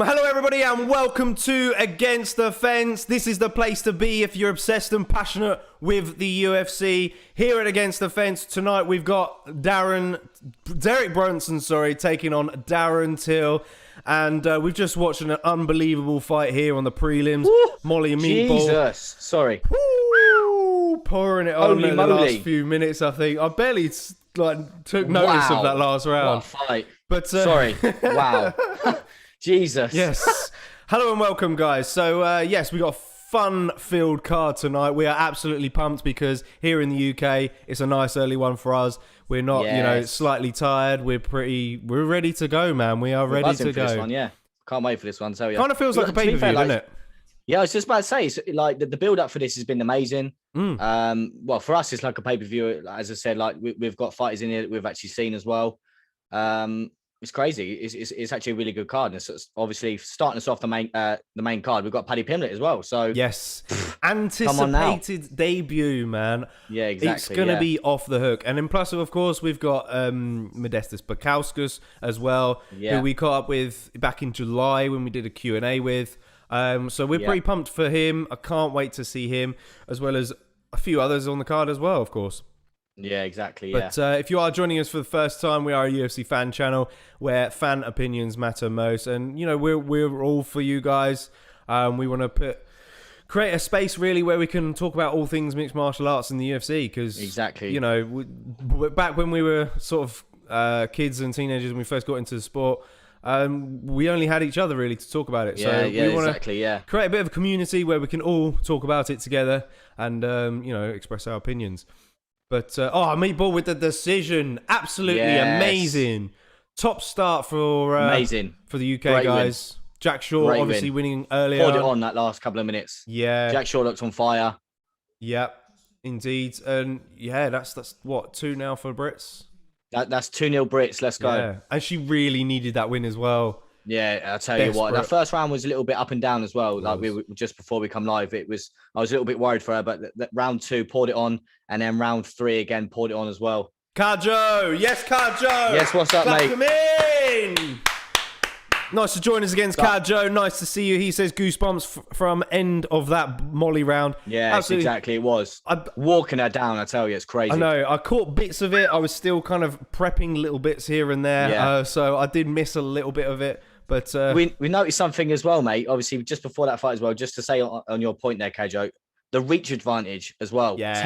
Hello everybody and welcome to Against the Fence. This is the place to be if you're obsessed and passionate with the UFC. Here at Against the Fence tonight we've got Derek Brunson, taking on Darren Till. And we've just watched an unbelievable fight here on the prelims. Woo! Molly and Meatball. Jesus, sorry. Woo! Pouring it on in the last few minutes, I think. I barely took notice of that last round. What a fight. But, sorry. Wow. Jesus. Yes. Hello and welcome, guys. So, yes, we got a fun-filled card tonight. We are absolutely pumped because here in the UK, it's a nice early one for us. We're not, slightly tired. We're ready to go, man. We are ready to go. This one, yeah. Can't wait for this one. So, yeah. Kind of feels like a pay-per-view, doesn't it? Yeah, I was just about to say, like the build-up for this has been amazing. Well, for us, it's like a pay-per-view. As I said, like we've got fighters in here that we've actually seen as well. It's crazy. It's actually a really good card. And it's obviously starting us off the main card. We've got Paddy PIMBLETT as well. So yes, anticipated debut, man. Yeah, exactly. It's gonna be off the hook. And then plus, of course, we've got MODESTAS BUKAUSKAS as well, who we caught up with back in July when we did a Q&A with. So we're pretty pumped for him. I can't wait to see him, as well as a few others on the card as well, of course. Yeah, exactly. But if you are joining us for the first time, we are a UFC fan channel where fan opinions matter most, and we're all for you guys. We want to create a space really where we can talk about all things mixed martial arts in the UFC because back when we were sort of kids and teenagers when we first got into the sport, we only had each other really to talk about it. So we want to create a bit of a community where we can all talk about it together and express our opinions. But Meatball with the decision, absolutely amazing. Top start for the UK Great guys. Win. Jack Shaw obviously winning earlier. Poured it on that last couple of minutes. Yeah, Jack Shaw looked on fire. Yeah, indeed, and that's what 2 now for Brits. That's 2-0 Brits. Let's go. Yeah. And she really needed that win as well. Yeah, I'll tell you what. That first round was a little bit up and down as well. Like we were just before we come live, I was a little bit worried for her, but round 2 poured it on, and then round 3 again poured it on as well. Carjo, yes, Carjo. Yes, what's up, mate? Come in. Nice to join us against Carjo. Nice to see you. He says goosebumps from end of that Molly round. Yeah, exactly. It was walking her down. I tell you, it's crazy. I know. I caught bits of it. I was still kind of prepping little bits here and there, so I did miss a little bit of it. But we noticed something as well, mate. Obviously, just before that fight as well, just to say on your point there, Kjo, the reach advantage as well. Yes.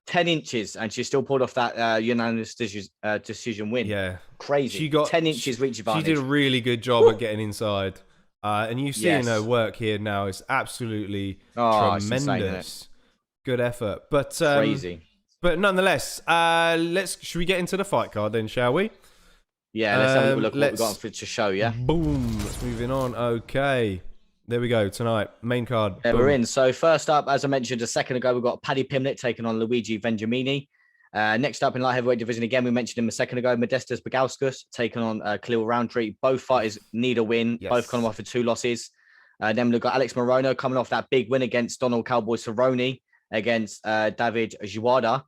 10 inches, and she still pulled off that unanimous decision win. Yeah, crazy. She got 10 inches reach advantage. She did a really good job at getting inside, and you seeing her work here now is absolutely tremendous. Good effort, but crazy. But nonetheless, should we get into the fight card then, shall we? Yeah, let's have a look at what we've got to show, yeah? Boom. Let's move on. Okay. There we go. Tonight, main card. Yeah, we're in. So first up, as I mentioned a second ago, we've got Paddy PIMBLETT taking on LUIGI VENDRAMINI. Next up in light heavyweight division, again, we mentioned him a second ago, MODESTAS BUKAUSKAS taking on KHALIL ROUNTREE. Both fighters need a win. Yes. Both come off with 2 losses. Then we've got Alex MORONO coming off that big win against Donald Cowboy Cerrone against David ZAWADA.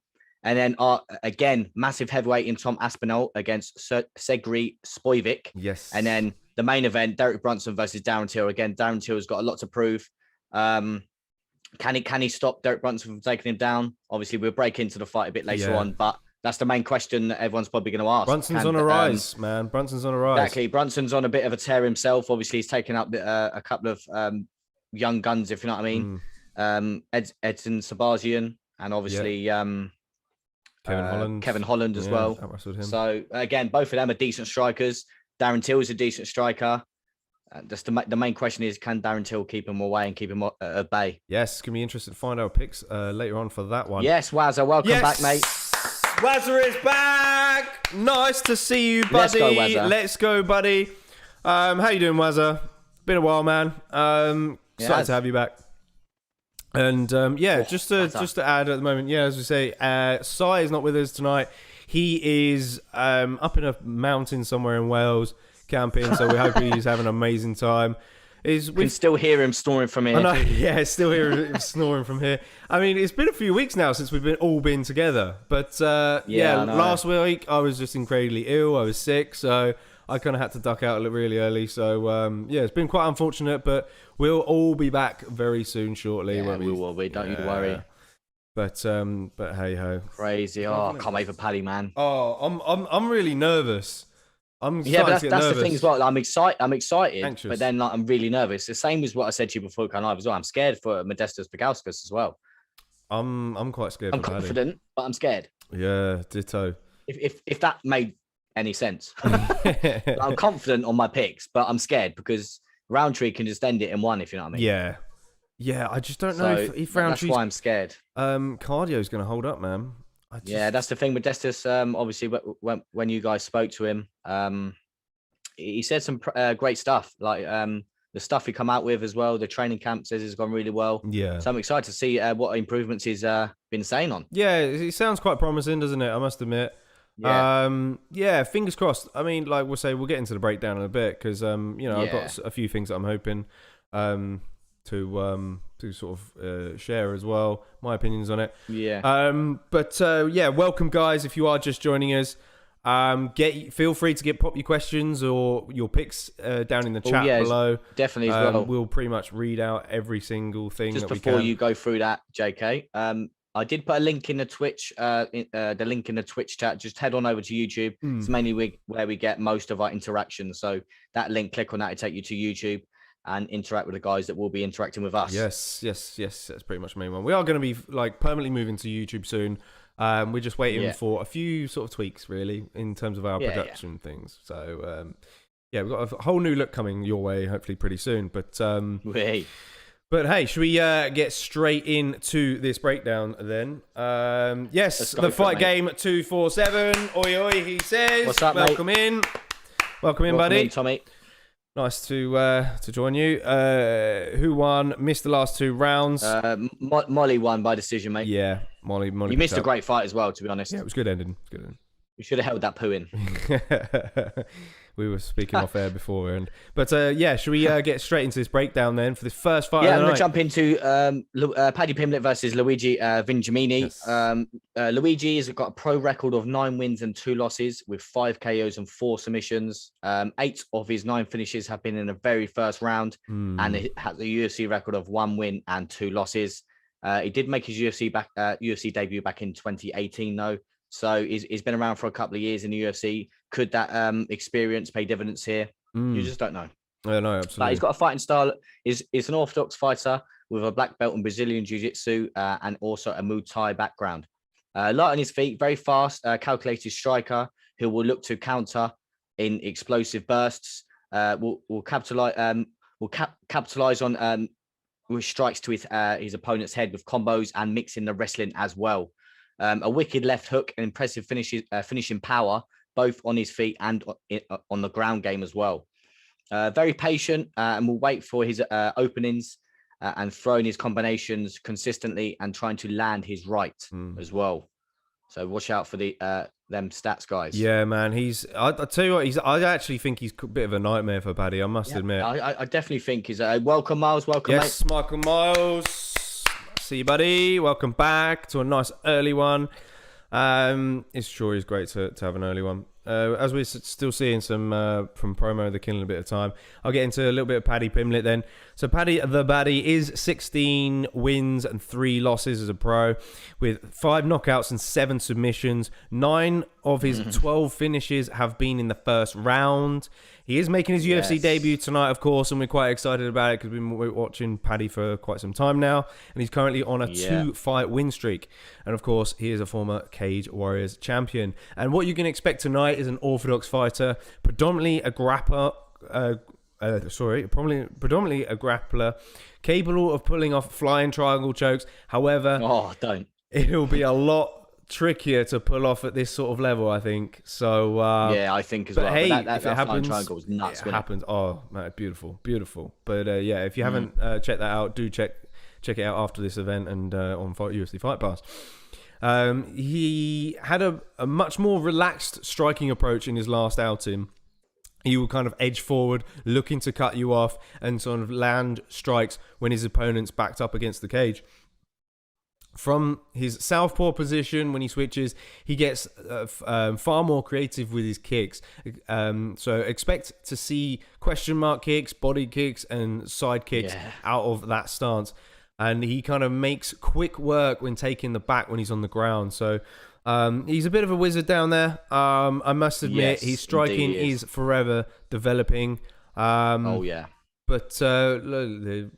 And then, again, massive heavyweight in Tom Aspinall against SERGEY SPIVAK. Yes. And then the main event, Derek Brunson versus Darren Till. Again, Darren Till has got a lot to prove. Can he stop Derek Brunson from taking him down? Obviously, we'll break into the fight a bit later on, but that's the main question that everyone's probably going to ask. Brunson's on a rise, man. Brunson's on a rise. Exactly. Brunson's on a bit of a tear himself. Obviously, he's taken up a couple of young guns, if you know what I mean. Edson Sebastian and obviously... Kevin Holland as well. So again, both of them are decent strikers. Darren Till is a decent striker. That's the main question is, can Darren Till keep him away and keep him at bay? Yes, can be interested to find our picks later on for that one. Yes, Wazza, welcome back, mate. Wazza is back. Nice to see you, buddy. Let's go, Wazza. Let's go, buddy. How you doing, Wazza? Been a while, man. Excited to have you back. And just to add at the moment, as we say, Sai is not with us tonight. He is up in a mountain somewhere in Wales camping, so we hope he's having an amazing time. We can still hear him snoring from here. I know, still hear him snoring from here. I mean, it's been a few weeks now since we've all been together. But last week I was just incredibly ill. I was sick, so I kind of had to duck out really early. So, yeah, it's been quite unfortunate, but we'll all be back very soon, shortly. Yeah, we will be. Don't you worry. But hey ho. Crazy. Oh, I can't wait for Paddy, man. Oh, I'm really nervous. But that's the thing as well. I'm excited, Anxious. but then I'm really nervous. The same as what I said to you before, kind of live as well. I'm scared for Modestas BUKAUSKAS as well. I'm quite scared. I'm confident, but I'm scared. Yeah, ditto. If that made any sense, I'm confident on my picks, but I'm scared because Roundtree can just end it in one. If you know what I mean. Yeah. I just don't know if Roundtree. That's why I'm scared. Cardio's going to hold up, man. Yeah, that's the thing with Modestas. Obviously, when you guys spoke to him, he said some great stuff, like the stuff he come out with as well. The training camp says it's gone really well. Yeah. So I'm excited to see what improvements he's been saying on. Yeah, it sounds quite promising, doesn't it? I must admit. Yeah. Fingers crossed. I mean, like we'll get into the breakdown in a bit because I've got a few things that I'm hoping to sort of share as well, my opinions on it. Welcome guys if you are just joining us. Feel free to pop your questions or your picks down in the chat below. Definitely as well. We'll pretty much read out every single thing just that before you go through that, JK. I did put a link in the Twitch, the link in the Twitch chat. Just head on over to YouTube. It's mainly where we get most of our interactions. So that link, click on that, it'll take you to YouTube and interact with the guys that will be interacting with us. Yes. That's pretty much the main one. We are going to be like permanently moving to YouTube soon. We're just waiting for a few sort of tweaks, really, in terms of our production things. So, we've got a whole new look coming your way, hopefully pretty soon. But hey, should we get straight into this breakdown then? Yes, the fight game 247. Oi, oi, he says. What's up, Welcome mate? in. Welcome in, buddy. Welcome in, Tommy. Nice to join you. Who won? Missed the last two rounds. Molly won by decision, mate. Yeah, Molly. You missed a great fight as well, to be honest. Yeah, it was good ending. You should have held that poo in. We were speaking off air before, but should we get straight into this breakdown then for this first fight? Yeah, I'm gonna jump into Paddy Pimblett versus Luigi Vendramini. Yes. Luigi has got a pro record of 9 wins and 2 losses with 5 KOs and 4 submissions. 8 of his 9 finishes have been in the very first round, and he has a UFC record of 1 win and 2 losses. He did make his UFC debut back in 2018, though. So he's been around for a couple of years in the UFC. Could that experience pay dividends here? You just don't know. Yeah, no, absolutely. But he's got a fighting style. He's an orthodox fighter with a black belt in Brazilian Jiu-Jitsu and also a Muay Thai background. Light on his feet, very fast, calculated striker who will look to counter in explosive bursts. Will capitalize on with strikes to his opponent's head with combos and mixing the wrestling as well. A wicked left hook and impressive finishing power, both on his feet and on the ground game as well. Very patient and will wait for his openings and throwing his combinations consistently and trying to land his right as well. So watch out for the them stats, guys. Yeah, man. I tell you what, I actually think he's a bit of a nightmare for Paddy. I must admit. I definitely think he's welcome, Miles. Welcome, yes, mate. Michael Miles. See you, buddy. Welcome back to a nice early one. It's sure is great to have an early one. As we're still seeing some from promo, they're killing a bit of time. I'll get into a little bit of Paddy Pimblett then. So Paddy the Baddie is 16 wins and 3 losses as a pro, with 5 knockouts and 7 submissions. 9 of his 12 finishes have been in the first round. He is making his UFC debut tonight, of course, and we're quite excited about it because we've been watching Paddy for quite some time now, and he's currently on a 2-fight win streak. And of course, he is a former Cage Warriors champion. And what you can expect tonight is an orthodox fighter, predominantly a grappler, capable of pulling off flying triangle chokes. However, it'll be a lot trickier to pull off at this sort of level, I think. So I think as well. Hey, but if it happens, triangle was nuts. It happens. Oh man, beautiful. But if you haven't checked that out, do check it out after this event and on UFC Fight Pass. He had a much more relaxed striking approach in his last outing. He will kind of edge forward, looking to cut you off and sort of land strikes when his opponent's backed up against the cage. From his southpaw position, when he switches, he gets far more creative with his kicks. So expect to see question mark kicks, body kicks, and side kicks out of that stance. And he kind of makes quick work when taking the back when he's on the ground. So he's a bit of a wizard down there. I must admit, his striking is forever developing. But they're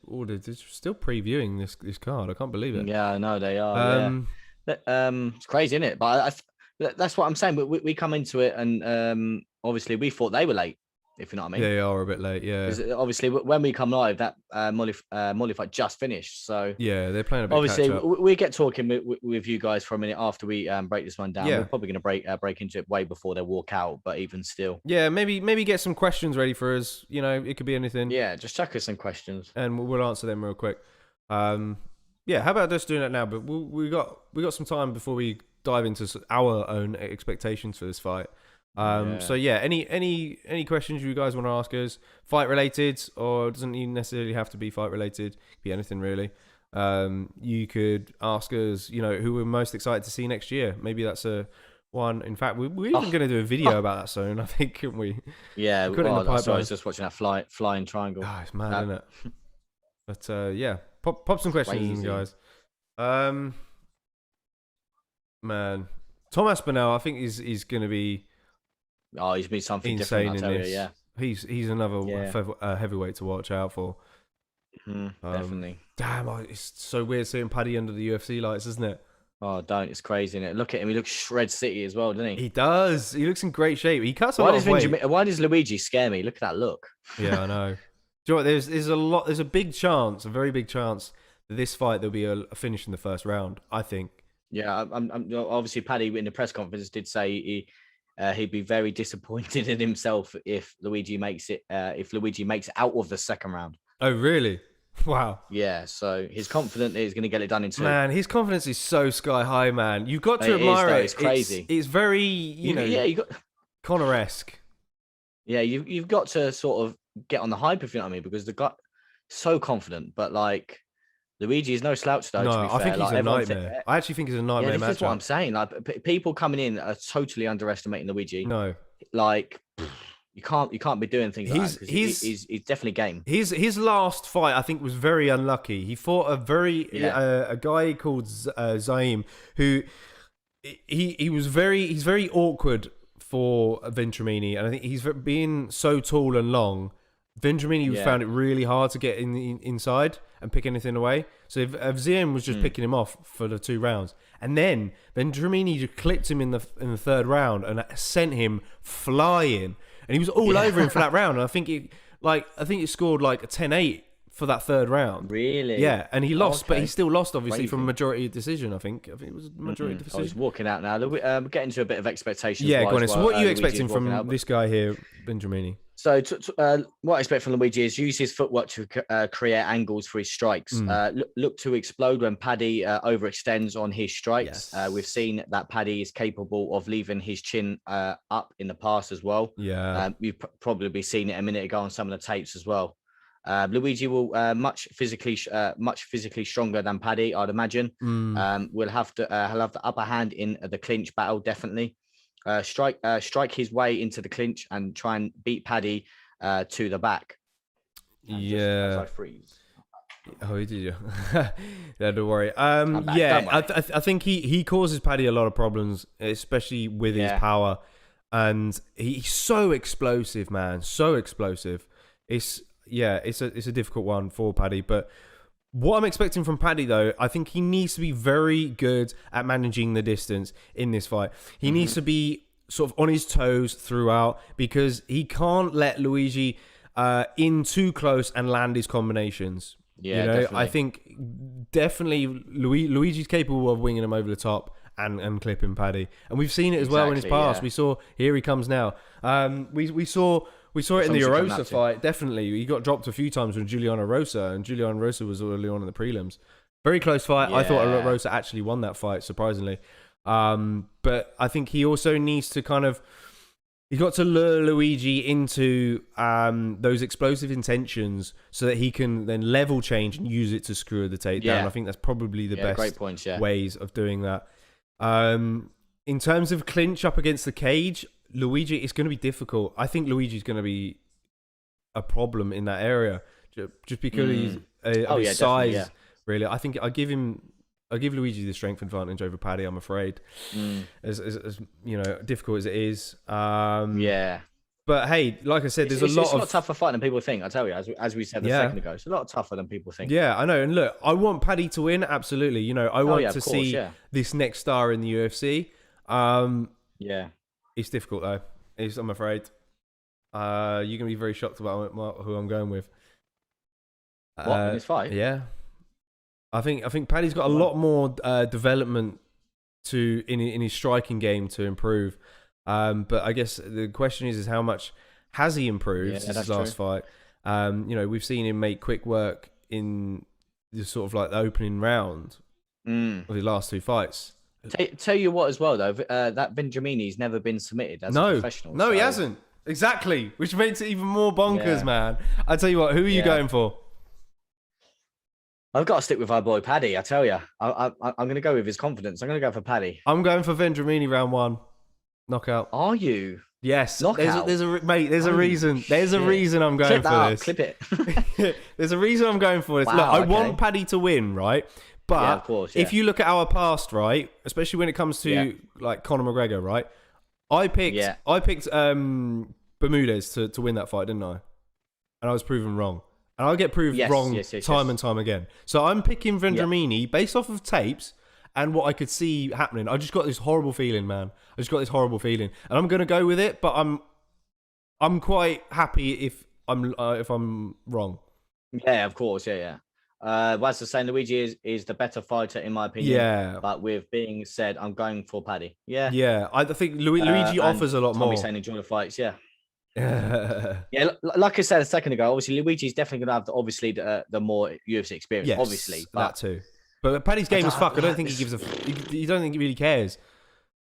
still previewing this card. I can't believe it. Yeah, I know they are. It's crazy, isn't it? But that's what I'm saying. We come into it, and obviously we thought they were late. If you know what I mean. They are a bit late. Yeah. Obviously, when we come live, that Molly fight just finished. So yeah, they're playing a bit. Obviously, we get talking with you guys for a minute after we break this one down. Yeah. We're probably going to break into it way before they walk out. But even still, yeah, maybe get some questions ready for us. You know, it could be anything. Yeah, just chuck us some questions, and we'll answer them real quick. Yeah, how about just doing that now? But we got some time before we dive into our own expectations for this fight. So yeah, any questions you guys want to ask us, fight related, or doesn't even necessarily have to be fight related, it could be anything really. You could ask us, you know, who we're most excited to see next year. Maybe that's a one. In fact, we're even going to do a video about that soon, I think, couldn't we? Yeah, I was just watching that flying triangle. Oh, it's mad, isn't it? But yeah, pop some questions in, guys. Man, Tom Aspinall, I think is going to be. Oh, he's been something insane different, in this. Yeah, he's another heavyweight to watch out for. Definitely. Damn, it's so weird seeing Paddy under the UFC lights, isn't it? Oh, don't! It's crazy, isn't it? Look at him; he looks shred city as well, doesn't he? He does. He looks in great shape. He cuts a lot of weight. Why does Luigi scare me? Look at that look. Yeah, I know. Do you know what? There's a big chance, a very big chance that this fight there'll be a finish in the first round. I think. Yeah, I'm obviously Paddy in the press conference did say he'd be very disappointed in himself if Luigi makes it out of the second round. Oh, really? Wow. Yeah, so he's confident that he's going to get it done in two. Man, his confidence is so sky high, man. You've got to admire it. It's crazy. It's very, you got Conor-esque. Yeah, you've got to sort of get on the hype, if you know what I mean, because the guy so confident, but like Luigi is no slouch, though. No, to be I fair. think he's a nightmare. I actually think he's a nightmare. Yeah, this is what I'm saying. Like people coming in are totally underestimating Luigi. No, like you can't be doing things like that. He's definitely game. His last fight, I think, was very unlucky. He fought a guy called Zaim, who he's very awkward for Vendramini, and I think he's being so tall and long. Vendramini found it really hard to get in the inside and pick anything away. So if Zaim was just picking him off for the 2 rounds, and then Vendramini just clipped him in the third round and sent him flying, and he was all over him for that round. And I think it scored like a 10-8 for that third round. Really? Yeah, and he lost, but he still lost, obviously, from majority decision, I think. It was a majority decision. He's walking out now. We're getting to a bit of expectations. Yeah, go on. So what are you expecting from this guy here, Vendramini? So what I expect from Luigi is use his footwork to create angles for his strikes. Look to explode when Paddy overextends on his strikes. Yes. We've seen that Paddy is capable of leaving his chin up in the past as well. Yeah. You've probably seen it a minute ago on some of the tapes as well. Luigi will much physically stronger than Paddy, I'd imagine. He'll have the upper hand in the clinch battle, definitely. Strike his way into the clinch and try and beat Paddy to the back. Yeah. I freeze. Oh, did you? Yeah, don't worry. I think he causes Paddy a lot of problems, especially with his power, and he's so explosive, man. So explosive. It's a difficult one for Paddy, but what I'm expecting from Paddy, though, I think he needs to be very good at managing the distance in this fight. He needs to be sort of on his toes throughout, because he can't let Luigi in too close and land his combinations. Yeah, definitely. I think definitely Luigi's capable of winging him over the top and clipping Paddy, and we've seen it as well in his past. We saw, here he comes now. We saw it in the Rosa fight. Definitely, he got dropped a few times with Juliana Rosa, and Juliana Rosa was early on in the prelims. Very close fight. I thought Rosa actually won that fight, surprisingly. But I think he also needs to kind of He's got to lure Luigi into those explosive intentions so that he can then level change and use it to screw the takedown. Yeah. I think that's probably the best great points, ways of doing that. In terms of clinch up against the cage, Luigi, it's going to be difficult. I think Luigi's going to be a problem in that area just because he's of his size. Really, I think I give Luigi the strength advantage over Paddy. I'm afraid, as you know, difficult as it is. But hey, like I said, it's a lot tougher fight than people think. I tell you, as we said a second ago, it's a lot tougher than people think. Yeah, I know. And look, I want Paddy to win. Absolutely, you know, I want to see this next star in the UFC. It's difficult though. I'm afraid. You're gonna be very shocked about who I'm going with. What in this fight? Yeah, I think Paddy's got a lot more development in his striking game to improve. But I guess the question is how much has he improved since his last fight? You know, we've seen him make quick work in the sort of like the opening round of his last two fights. Tell you what as well though, that Vendramini's never been submitted as a professional. No, he hasn't. Exactly, which makes it even more bonkers, man. I tell you what, who are you going for? I've got to stick with our boy Paddy. I tell you, I'm going to go with his confidence. I'm going to go for Paddy. I'm going for Vendramini round 1, knockout. Are you? Yes. Knockout. There's a reason. There's a reason I'm going for this. Clip it. There's a reason I'm going for this. Look, I want Paddy to win, right? But of course, if you look at our past, right, especially when it comes to like Conor McGregor, right? I picked Bermudez to win that fight, didn't I? And I was proven wrong. And I'll get proved wrong time and time again. So I'm picking Vendramini based off of tapes and what I could see happening. I just got this horrible feeling, man. I just got this horrible feeling, and I'm gonna go with it. But I'm quite happy if I'm wrong. Yeah, of course. Waz is saying Luigi is the better fighter in my opinion. Yeah. But with being said, I'm going for Paddy. Yeah. Yeah, I think Luigi offers a lot more. Tommy's saying enjoy the fights. Yeah. Yeah, like I said a second ago, obviously Luigi's definitely going to have the more UFC experience, obviously. But that too. But Paddy's game is fuck. I don't think he gives a. You don't think he really cares.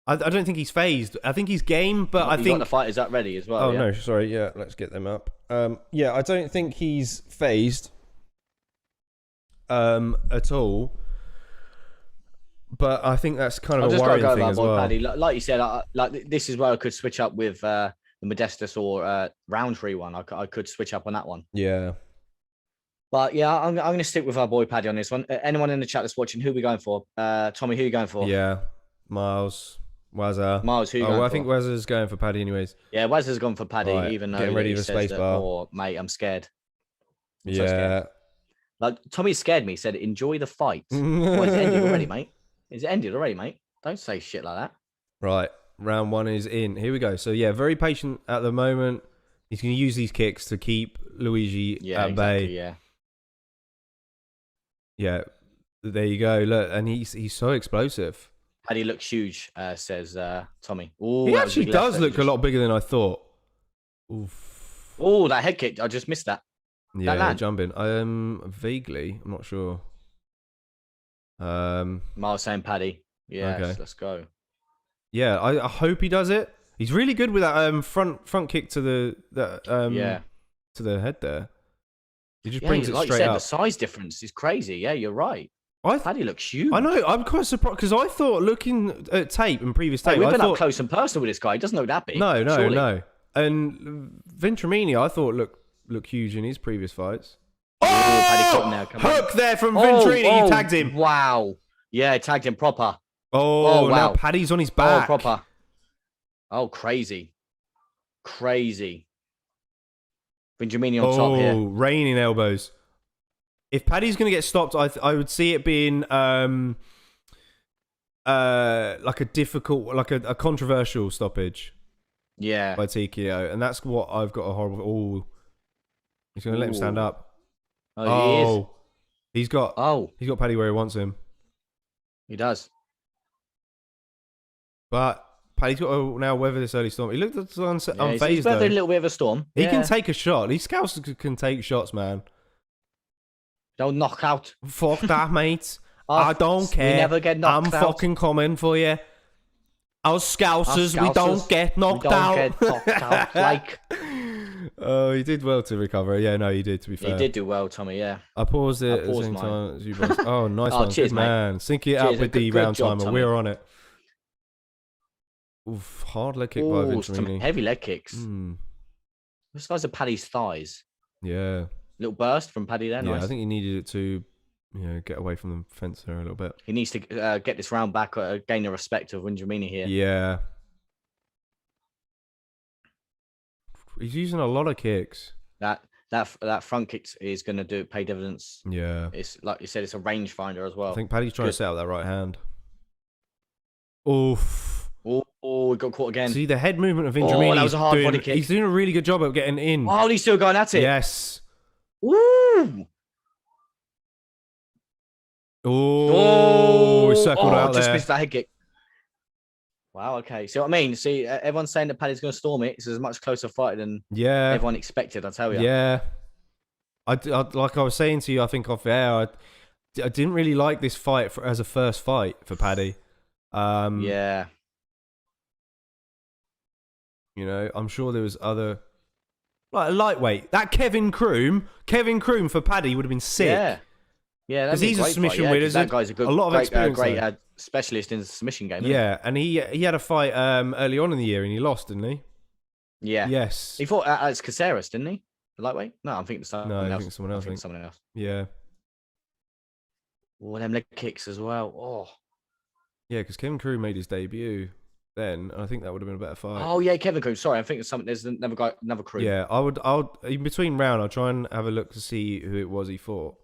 I don't think he's phased. I think he's game, but I think got the fighters up ready as well. Oh no, sorry. Yeah, let's get them up. Yeah, I don't think he's phased. At all. But I think that's kind of a worrying thing as well. Paddy. Like you said, like this is where I could switch up with the Modestas or Roundtree one. I could switch up on that one. Yeah. But yeah, I'm going to stick with our boy Paddy on this one. Anyone in the chat that's watching, who are we going for? Tommy, who are you going for? Yeah, Miles, Wazza. Miles, who are you going for? I think Wazza's going for Paddy anyways. Yeah, Wazza's gone for Paddy, even though getting ready for space bar. Oh, mate, I'm scared. I'm so scared. Like Tommy scared me. He said, "Enjoy the fight." Well, it's ended already, mate. Is it ended already, mate? Don't say shit like that. Right, round 1 is in. Here we go. So yeah, very patient at the moment. He's going to use these kicks to keep Luigi at bay. Yeah. Yeah, there you go. Look, and he's so explosive. Paddy looks huge, says Tommy. Ooh, he actually does look a lot bigger than I thought. Oof. Oh, that head kick! I just missed that. Yeah, jumping. Vaguely, I'm not sure. Miles saying Paddy. Yes, okay. Let's go. Yeah, I hope he does it. He's really good with that front kick to the to the head there. He just brings it straight up. The size difference is crazy. Yeah, you're right. Paddy looks huge. I know. I'm quite surprised because I thought looking at tape and previous tape, we've been up close and personal with this guy. He doesn't look that big. No. And Vendramini, I thought looked huge in his previous fights. Oh, hook there from Vendramini. He tagged him. Wow. Yeah, tagged him proper. Oh, wow. Now Paddy's on his back. Oh, proper. Oh, crazy. Vendramini on top here. Raining elbows. If Paddy's going to get stopped, I would see it being like a difficult, like a controversial stoppage. Yeah. By TKO. And that's what I've got a horrible... Oh, he's going to let him stand up. Oh, he is. He's got Paddy where he wants him. He does. But Paddy's got to now weather this early storm. He looked unfazed, he's weathered a little bit of a storm. He can take a shot. These scouts can take shots, man. Don't knock out. Fuck that, mate. I don't care. We never get knocked I'm out. fucking coming for you. Us Scousers, we don't get knocked out. We don't get knocked out, like. Oh, he did well to recover. Yeah, no, he did, to be fair. He did do well, Tommy, yeah. I paused it at the same time as you boys. Oh, nice one. Cheers, Good man. Sync it up with the round timer. We're on it. Oof, hard leg kick by Venturini. Heavy leg kicks. This guy's a Paddy's thighs. Yeah. Little burst from Paddy there. Yeah, nice. I think he needed it to get away from the fence there a little bit. He needs to get this round back, gain the respect of Vendramini here. Yeah. He's using a lot of kicks. That front kick is going to pay dividends. Yeah. It's like you said, it's a range finder as well. I think Paddy's trying to set up that right hand. Oof. Oh, he got caught again. See the head movement of Vendramini. Oh, that was a hard body kick. He's doing a really good job of getting in. Oh, he's still going at it. Yes. Woo! Oh, he circled out just there. missed that head kick. Wow, okay. See what I mean? See, everyone's saying that Paddy's going to storm it. It's a much closer fight than everyone expected, I tell you. Yeah. I like I was saying to you, I think off air, I didn't really like this fight as a first fight for Paddy. Yeah. You know, I'm sure there was other... Like a lightweight. That Kevin Kroom for Paddy would have been sick. Yeah. Yeah, because he's a submission winner. That guy's a lot of experience. Great specialist in the submission game. Yeah, and he had a fight early on in the year and he lost, didn't he? Yeah. Yes. He fought Alex Caceres, didn't he? The lightweight? No, I'm thinking someone else. No, I think someone else. Someone else. Yeah. Oh, them leg kicks as well. Oh. Yeah, because Kevin Kroom made his debut then, and I think that would have been a better fight. Oh yeah, Kevin Kroom. Sorry, I'm thinking something. There's another guy, another Kroom. Yeah, I'll in between round, I'll try and have a look to see who it was he fought,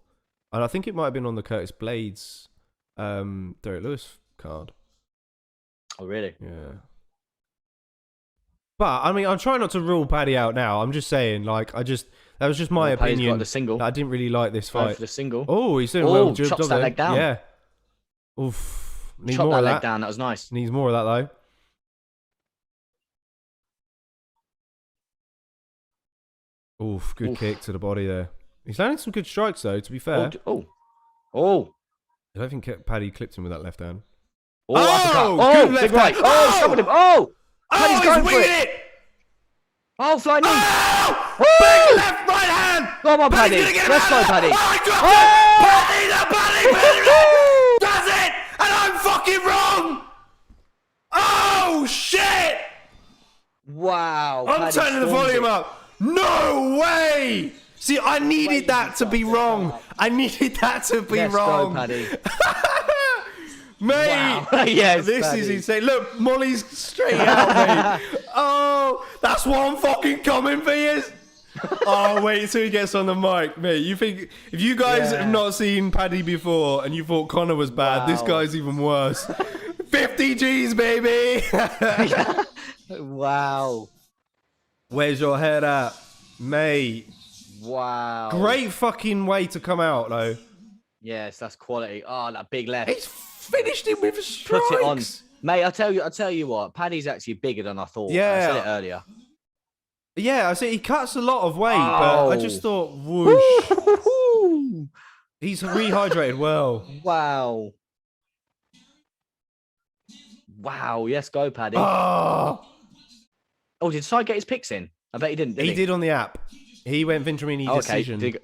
and I think it might have been on the Curtis Blades, Derek Lewis card. Oh really? Yeah. But I mean, I'm trying not to rule Paddy out now. I'm just saying, like, that was just my opinion. Got the single. I didn't really like this fight. For the single. Oh, he's doing well. Chops that leg down. Yeah. Oof. Needs Chop more that of leg that. down. That was nice. Needs more of that though. Oof, good kick to the body there. He's landing some good strikes though, to be fair. Oh. I don't think Paddy clipped him with that left hand. Good left right. Shot him. Paddy's going for it. Flying knee. Big left right hand. Come on, Paddy. Let's go, Paddy. Paddy does it, and I'm fucking wrong. Oh shit! Wow. I'm turning the volume up. No way! See, I needed that to be wrong. I needed that to be wrong. Let's go, Paddy. Mate, wow. Yes, this Paddy. is insane. Look, Molly's straight out, mate. Oh, that's one fucking coming for you. Oh, wait until he gets on the mic, mate. You think, if you guys have not seen Paddy before and you thought Connor was bad, this guy's even worse. 50 G's, baby. Wow. Where's your head at, mate? Wow. Great fucking way to come out, though. Yes, that's quality. Oh, that big left. He's finished him with strikes. Put it on. Mate, I'll tell you what, Paddy's actually bigger than I thought. Yeah. I said it earlier. Yeah, I see he cuts a lot of weight, but I just thought, whoosh. He's rehydrated well. Wow. Wow, yes, go, Paddy. Oh, did Sai get his picks in? I bet he didn't, he did on the app. He went Vendramini decision. Okay.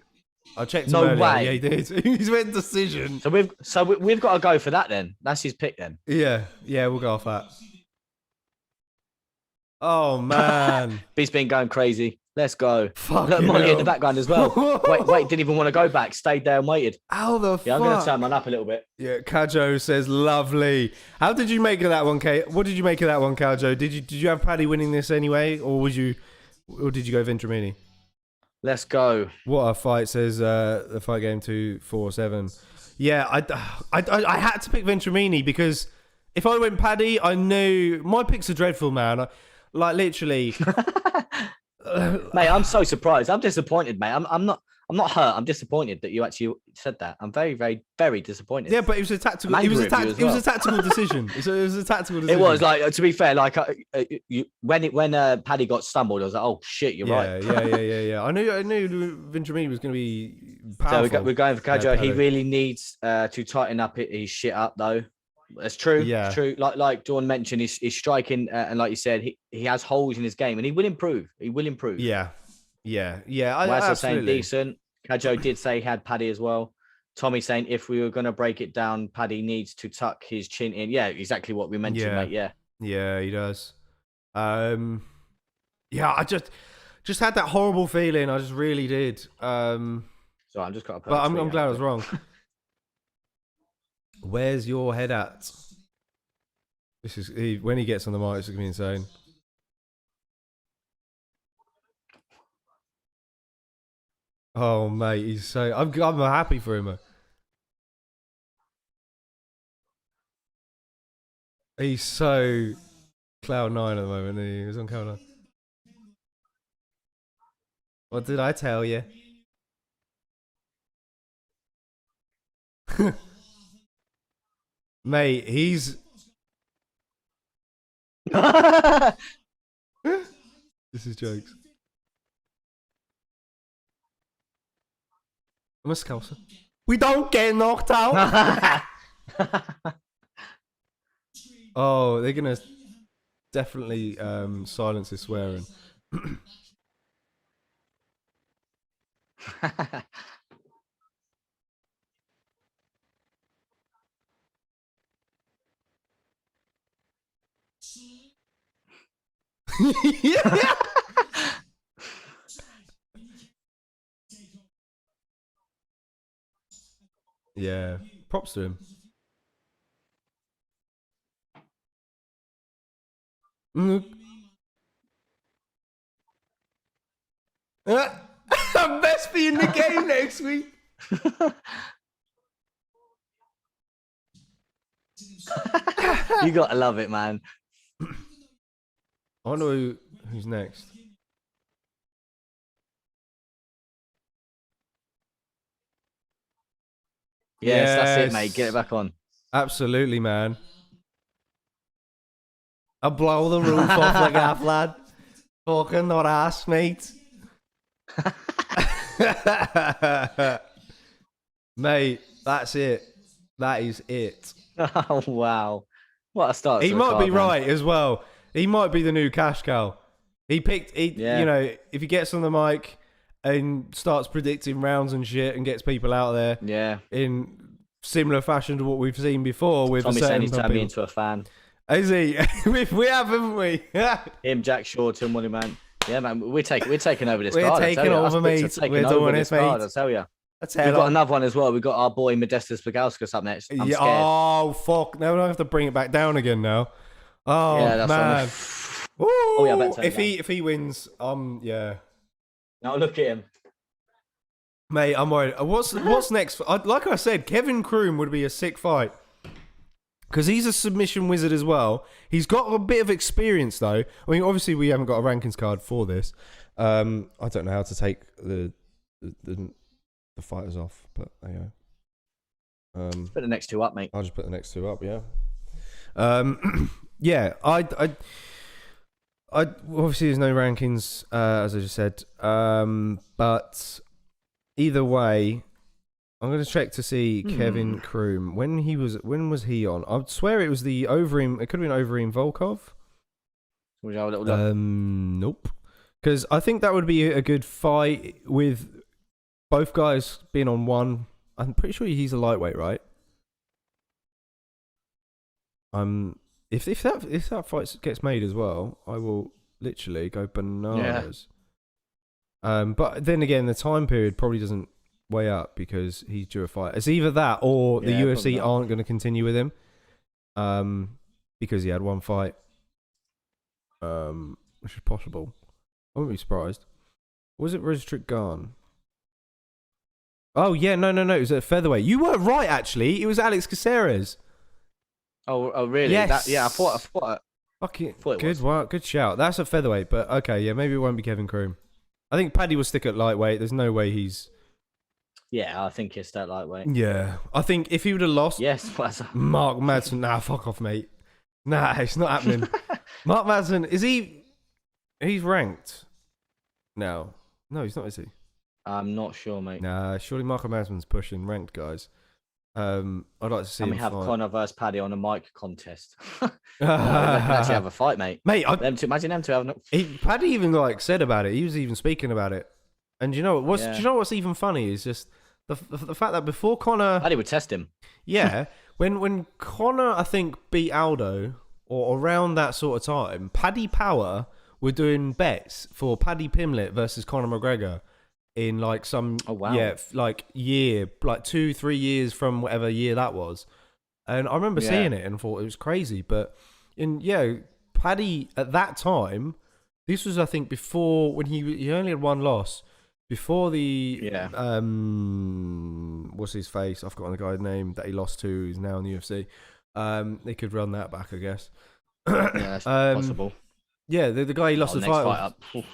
I checked him No earlier. way. Yeah, he did. He's went decision. So we've got to go for that then. That's his pick then. Yeah, we'll go off that. Oh, man. Beast been going crazy. Let's go. Fuck Look, Molly in the background as well. wait, didn't even want to go back. Stayed there and waited. How the fuck? Yeah, I'm going to turn mine up a little bit. Yeah, Kajo says lovely. How did you make of that one, Kate? What did you make of that one, Kajo? Did you have Paddy winning this anyway, or did you go Vendramini? Let's go. What a fight, says the fight game 247. Yeah, I had to pick Vendramini because if I went Paddy, I knew my picks are dreadful, man. Like literally. Mate, I'm so surprised. I'm disappointed, mate. I'm not hurt. I'm disappointed that you actually said that. I'm very, very, very disappointed. Yeah, but it was a tactical. It was a tactical decision. It was a tactical decision. It was like, to be fair, like when Paddy got stumbled, I was like, oh shit, you're right. Yeah. I knew Vendramini was going to be powerful. So we're going for Kajo. He really needs to tighten up his shit up though. That's true. Yeah. It's true. Like Dawn mentioned, he's striking, and like you said, he has holes in his game, and he will improve. He will improve. Yeah. Wes was saying Absolutely. decent. Kajo did say he had Paddy as well. Tommy saying if we were going to break it down, Paddy needs to tuck his chin in. Yeah, exactly what we mentioned, mate. Yeah. Yeah, he does. Yeah, I just had that horrible feeling. I just really did. So I'm just got to. But I'm glad I was wrong. Where's your head at? This is when he gets on the mic. It's gonna be insane. Oh mate, he's so. I'm happy for him. He's so cloud nine at the moment. He was on cloud nine. What did I tell you? Mate, he's. This is jokes. I'm a scouser. We don't get knocked out. Oh, they're gonna definitely silence his swearing. Yeah. Yeah, props to him. I'm best be in the game next week. You gotta love it, man. I know who's next. Yes, that's it, mate. Get it back on. Absolutely, man. I'll blow the roof off like half, lad. Fucking not ass, mate. Mate, that's it. That is it. Oh, wow. What a start. He might be right as well. He might be the new cash cow. He picked, you know, if he gets on the mic and starts predicting rounds and shit and gets people out there in similar fashion to what we've seen before with Tommy saying he's turned me into a fan. Is he? We have, haven't we? Him, Jack Shorten, Money Man. Yeah, man, we're taking over this we're card. Taking over, mate. We're doing it, mate. I tell you. We've got another one as well. We've got our boy Modestas Bukauskas up next. I'm scared. Oh, fuck. No, I have to bring it back down again now. Oh, yeah, that's man. Oh, yeah, if he wins, yeah. Now look at him. Mate, I'm worried. What's next? Like I said, Kevin Kroom would be a sick fight. Because he's a submission wizard as well. He's got a bit of experience, though. I mean, obviously, we haven't got a rankings card for this. I don't know how to take the fighters off, but there you go. Put the next two up, mate. I'll just put the next two up, yeah. Yeah, I obviously there's no rankings, as I just said. But either way, I'm going to check to see Kevin Kroom. When was he on? I'd swear it was the Overeem. It could have been Overeem Volkov. Would you have a little look? Nope. Because I think that would be a good fight with both guys being on one. I'm pretty sure he's a lightweight, right? If that fight gets made as well, I will literally go bananas. Yeah. But then again, the time period probably doesn't weigh up because he's due a fight. It's either that or the UFC aren't going to continue with him, because he had one fight, which is possible. I wouldn't be surprised. Was it Restrict gone? Oh yeah, no. It was at featherweight. You were right, actually. It was Alex Caceres. Oh really? Yes. I thought. Fucking good work, good shout. That's a featherweight, but okay, yeah, maybe it won't be Kevin Kroom. I think Paddy will stick at lightweight. There's no way he's. Yeah, I think he'll stay at lightweight. Yeah, I think if he would have lost, Mark Madsen. Nah, fuck off, mate. Nah, it's not happening. Mark Madsen, is he? He's ranked now. No, he's not, is he? I'm not sure, mate. Nah, surely Mark Madsen's pushing ranked guys. I'd like to see Can we him have fight. Conor versus Paddy on a mic contest? They can actually have a fight, mate. Mate, Imagine them two having. Paddy even like said about it. He was even speaking about it. And do you know what? Do you know what's even funny is just the fact that before Conor, Paddy would test him. Yeah, when Conor I think beat Aldo or around that sort of time, Paddy Power were doing bets for Paddy Pimblett versus Conor McGregor in like some like year, like 2-3 years from whatever year that was. And I remember seeing it and thought it was crazy. But Paddy at that time, this was I think before when he only had one loss. Before the what's his face? I've forgotten the guy's name that he lost to. Who's now in the UFC. They could run that back, I guess. Yeah, that's possible. Yeah, the guy he lost the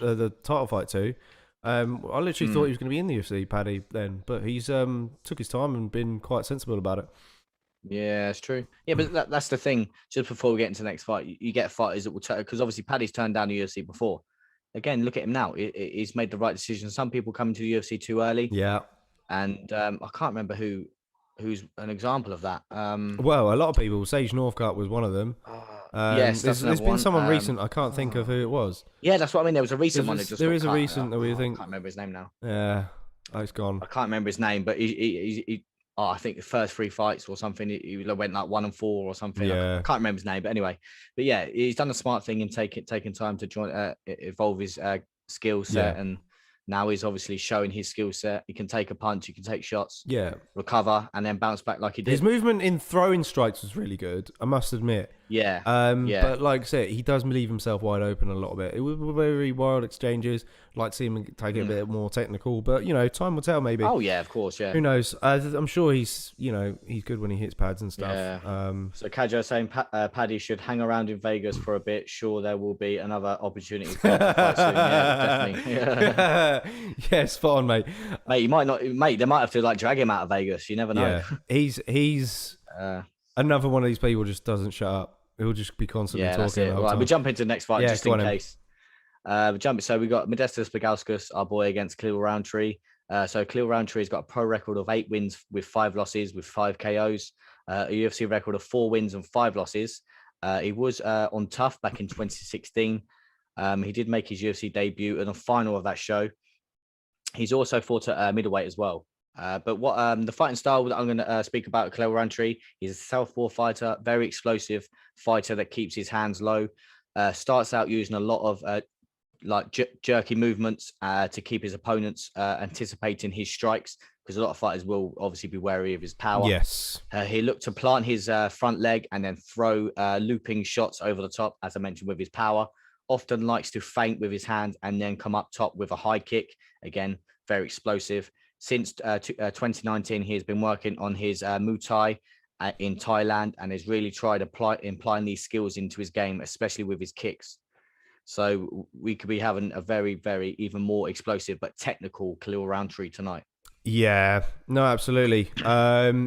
the title fight to. I literally thought he was going to be in the UFC, Paddy, then, but he's took his time and been quite sensible about it. Yeah, it's true. Yeah, but that's the thing. Just before we get into the next fight, you get fighters that will turn, because obviously Paddy's turned down the UFC before. Again, look at him now. He's made the right decision. Some people come into the UFC too early. Yeah. And I can't remember who's an example of that. Well, a lot of people, Sage Northcutt was one of them. Yes, there's been someone recent. I can't think of who it was. Yeah, that's what I mean. There was a recent one. There is a recent that we think. I can't remember his name now. Yeah, it's gone. I can't remember his name, but he I think the first 3 fights or something, he went like 1-4 or something. Yeah. I can't remember his name, but anyway. But yeah, he's done a smart thing in taking time to evolve his skill set, and now he's obviously showing his skill set. He can take a punch, he can take shots, recover, and then bounce back like he did. His movement in throwing strikes was really good, I must admit. Yeah. But like I said, he does leave himself wide open a little bit. It was very wild exchanges. Like to see him take it a bit more technical, but time will tell. Maybe. Oh yeah, of course, yeah. Who knows? I'm sure he's he's good when he hits pads and stuff. Yeah. So Kajo saying Paddy should hang around in Vegas for a bit. Sure, there will be another opportunity for him to fight soon. Yeah, definitely. Yeah. Yeah, spot on, mate. Mate, you might not. Mate, they might have to like drag him out of Vegas. You never know. Yeah. He's another one of these people just doesn't shut up. He'll just be constantly talking. That's it. Right, we jump into the next fight just in case. So we got Modestas Bukauskas, our boy, against Khalil Rountree. So Khalil Rountree has got a pro record of 8 wins with 5 losses with 5 KOs. A UFC record of 4 wins and 5 losses. He was on Tough back in 2016. He did make his UFC debut in the final of that show. He's also fought at middleweight as well. But what the fighting style that I'm going to speak about, Khalil Rountree, he's a southpaw fighter, very explosive fighter that keeps his hands low. Starts out using a lot of jerky movements to keep his opponents anticipating his strikes, because a lot of fighters will obviously be wary of his power. Yes. He looked to plant his front leg and then throw looping shots over the top, as I mentioned, with his power. Often likes to feint with his hands and then come up top with a high kick. Again, very explosive. Since 2019, he has been working on his Muay Thai in Thailand and has really tried implying these skills into his game, especially with his kicks. So we could be having a very, very even more explosive but technical Khalil Rountree tonight. Yeah, no, absolutely.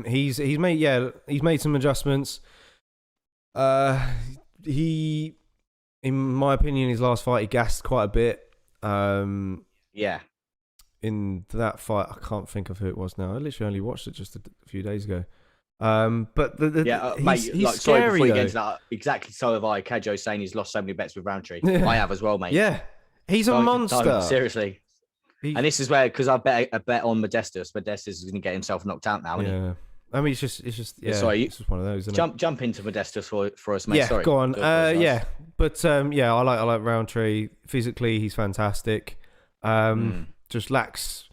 He's made some adjustments. He, in my opinion, his last fight he gassed quite a bit. Yeah. In that fight, I can't think of who it was now. I literally only watched it just a few days ago. But he's scary, sorry, before you get into that, exactly so have I. Kajo saying he's lost so many bets with Rountree. I have as well, mate. Yeah, he's a monster. Seriously. And this is where, because I bet on Modestas. Modestas is going to get himself knocked out now, isn't he? I mean, it's just it's just one of those. Jump into Modestas for us, mate. Yeah, sorry. Go on. But I like Rountree. Physically, he's fantastic. Just lacks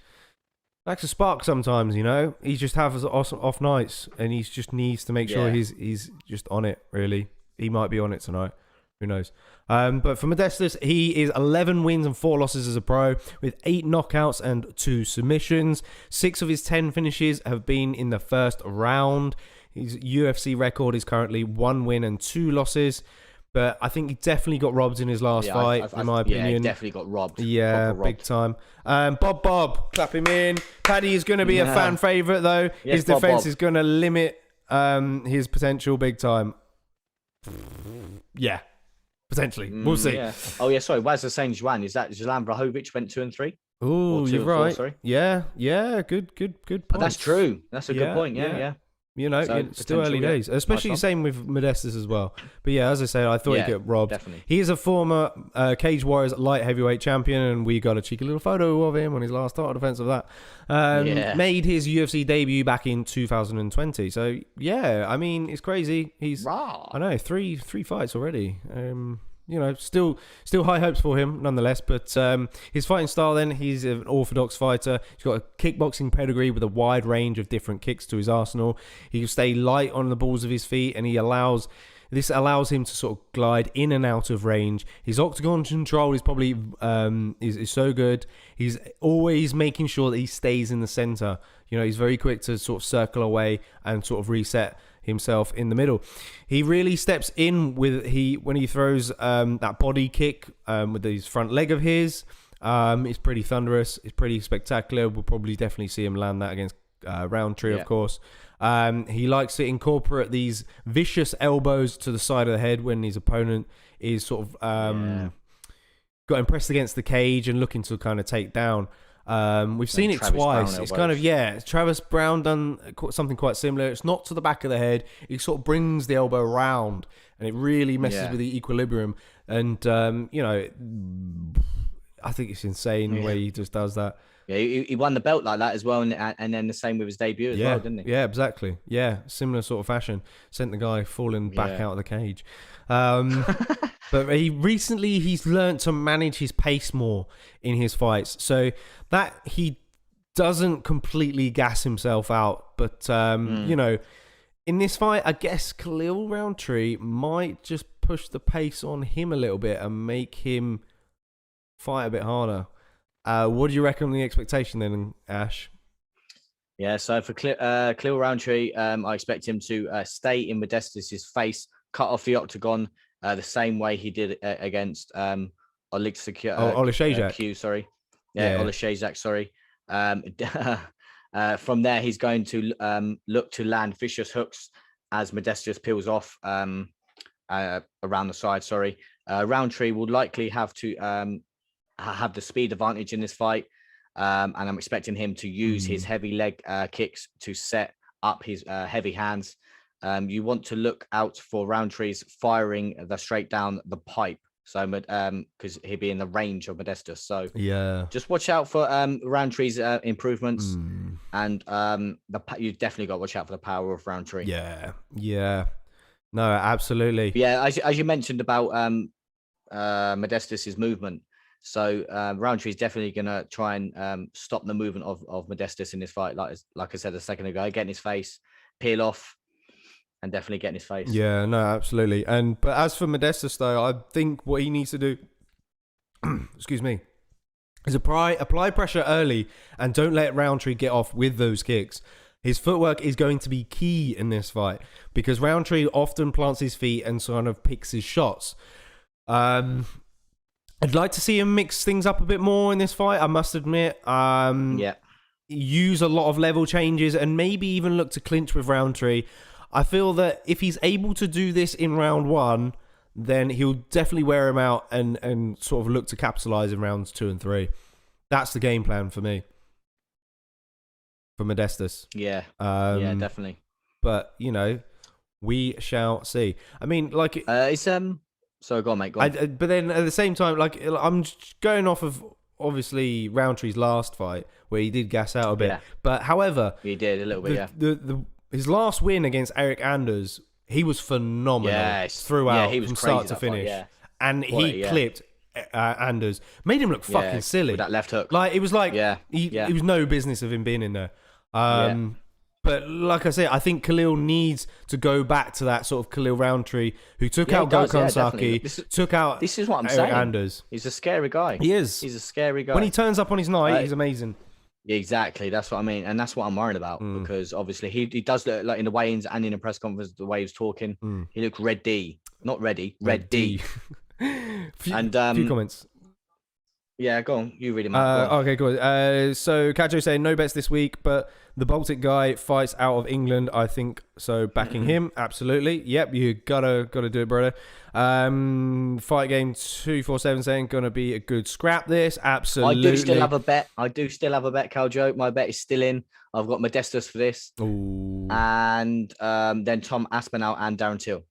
a spark sometimes, he just has off nights, and he just needs to make sure he's just on it. Really, he might be on it tonight, who knows. But for Modestas, he is 11 wins and 4 losses as a pro, with 8 knockouts and 2 submissions. 6 of his 10 finishes have been in the first round. His UFC record is currently 1 win and 2 losses. But I think he definitely got robbed in his last fight, in my opinion. Yeah, he definitely got robbed. Yeah, big time. Bob, clap him in. Paddy is going to be a fan favourite, though. Yes, his defence Bob. is going to limit his potential big time. Yeah, potentially. We'll see. Yeah. Oh, yeah, sorry. Where's the Saint Juan? Is that Zlan Brahovic went 2-3? Oh, you're right. 4, sorry. Yeah, good. Oh, that's true. That's a good point. Yeah. You know, So, it's still early days, especially same with Modestas as well. But yeah, as I said, I thought he'd get robbed. Definitely. He is a former Cage Warriors light heavyweight champion, and we got a cheeky little photo of him on his last title defense of that. Made his UFC debut back in 2020. So yeah, I mean, it's crazy. He's I know three fights already. You know, still high hopes for him nonetheless. But his fighting style, then, he's an orthodox fighter. He's got a kickboxing pedigree with a wide range of different kicks to his arsenal. He can stay light on the balls of his feet, and this allows him to sort of glide in and out of range. His octagon control is probably is so good. He's always making sure that he stays in the center. You know, he's very quick to sort of circle away and sort of reset himself in the middle. He really steps in when he throws that body kick with his front leg of his. It's pretty thunderous. It's pretty spectacular. We'll probably definitely see him land that against Roundtree, of course. He likes to incorporate these vicious elbows to the side of the head when his opponent is sort of got impressed against the cage and looking to kind of take down. We've seen it twice. It's kind of, Travis Brown done something quite similar. It's not to the back of the head. It sort of brings the elbow around, and it really messes with the equilibrium. And, you know, I think it's insane the way he just does that. Yeah, he won the belt like that as well, and then the same with his debut as well, didn't he? Yeah, exactly. Yeah, similar sort of fashion. Sent the guy falling back out of the cage. But he's learned to manage his pace more in his fights, so that he doesn't completely gas himself out. But you know, in this fight, I guess Khalil Roundtree might just push the pace on him a little bit and make him fight a bit harder. What do you reckon the expectation then, Ash? Yeah, so for Khalil Roundtree, I expect him to stay in Modestas' face, cut off the octagon the same way he did against Olashejak. Sorry. Olashejak, sorry. From there, he's going to look to land vicious hooks as Modestas peels off around the side, sorry. Roundtree will likely have to have the speed advantage in this fight, and I'm expecting him to use his heavy leg kicks to set up his heavy hands. You want to look out for Roundtree's firing straight down the pipe, so because he'll be in the range of Modestas. So just watch out for Roundtree's improvements, and you definitely got to watch out for the power of Roundtree. No, absolutely. Yeah, as you mentioned about Modestas' movement. So Roundtree is definitely going to try and stop the movement of Modestas in this fight. Like I said a second ago, get in his face, peel off, and definitely get in his face. Yeah, no, absolutely. But as for Modestas, though, I think what he needs to do, excuse me, is apply pressure early and don't let Roundtree get off with those kicks. His footwork is going to be key in this fight because Roundtree often plants his feet and sort of picks his shots. I'd like to see him mix things up a bit more in this fight, I must admit. Use a lot of level changes and maybe even look to clinch with Roundtree. I feel that if he's able to do this in round one, then he'll definitely wear him out and sort of look to capitalize in rounds 2 and 3. That's the game plan for me. For Modestas. Yeah, definitely. But, you know, we shall see. I mean, like... So go on, mate. Go on. But then at the same time, like I'm going off of obviously Roundtree's last fight where he did gas out a bit. But however, he did a little bit. His last win against Eric Anders, he was phenomenal throughout from start to finish, and he clipped Anders, made him look fucking silly with that left hook. Like it was like it was no business of him being in there. But like I say, I think Khalil needs to go back to that sort of Khalil Roundtree who took out Gokhan Saki, took out This is what I'm saying. Anders. He's a scary guy. He is. He's a scary guy. When he turns up on his night, he's amazing. Exactly. That's what I mean. And that's what I'm worried about because obviously he does look like in the weigh-ins and in the press conference, the way he was talking, he looked ready. Not ready, Red D. And few comments. Yeah, go on. You read him out. Go on. Okay, cool. So Kajo saying no bets this week, but the Baltic guy fights out of England. I think so. Backing him, absolutely. Yep, you gotta do it, brother. Fight game 247 saying gonna be a good scrap. This absolutely. I do still have a bet. Caljo. My bet is still in. I've got Modestas for this. Ooh. And then Tom Aspinall and Darren Till.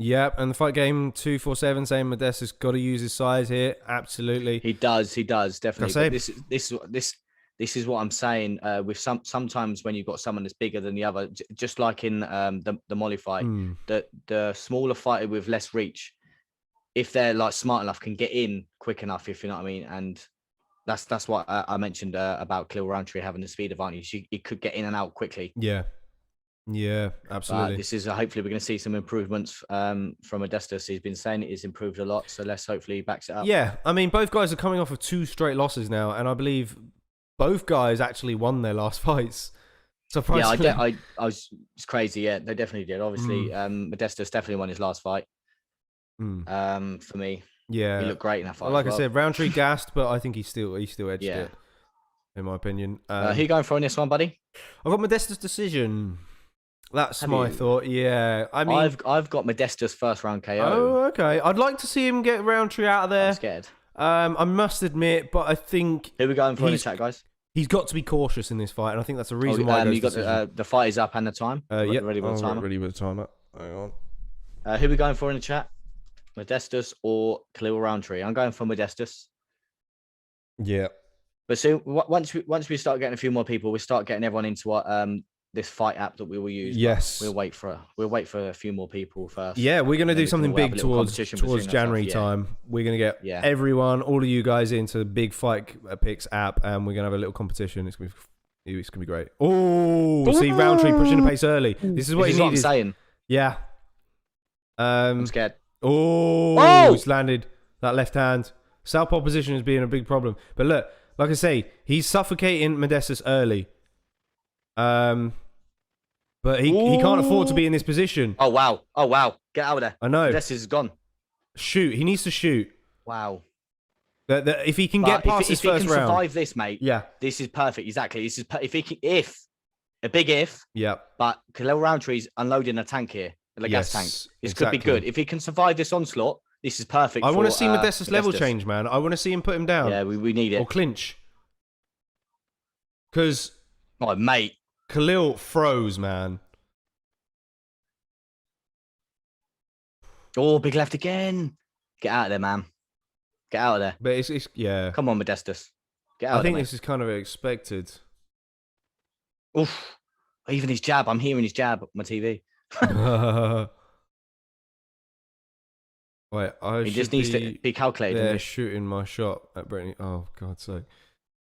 Yep, and the fight game 247 saying Modesta's got to use his size here. Absolutely, he does definitely. This is what I'm saying. With sometimes when you've got someone that's bigger than the other, just like in the Molly fight, the smaller fighter with less reach, if they're like smart enough, can get in quick enough. If you know what I mean, and that's what I mentioned about Khalil Rountree having the speed advantage. He could get in and out quickly. Yeah, absolutely. This is hopefully we're going to see some improvements from Modestas. He's been saying he's improved a lot, so let's hopefully he backs it up. Yeah, I mean, both guys are coming off of 2 straight losses now, and I believe both guys actually won their last fights. Surprisingly. Yeah, it's crazy. Yeah, they definitely did. Obviously, Modestas definitely won his last fight. For me, yeah, he looked great in that fight. Like I said, Rountree gassed, but I think he still edged it, in my opinion. Who you going for on this one, buddy? I've got Modestas decision. That's my thought. Yeah, I mean, I've got Modestas first round KO. Oh, okay. I'd like to see him get Rountree out of there. I'm scared. I must admit, but I think who are we going for in the chat, guys? He's got to be cautious in this fight, and I think that's the reason why. You got the fight is up and the time. Yeah, ready with the timer. Ready with the timer. Hang on. Who are we going for in the chat? Modestas or Khalil Rountree? I'm going for Modestas. Yeah. But so once we start getting a few more people, we start getting everyone into what this fight app that we will use. Yes. We'll wait for a few more people first. Yeah, we're gonna do something big towards January time. We're gonna get everyone, all of you guys, into the big fight picks app, and we're gonna have a little competition. It's gonna be great. Oh, see Rountree pushing the pace early. This is what he needed. What I'm saying. Yeah. I'm scared. Oh, he's landed that left hand. Southpaw position is being a big problem. But look, like I say, he's suffocating Modestas early. But he can't afford to be in this position. Oh wow! Get out of there! I know. Modestas is gone. Shoot! He needs to shoot. Wow. If he can get past his first round, if he can survive this, mate. Yeah. This is perfect. Exactly. This is a big if. Yeah. But Khalil Rountree's unloading a tank here, a gas tank. This could be good if he can survive this onslaught. This is perfect. I want to see Modestas level change, man. I want to see him put him down. Yeah, we need it. Or clinch. Because, oh mate, Khalil froze, man. Oh, big left again. Get out of there, man. Get out of there. But it's yeah. Come on, Modestas. Get out. I think this is kind of expected. Oof. Even his jab. I'm hearing his jab on my TV. Wait, he just needs to be calculated. They're shooting my shot at Brittany. Oh, God's sake.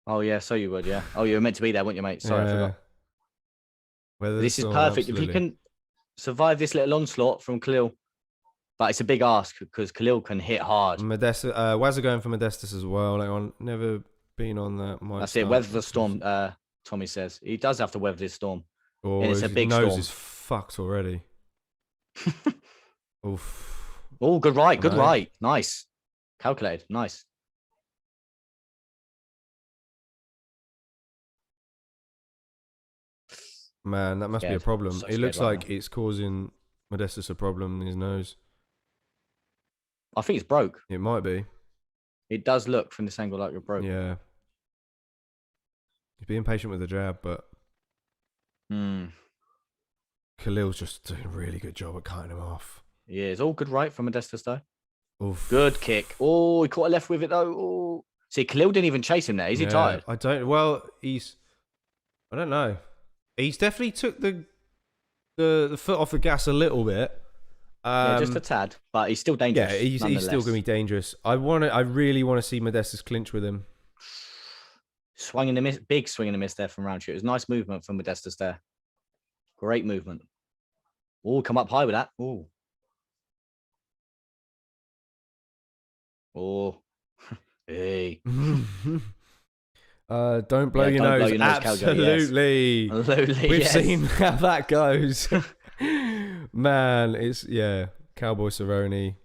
Oh, yeah, so you would, yeah. Oh, you were meant to be there, weren't you, mate? Sorry, I forgot. This is perfect. Absolutely. If he can survive this little onslaught from Khalil, but it's a big ask because Khalil can hit hard. Modestas, Waz are going for Modestas as well. Like, on never been on that. That's it. Weather the storm. Tommy says he does have to weather this storm. Oh, and it's a big nose storm. is fucked already. Oof. Oh, good right, good right. Nice. Calculated. Nice. Man, that must be a problem. It looks like it's causing Modestas a problem in his nose. I think it's broke. It might be. It does look from this angle like you're broke. Yeah. He's being patient with the jab, but Khalil's just doing a really good job at cutting him off. Yeah, it's all good right from Modestas though. Oof. Good kick. Oh, he caught a left with it though. Oh. See, Khalil didn't even chase him there. Is he tired? I don't. Well, I don't know. He's definitely took the foot off the gas a little bit. Yeah, just a tad, but he's still dangerous. Yeah, he's still going to be dangerous. I really want to see Modestas clinch with him. Swing and a miss, big swing and a miss there from Rountree. It was nice movement from Modestas there. Great movement. Oh, come up high with that. Oh. Oh. Hey. Don't blow your nose. Absolutely. Absolutely. We've seen how that goes. Man, it's Cowboy Cerrone.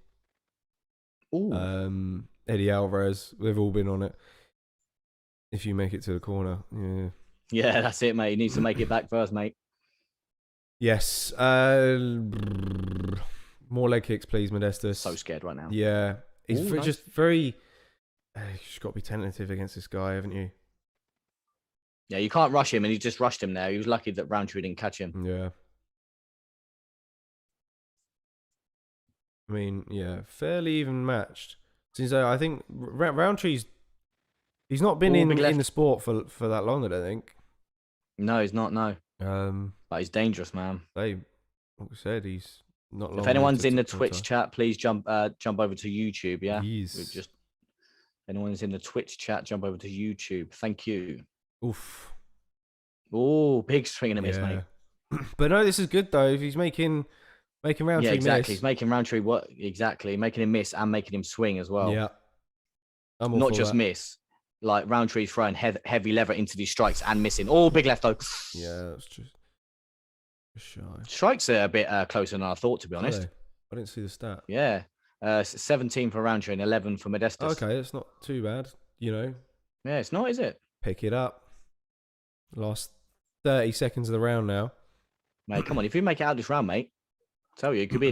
Ooh. Eddie Alvarez. They've all been on it. If you make it to the corner, yeah. Yeah, that's it, mate. He needs to make it back first, mate. Yes. More leg kicks, please, Modestas. So scared right now. Yeah. He's Ooh, nice. just very... you've just got to be tentative against this guy, haven't you? Yeah, you can't rush him, and he just rushed him there. He was lucky that Roundtree didn't catch him. Yeah. I mean, yeah, fairly even matched. Since I think Roundtree's... He's not been in the sport for that long, I don't think. No, he's not, no. But he's dangerous, man. Like I said, he's not long. If anyone's in the Twitch chat, please jump over to YouTube, yeah? Jeez. Just anyone's in the Twitch chat, jump over to YouTube. Thank you. Oof. Oh, big swing and a miss, mate. But no, this is good though. If he's making Roundtree yeah, exactly. miss. He's making Roundtree what exactly, making him miss and making him swing as well. Yeah. Not just miss. Like Roundtree throwing heavy lever into these strikes and missing. Oh, big left hook. Yeah, that's just shy. Strikes are a bit closer than I thought, to be honest. I didn't see the stat. Yeah. 17 for Roundtree and 11 for Modestas. Okay, it's not too bad, you know. Yeah, it's not, is it? Pick it up. Last 30 seconds of the round now. Mate, come on. If you make it out this round, mate, I tell you, it could be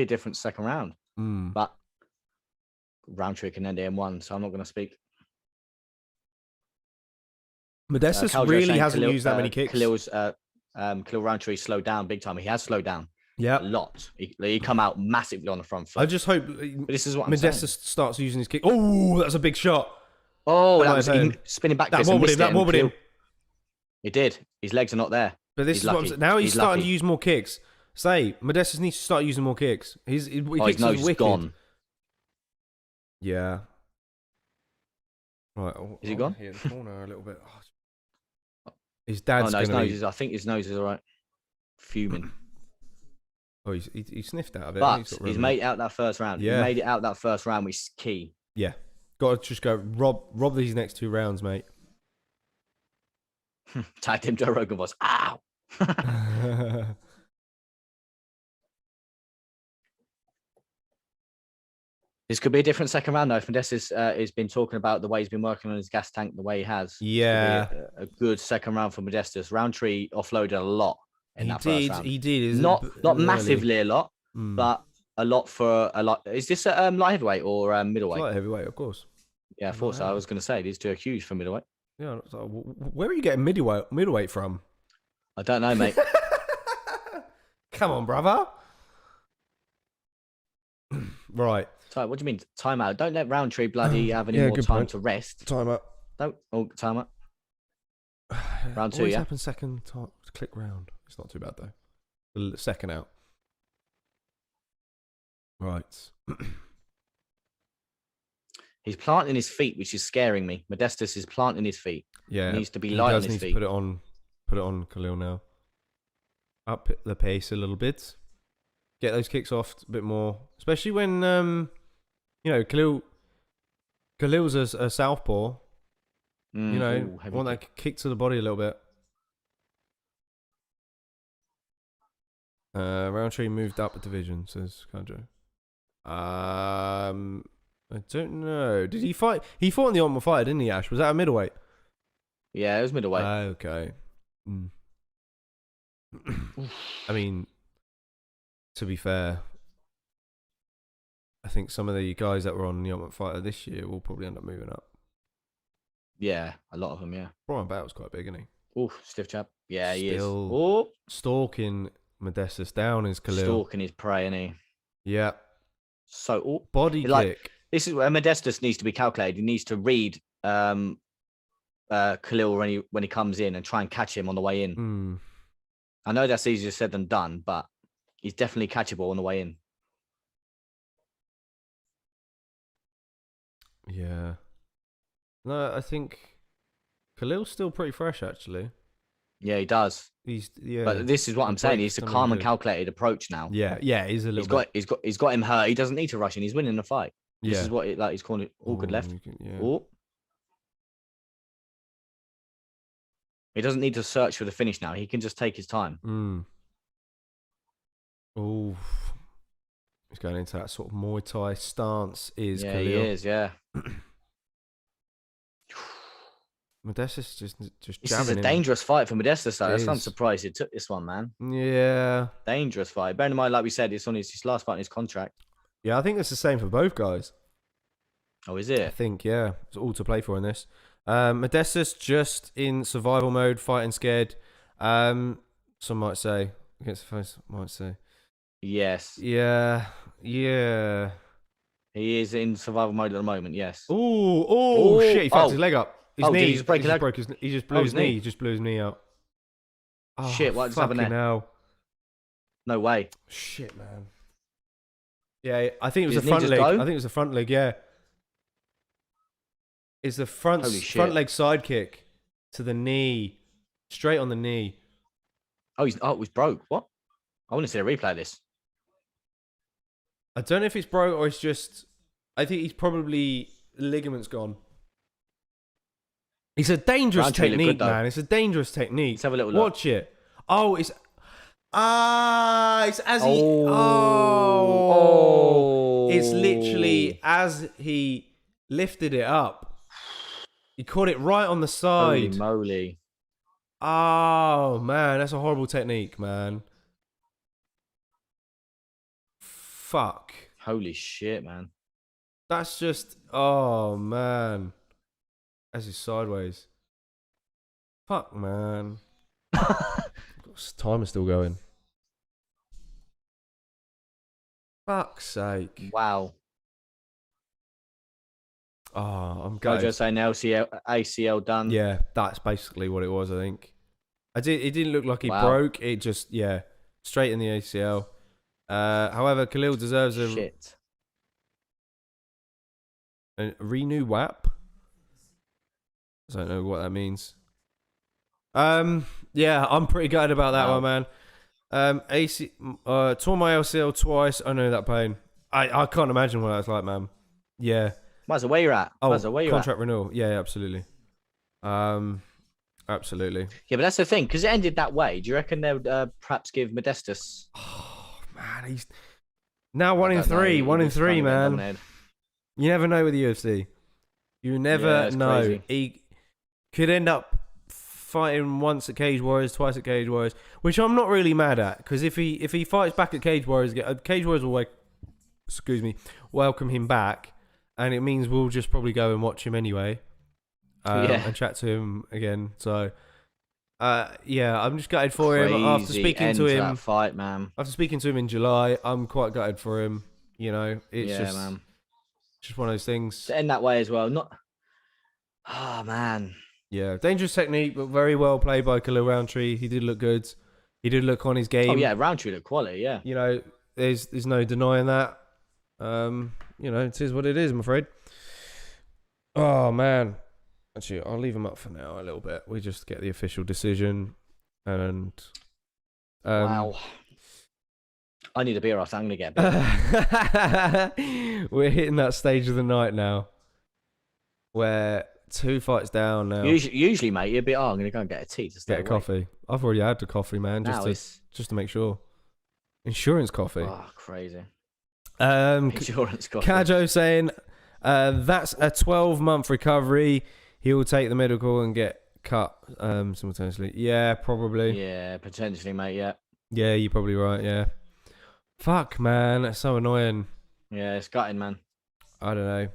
a different second round. But Roundtree can end it in one, so I'm not going to speak. Modestas really hasn't used that many kicks. Khalil Roundtree slowed down big time. He has slowed down. Yeah, a lot. He come out massively on the front foot. I just hope this is what Modestas starts using his kick. Oh, that's a big shot. Oh, that was spinning back. That wobbled him. It did. His legs are not there. But this is what I'm saying. Now he's starting to use more kicks. Modestas needs to start using more kicks. His kicks are wicked. Gone. Yeah. Right. Is he gone? Here in the corner a little bit. His dad's I think his nose is all right. Fuming. Oh, he sniffed out of it. But he's made it out that first round. Yeah. He made it out that first round, which is key. Yeah. Got to just go rob these next 2 rounds, mate. Tagged him, Joe Rogan was, ow! This could be a different second round, though. If Modestas has been talking about the way he's been working on his gas tank, the way he has. Yeah. A good second round for Modestas. Roundtree offloaded a lot in that first round. He did. Not massively a lot, but a lot for a lot. Is this light heavyweight or middleweight? Light heavyweight, of course. Yeah, I thought so. I was going to say these two are huge for middleweight. Yeah. Where are you getting middleweight from? I don't know, mate. Come on, brother. Right. So, what do you mean timeout? Don't let Roundtree bloody have any more time to rest. Timeout. Don't. Oh, timeout. Round 2, yeah. Happens second click round. It's not too bad though. The second out. Right. He's planting his feet, which is scaring me. Modestas is planting his feet. Yeah. He needs to be light on his feet. Put it on Khalil now. Up the pace a little bit. Get those kicks off a bit more, especially when Khalil's a southpaw. Want that kick to the body a little bit. Roundtree moved up a division, says Kanjo. I don't know. Did he fight? He fought in the Ultimate Fighter, didn't he, Ash? Was that a middleweight? Yeah, it was middleweight. Okay. I mean, to be fair, I think some of the guys that were on the Ultimate Fighter this year will probably end up moving up. Yeah, a lot of them, yeah. Brian Battle's quite big, isn't he? Oh, stiff chap. Yeah, he is. Oh, stalking Modestas down is Khalil. Stalking his prey, isn't he? Yeah. So, body kick. This is where Modestas needs to be calculated. He needs to read Khalil when he comes in and try and catch him on the way in. I know that's easier said than done, but he's definitely catchable on the way in. Yeah. No, I think Khalil's still pretty fresh, actually. Yeah, he does. But this is what I'm saying. He's a calm and calculated approach now. Yeah, he's a little. He's got him hurt. He doesn't need to rush in. He's winning the fight. This is what he's calling it. All good left. He doesn't need to search for the finish now. He can just take his time. Oh, He's going into that sort of Muay Thai stance. Is Yeah, Khalil. he is. Yeah. Modestas just This jabbing is a him. dangerous fight for Modestas, though. It That's why I'm is. surprised he took this one, man. Yeah. Dangerous fight. Bearing in mind, like we said, it's on his last fight in his contract. Yeah, I think it's the same for both guys. Oh, is I it? think, yeah. It's all to play for in this. Modestas just in survival mode, fighting scared. Some might say. Against the face, might say. Yes. Yeah. Yeah. He is in survival mode at the moment, yes. Oh, shit. He fucked his leg up. His knee. Did he just break he just broke his He just blew his knee. He just blew his knee out. Oh, Shit, what just happened there? Hell. No way. Shit, man. Yeah, I think it was Did the his knee front just leg. go? I think it was the front leg, yeah. It's the front Holy shit. front leg side kick to the knee. Straight on the knee. Oh, it was broke. What? I want to see a replay of this. I don't know if it's broke or it's just... I think he's probably... ligaments gone. It's a dangerous Roundtree looked technique, good, though. man. It's a dangerous technique. Let's have a little look. Watch it. Oh, it's... it's as he... Oh. It's literally as he lifted it up. He caught it right on the Holy side. moly. Oh, man. That's a horrible technique, man. Fuck. Holy shit, man. That's just... Oh, man. As he's sideways. Fuck, man. Time is still going. Fuck's sake. Wow. Oh, I'm Gojo gutted. saying ACL done. Yeah, that's basically what it was, I think. It didn't look like he Wow. broke. It just, yeah, straight in the ACL. However, Khalil deserves a Shit. renew WAP. I don't know what that means. Yeah, I'm pretty gutted about that Wow. one, man. Tore my LCL twice. I know that pain. I can't imagine what that's like, man. Yeah. Mazza, where you're at? Mazza, where you're Contract renewal. Yeah, absolutely. Absolutely. Yeah, but that's the thing, because it ended that way. Do you reckon they would perhaps give Modestas? Oh man, he's now one I in don't know, three. he One in was three, kinda getting man. nominated. You never know with the UFC. You Yeah, never it's know. crazy. He could end up fighting once at Cage Warriors, twice at Cage Warriors, which I'm not really mad at, because if he fights back at Cage Warriors, Cage Warriors will welcome him back, and it means we'll just probably go and watch him anyway, and chat to him again. So, yeah, I'm just gutted for him after Crazy speaking end to him. that fight, man. After speaking to him in July, I'm quite gutted for him. You know, it's Yeah, man. just one of those things. To end that way as well. Not. Oh man. Yeah, dangerous technique, but very well played by Khalil Roundtree. He did look good. He did look on his game. Oh yeah, Roundtree look quality. Yeah. You know, there's no denying that. You know, it is what it is, I'm afraid. Oh man. Actually, I'll leave him up for now a little bit. We just get the official decision, and Wow. I need a beer after. I'm gonna get a beer. we're hitting that stage of the night now, where 2 fights down now. Usually, mate, you'd be. Oh, I'm gonna go and get a tea to stay Get a awake. coffee. I've already had the coffee, man, Now it's just to make sure. Insurance coffee. oh crazy. Um, Insurance coffee. Kajo saying that's a 12-month recovery. He will take the medical and get cut simultaneously. Yeah, probably. Yeah, potentially, mate. Yeah. Yeah, you're probably right. Yeah. Fuck, man, that's so annoying. Yeah, it's gutting, man. I don't know.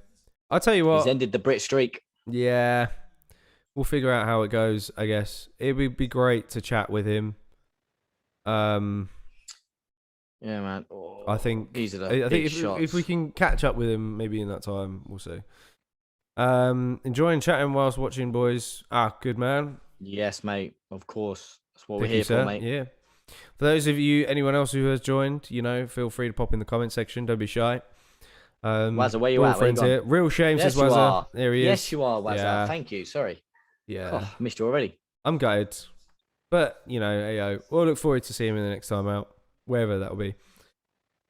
I'll tell you what. He's ended the Brit streak. Yeah, we'll figure out how it goes. I guess it would be great to chat with him. Yeah, man. Oh, I think these are the I big think shots. if we can catch up with him, maybe in that time, we'll see. Enjoying chatting whilst watching, boys. Good man. Yes, mate. Of course. That's what Thank we're you, here sir. for, mate. Yeah. For those of you, anyone else who has joined, you know, feel free to pop in the comment section. Don't be shy. Wazza, where you we're all at? Where you friends gone? here. Real shame, Yes, says you Wazza. are. There he is. Yes, you are, Wazza. Yeah. Thank you. Sorry. Yeah. Oh, I missed you already. I'm gutted. But, you know, ayo, we'll look forward to seeing him in the next time out, wherever that'll be.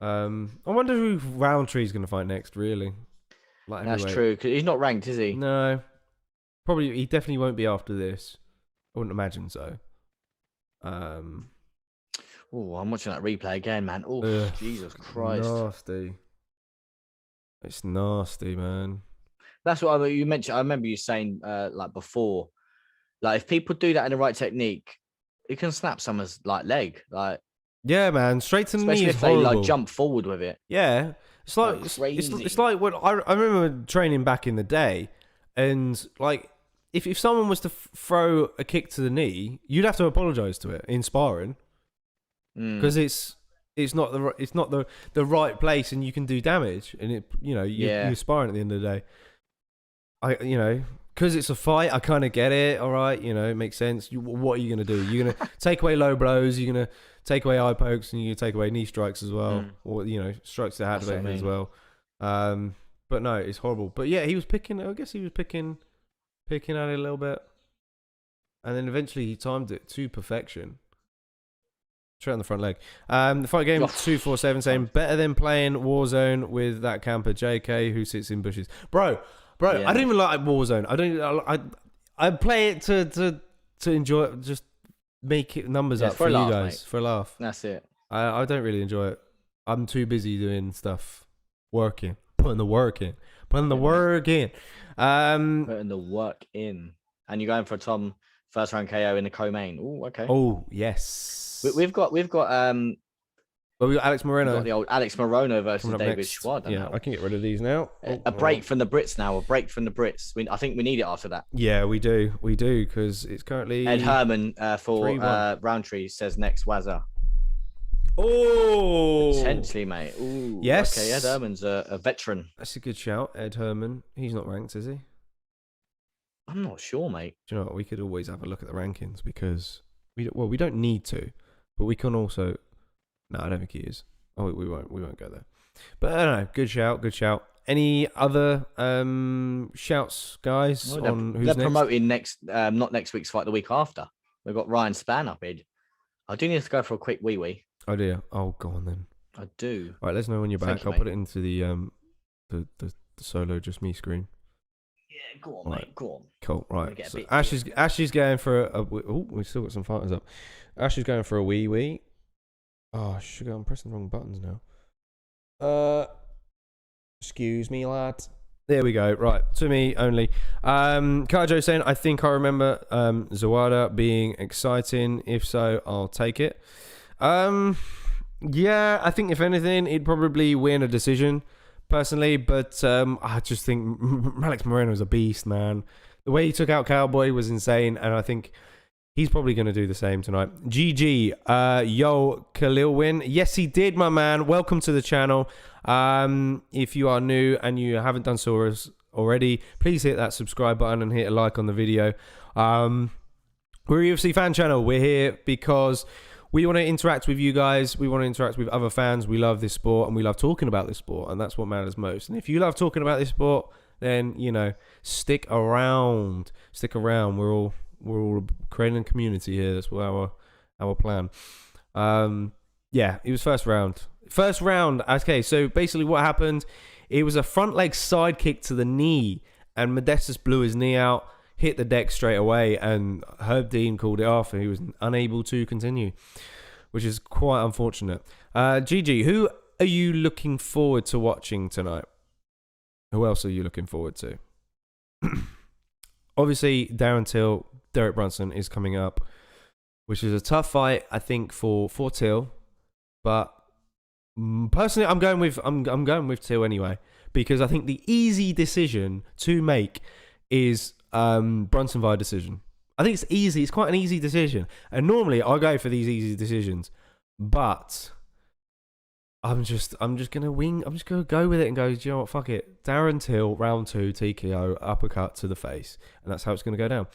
I wonder who Roundtree's going to fight next, really. Like That's heavyweight. true, because he's not ranked, is he? No. Probably, he definitely won't be after this. I wouldn't imagine so. Oh, I'm watching that replay again, man. Oh, Jesus Christ. Nasty. It's nasty, man. That's what you mentioned. I remember you saying like before, like if people do that in the right technique, you can snap someone's like leg, like Yeah, man. Straight to the knee especially is if they horrible. like jump forward with it. Yeah. It's like, crazy. it's like when I remember training back in the day, and like if someone was to throw a kick to the knee, you'd have to apologize to it in sparring because it's not the right place, and you can do damage, and it you're sparring at the end of the day. Because it's a fight, I kind of get it. All right, it makes sense. What are you gonna do? You're gonna take away low blows. You're gonna take away eye pokes, and you're gonna take away knee strikes as well, or strikes that had as well. But no, it's horrible. But yeah, he was picking. I guess he was picking at it a little bit, and then eventually he timed it to perfection. Straight on the front leg. The fight game 247 saying better than playing Warzone with that camper JK who sits in bushes, bro. Yeah. I don't even like Warzone. I play it to enjoy it, just make it numbers up for you guys, mate. For a laugh. That's it. I don't really enjoy it. I'm too busy doing stuff, putting the work in. Putting the work in. And you're going for Tom first round KO in the co-main. Oh, okay. Oh, yes. We've got Well, we got Alex Moreno. We've got the old Alex Moreno versus David Schwad. Yeah, I can get rid of these now. A break from the Brits now. A break from the Brits. I think we need it after that. Yeah, we do. We do, because it's currently... Ed Herman for Roundtree says next Wazza. Oh! Potentially, mate. Ooh, yes. Okay, Ed Herman's a veteran. That's a good shout, Ed Herman. He's not ranked, is he? I'm not sure, mate. Do you know what? We could always have a look at the rankings, because... we don't need to, but we can also... No, I don't think he is. Oh, we won't go there. But I don't know. Good shout. Any other shouts, guys? Well, on who's they're next? Promoting next, not next week's fight, the week after. We've got Ryan Spann up here. I do need to go for a quick wee. Oh dear. Oh, go on then. I do. All right, let us know when you're back. I'll put it into the solo just me screen. Yeah, go on, mate. Go on. Cool. Right. So Ashley's going for a. Oh, we've still got some fighters up. Ashley's going for a wee. Oh, sugar, I'm pressing the wrong buttons now. Excuse me, lad. There we go. Right, to me only. Kajo saying, I think I remember Zawada being exciting. If so, I'll take it. Yeah, I think if anything, he'd probably win a decision, personally. But I just think Alex Moreno's a beast, man. The way he took out Cowboy was insane, and I think... he's probably going to do the same tonight. GG. Yo, KHALIL win. Yes, he did, my man. Welcome to the channel. If you are new and you haven't done so already, please hit that subscribe button and hit a like on the video. We're a UFC fan channel. We're here because we want to interact with you guys. We want to interact with other fans. We love this sport and we love talking about this sport, and that's what matters most. And if you love talking about this sport, then, stick around. We're all creating a community here. That's what our plan. Yeah, it was first round. Okay, so basically what happened, it was a front leg side kick to the knee, and Modestas blew his knee out, hit the deck straight away, and Herb Dean called it off, and he was unable to continue, which is quite unfortunate. GG, who are you looking forward to watching tonight? Who else are you looking forward to? Obviously, Darren Till, Derek Brunson is coming up, which is a tough fight, I think, for Till. But personally, I'm going with Till anyway, because I think the easy decision to make is Brunson via decision. I think it's easy. It's quite an easy decision, and normally I go for these easy decisions, but I'm just gonna wing. I'm just gonna go with it and go, do you know what? Fuck it. Darren Till, round 2, TKO, uppercut to the face, and that's how it's gonna go down.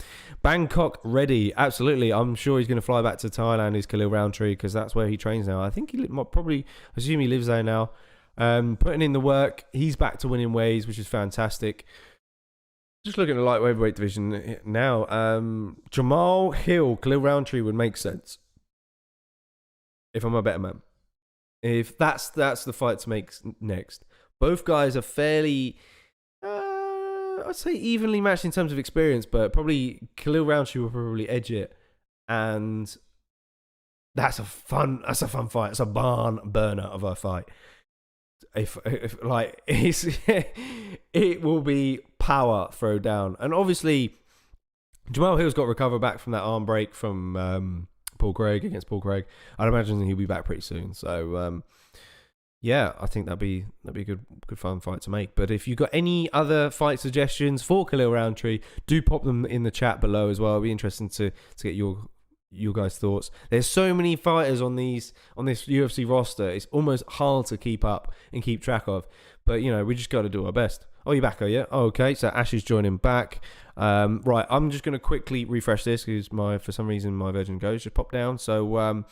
Bangkok ready, absolutely. I'm sure he's gonna fly back to Thailand. Is KHALIL Roundtree, because that's where he trains now. I think he probably assume he lives there now. Putting in the work, he's back to winning ways, which is fantastic. Just looking at the lightweight division now. Jamal Hill, KHALIL Roundtree would make sense if I'm a better man. If that's the fight to make next. Both guys are fairly, I'd say evenly matched in terms of experience, but probably KHALIL Roundtree will probably edge it. And That's a fun fight. It's a barn burner of a fight. If like it will be power throw down, and obviously Jamal Hill's got to recover back from that arm break from Paul Craig against Paul Craig. I'd imagine he'll be back pretty soon. So yeah, I think that'd be a good fun fight to make. But if you've got any other fight suggestions for Khalil Roundtree, do pop them in the chat below as well. It'll be interesting to get your guys' thoughts. There's so many fighters on this UFC roster. It's almost hard to keep up and keep track of. But we just got to do our best. Oh, you're back, are you? Oh, okay. So Ash is joining back. Right, I'm just going to quickly refresh this because for some reason my Virgin Go's just popped down. So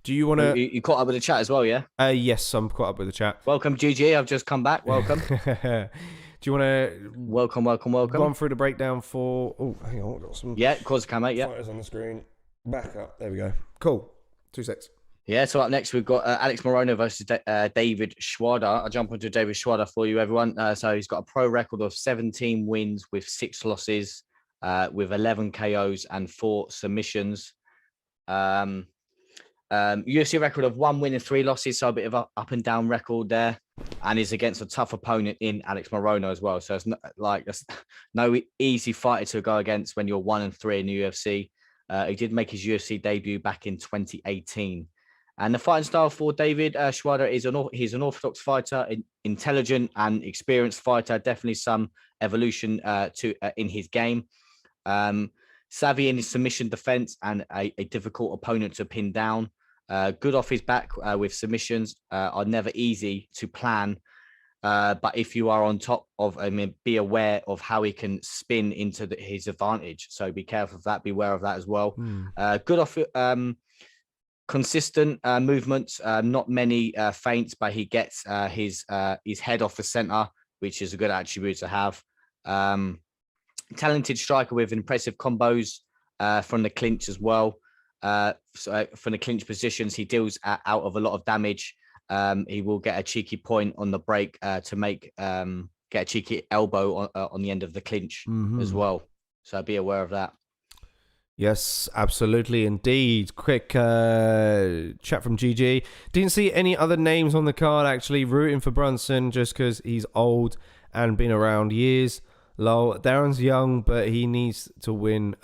do you want to? You caught up with the chat as well, yeah? Yes, I'm caught up with the chat. Welcome, GG. I've just come back. Welcome. Do you want to? Welcome. Run through the breakdown for. Oh, hang on, I've got some. Yeah, of course I can, mate. Yeah. Fighters on the screen. Back up. There we go. Cool. 2 secs. Yeah, so up next, we've got Alex Morono versus David Schwader. I'll jump onto David Schwader for you, everyone. So he's got a pro record of 17 wins with 6 losses, with 11 KOs and 4 submissions. UFC record of 1 win and 3 losses, so a bit of a up and down record there. And he's against a tough opponent in Alex Morono as well. So it's that's no easy fighter to go against when you're 1-3 in the UFC. He did make his UFC debut back in 2018. And the fighting style for David Schwader is he's an orthodox fighter, intelligent and experienced fighter. Definitely some evolution in his game. Savvy in his submission defense and a difficult opponent to pin down. Good off his back with submissions. Are never easy to plan. But if you are on top of, be aware of how he can spin into his advantage. So be careful of that. Beware of that as well. Good off, consistent movements. Not many feints, but he gets his head off the center, which is a good attribute to have. Talented striker with impressive combos from the clinch as well. So from the clinch positions, he deals out of a lot of damage. He will get a cheeky point on the break to make get a cheeky elbow on the end of the clinch as well. So be aware of that. Yes, absolutely, indeed. Quick chat from GG. Didn't see any other names on the card, actually. Rooting for Brunson just because he's old and been around years. Lol. Darren's young, but he needs to win.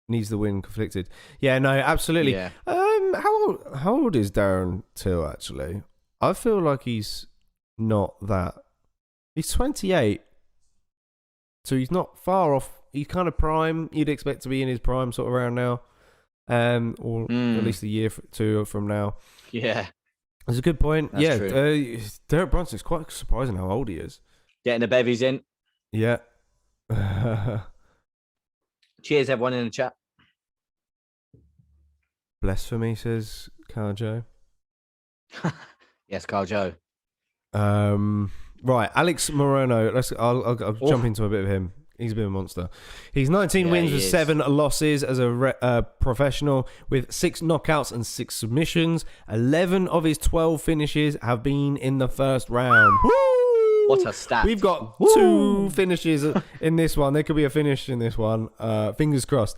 Needs the win conflicted. Yeah, no, absolutely. Yeah. How old is Darren Till, actually? I feel like he's not that. He's 28. So he's not far off. He's kind of prime. You'd expect to be in his prime sort of around now. Or at least a year or 2 from now. Yeah. That's a good point. That's true. Derek Brunson, it's quite surprising how old he is. Getting the bevies in. Yeah. Cheers, everyone in the chat. Bless for me, says Carl Joe. Yes, Carl Joe. Right, Alex Morono. I'll jump into a bit of him. He's a bit of a monster. He's 19 wins with 7 losses as a professional, with 6 knockouts and 6 submissions. 11 of his 12 finishes have been in the first round. Woo! What a stat. We've got 2 finishes in this one. There could be a finish in this one. Fingers crossed.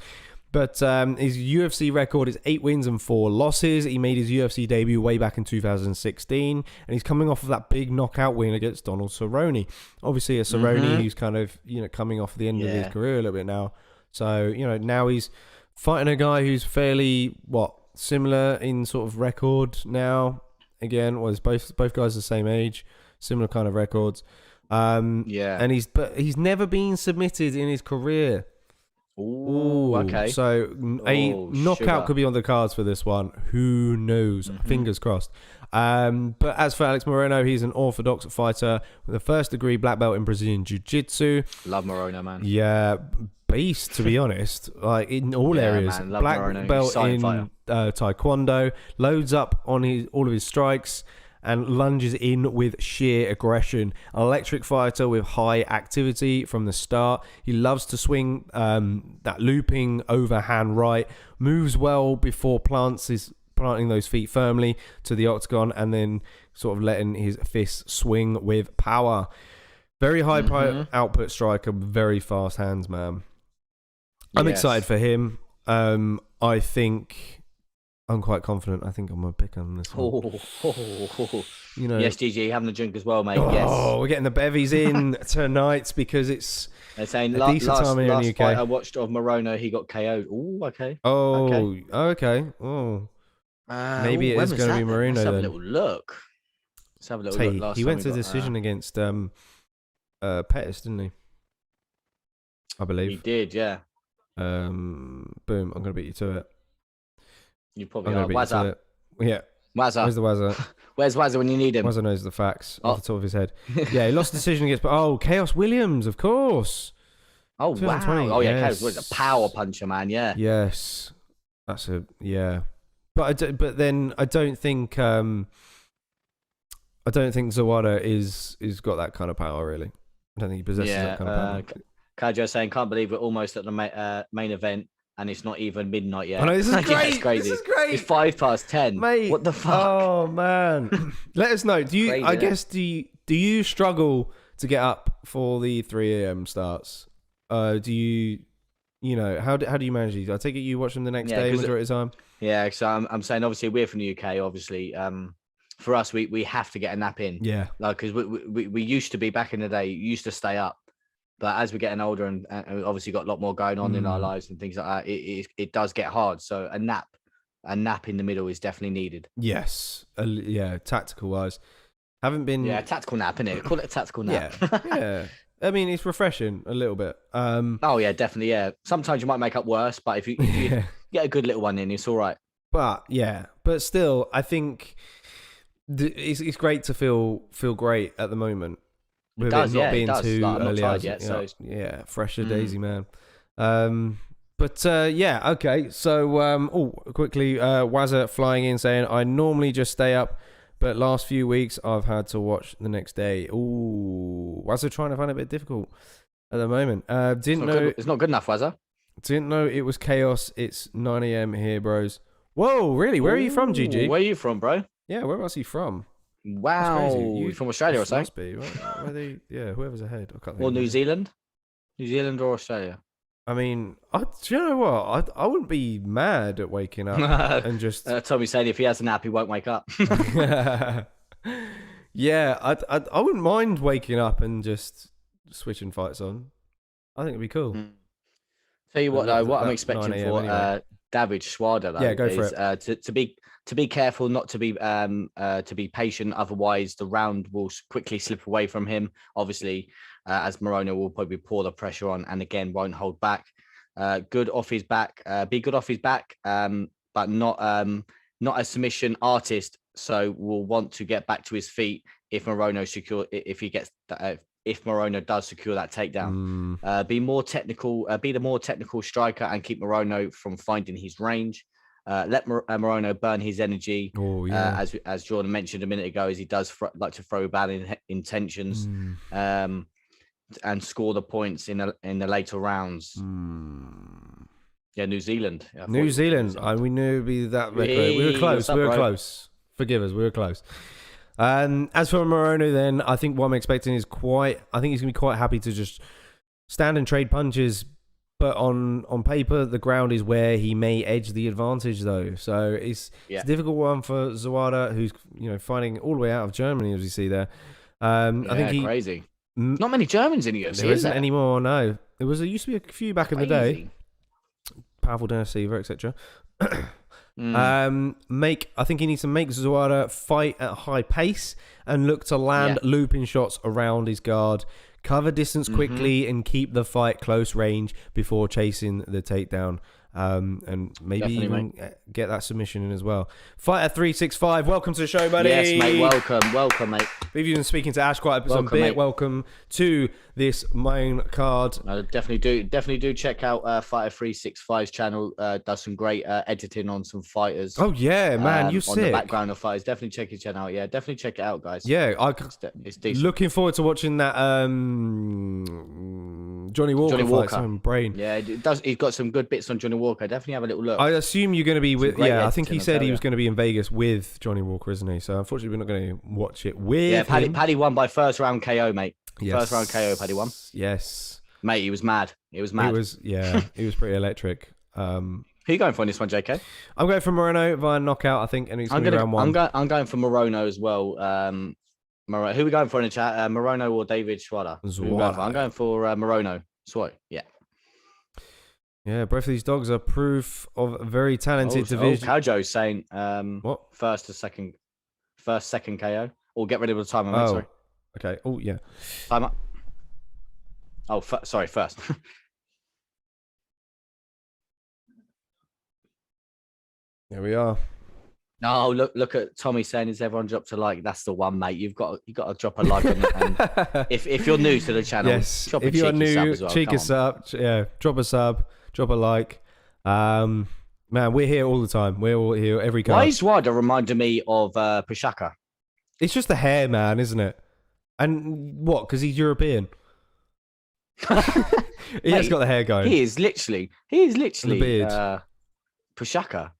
But his UFC record is 8 wins and 4 losses. He made his UFC debut way back in 2016. And he's coming off of that big knockout win against Donald Cerrone. Obviously, a Cerrone who's kind of, coming off the end of his career a little bit now. So, now he's fighting a guy who's fairly, similar in sort of record now. Again, both guys the same age. Similar kind of records. And he's never been submitted in his career. Ooh, okay. So a knockout could be on the cards for this one. Who knows? Fingers crossed. But as for Alex Morono, he's an orthodox fighter with a first-degree black belt in Brazilian Jiu-Jitsu. Love Morono, man. Yeah, beast, to be honest. Like in all areas. Man, black Morono. belt in Taekwondo. Loads up on all of his strikes. And lunges in with sheer aggression. An electric fighter with high activity from the start. He loves to swing that looping overhand right. Moves well before planting those feet firmly to the octagon and then sort of letting his fists swing with power. Very high output striker, very fast hands, man. I'm excited for him. I think I'm quite confident. I think I'm gonna pick on this one. You know, yes, GG, having a drink as well, mate. Oh, yes. we're getting the bevies in tonight because it's They're saying a decent time here in the UK. Fight I watched of Morono, he got KO'd. Oh, okay. Oh, okay. Oh, maybe it is going to be Morono. Let's have then. a little look. Let's have a little look. Last he time went we to got, decision against Pettis, didn't he? I believe he did. Yeah. Boom! I'm going to beat you to it. You probably I'm are. going to beat you to it. Yeah. Wazza. Where's the Wazza? Where's Wazza when you need him? Wazza knows the facts off the top of his head. Yeah, he lost the decision against. Oh, Chaos Williams, of course. Oh wow! Oh yeah, Chaos was a power puncher, man. Yeah. Yes, that's but then I don't think Zawada is got that kind of power really. I don't think he possesses that kind of power. Kajo saying, "Can't believe we're almost at the main event." And it's not even midnight yet. I know, this is great. Yeah, it's crazy. This is great. It's 10:05, mate. What the fuck? Oh man, let us know. Do you? Crazy, I guess do you struggle to get up for the 3 a.m. starts? Do you? You know, how do you manage these? I take it you watch them the next day majority of the time. Yeah, so I'm saying obviously we're from the UK. Obviously, for us we have to get a nap in. Yeah, like because we used to be back in the day, used to stay up. But as we're getting older and obviously got a lot more going on in our lives and things like that, it does get hard. So a nap in the middle is definitely needed. Yes, yeah, tactical wise, haven't been. Yeah, tactical nap, innit? Call it a tactical nap. Yeah. I mean, it's refreshing a little bit. Oh yeah, definitely. Yeah, sometimes you might make up worse, but if you get a good little one in, it's all right. But still, I think it's great to feel great at the moment. With it not being too early hours yet, so yeah, fresher daisy, man. Okay. So quickly, Wazza flying in saying, I normally just stay up, but last few weeks I've had to watch the next day. Ooh, Wazza trying to find it a bit difficult at the moment. It's not good enough, Wazza. Didn't know it was chaos. It's 9 a.m. here, bros. Whoa, really? Where are you from, GG? Where are you from, bro? Yeah, where else are you from? Wow, you from Australia or something? Must be. Where they? Yeah, whoever's ahead. I can't think or New Zealand, or Australia. I mean, do you know what? I wouldn't be mad at waking up and just. Tommy saying if he has a nap, he won't wake up. Yeah, I wouldn't mind waking up and just switching fights on. I think it'd be cool. Tell you what, though, what I'm expecting for David ZAWADA, though, go for it. To be careful, not to be patient. Otherwise, the round will quickly slip away from him. Obviously, as Morono will probably pour the pressure on, and again won't hold back. Good off his back. Be good off his back, but not a submission artist. So will want to get back to his feet if Morono does secure that takedown. Be more technical. Be the more technical striker and keep Morono from finding his range. Let Morono burn his energy. Oh, yeah. As Jordan mentioned a minute ago, as he does like to throw bad intentions, and score the points in the later rounds. Yeah, New Zealand. Yeah, New Zealand. We knew it'd be that. We were close. We were close. Forgive us. We were close. As for Morono, then I think what I'm expecting is I think he's gonna be quite happy to just stand and trade punches. But on paper, the ground is where he may edge the advantage, though. So it's a difficult one for ZAWADA, who's fighting all the way out of Germany, as you see there. I think crazy. Not many Germans in UFC. There isn't anymore. No, there used to be a few back in the day. Powerful Dennis Seaver, etc. I think he needs to make ZAWADA fight at a high pace and look to land looping shots around his guard. Cover distance quickly and keep the fight close range before chasing the takedown. And maybe even get that submission in as well. Fighter 365, welcome to the show, buddy. Yes, mate. Welcome, mate. We've been speaking to Ash quite a bit. Welcome to this main card. Definitely do check out Fighter 365's channel. Does some great editing on some fighters. Oh yeah, man, you on the background of fighters. Definitely check his channel out. Yeah, definitely check it out, guys. Yeah, it's decent. Looking forward to watching that. Johnny Walker fight. Some brain. Yeah, it does. He's got some good bits on Johnny Walker. Definitely have a little look. I assume you're going to be with. Yeah, I think he said he was going to be in Vegas with Johnny Walker, isn't he? So unfortunately, we're not going to watch it with. Yeah, Paddy won by first round KO, mate. Yes. First round KO, Paddy won. Yes, mate. He was mad. He was he was pretty electric. Who are you going for in this one, JK? I'm going for Moreno via knockout, I think, and it's going to be round one. I'm going for Morono as well. Who are we going for in the chat? Morono or David ZAWADA? I'm going for Morono. Yeah. Yeah, both of these dogs are proof of a very talented division. Kajo's saying what? First, second KO. Or get rid of the timer, mate. Sorry. Okay. Oh, yeah. Timer. Oh, sorry, first. There we are. No, look at Tommy saying, "Is everyone dropped a like?" That's the one, mate. You got to drop a like on it. And if you're new to the channel, yes. If you're new, cheek us up. Yeah, drop a sub, drop a like. Man, we're here all the time. We're all here every card. Why is ZAWADA reminding me of Pashaka? It's just the hair, man, isn't it? And what? Because he's European. He has got the hair going. He is literally the beard. Pashaka.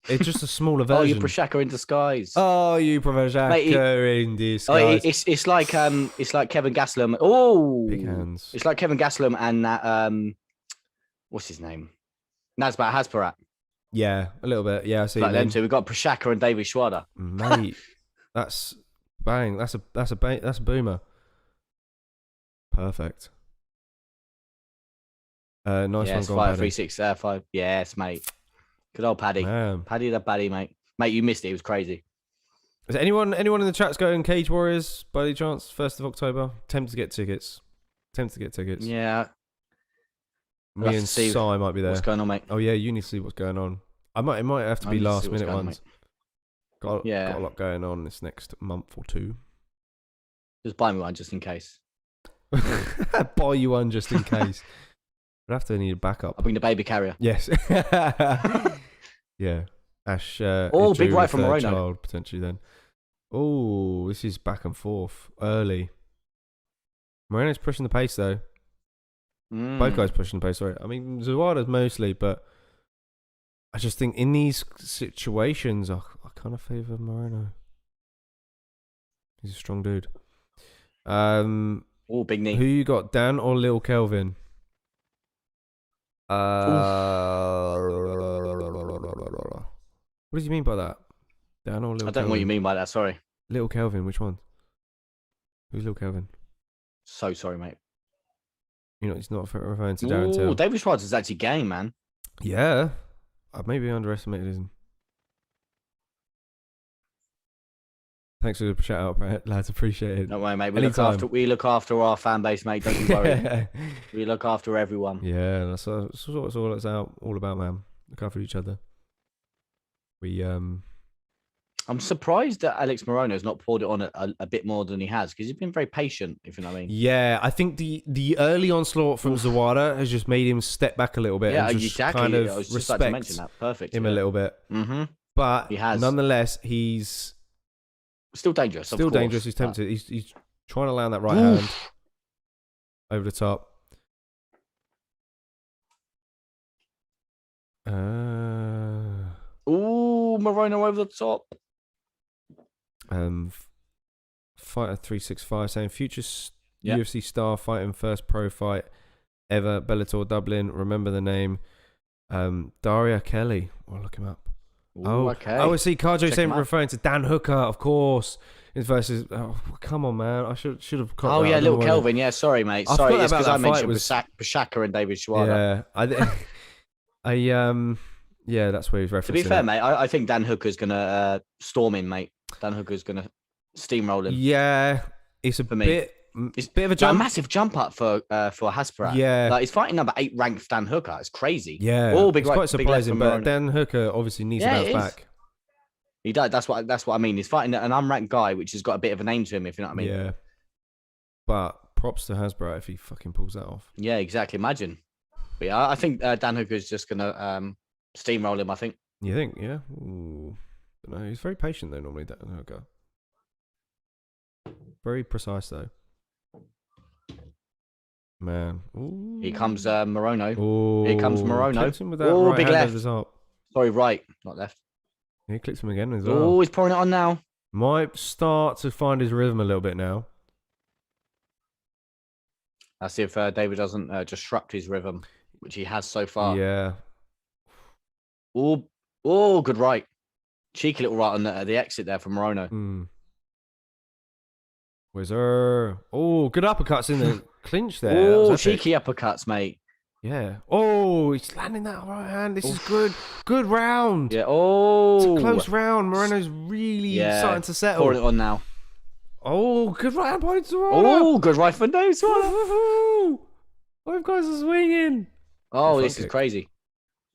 It's just a smaller version. Oh, you Pashaka in disguise. Oh, you Pashaka in disguise. Oh, it's like Kevin Gastelum. Oh, big hands. It's like Kevin Gastelum and that what's his name? Nazbat. Yeah, a little bit. Yeah, I see. Like them two. We've got Pashaka and David ZAWADA. Mate, that's bang. That's a boomer. Perfect. Nice yes, one, 5, 3, 6, 5. Yes, mate. Good old Paddy. Man. Paddy the Paddy, mate. Mate, you missed it. It was crazy. Is anyone in the chat's going Cage Warriors by any chance? 1st of October. Tempted to get tickets. Yeah. Me and Si might be there. What's going on, mate? Oh yeah, you need to see what's going on. It might have to be last minute ones. Got a lot going on this next month or two. Just buy me one just in case. Buy you one just in case. I'd have to need a backup. I'll bring the baby carrier. Yes. Yeah. Ash. Big right from Moreno. Child, potentially then. Oh, this is back and forth early. Moreno's pushing the pace though. Both guys pushing the pace. Sorry. I mean, ZAWADA's mostly, but I just think in these situations, I kind of favour Moreno. He's a strong dude. Big knee. Who you got, Dan or Lil Kelvin? What do you mean by that? Dan or Lil Kelvin? I don't know what you mean by that. Sorry. Lil Kelvin, which one? Who's Lil Kelvin? So sorry, mate. He's not referring to Darren Till. David Schwartz is actually game, man. Yeah. I maybe underestimated him. Thanks for the shout out, lads. Appreciate it. Don't worry, mate. We look after our fan base, mate. Don't you worry. We look after everyone. Yeah, that's what it's all about, man. Look after each other. I'm surprised that Alex Morono has not poured it on a bit more than he has, because he's been very patient, if you know what I mean. Yeah, I think the early onslaught from ZAWADA has just made him step back a little bit. Yeah, and just exactly. Kind of I was just respect like to mention that. Perfect. Him a little bit. Mm-hmm. But he has. Nonetheless, he's still dangerous. Still dangerous. He's tempted. He's trying to land that right hand over the top. Morono over the top. Fighter 365 saying future UFC star fighting first pro fight ever, Bellator Dublin. Remember the name. Daria Kelly. I'll look him up. Okay. I see Kajo saying referring to Dan Hooker, of course. Versus, come on, man! I should have. Oh yeah, Little Kelvin. Yeah, sorry, mate. Sorry, it's because I mentioned Pashaka and David ZAWADA. Yeah, yeah, that's where he's referencing. To be fair, mate, I think Dan Hooker's gonna storm him, mate. Dan Hooker's gonna steamroll him. Yeah, it's a bit of a jump, a massive jump up for Hasparat. Yeah, like he's fighting number 8 ranked Dan Hooker. It's crazy. Yeah, big. It's quite surprising, but Dan Hooker obviously needs to bounce back. He does. That's what I mean. He's fighting an unranked guy, which has got a bit of a name to him, if you know what I mean. Yeah. But props to Hasbro if he fucking pulls that off. Yeah, exactly. Imagine. But yeah, I think Dan Hooker's just gonna steamroll him. I think. You think? Yeah. Ooh. No, he's very patient though. Normally, Dan Hooker. Very precise though. Man. Ooh. Here comes Morono. Ooh. Here comes Morono. Him with that right big left. Sorry, right, not left. He clicks him again as well. Oh, he's pouring it on now. Might start to find his rhythm a little bit now. I'll see if David doesn't disrupt his rhythm, which he has so far. Yeah. Oh, oh, good right. Cheeky little right on the exit there from Morono. Whizzer. Oh, good uppercuts in the clinch there. Oh, cheeky uppercuts, mate. Yeah. Oh, he's landing that right hand. This is good. Good round. Yeah. Oh, it's a close round. Moreno's really starting to settle. Pouring it on now. Oh, good right hand by Zawada. Oh, good right for no Zawada. Both guys are swinging. Oh, this is crazy.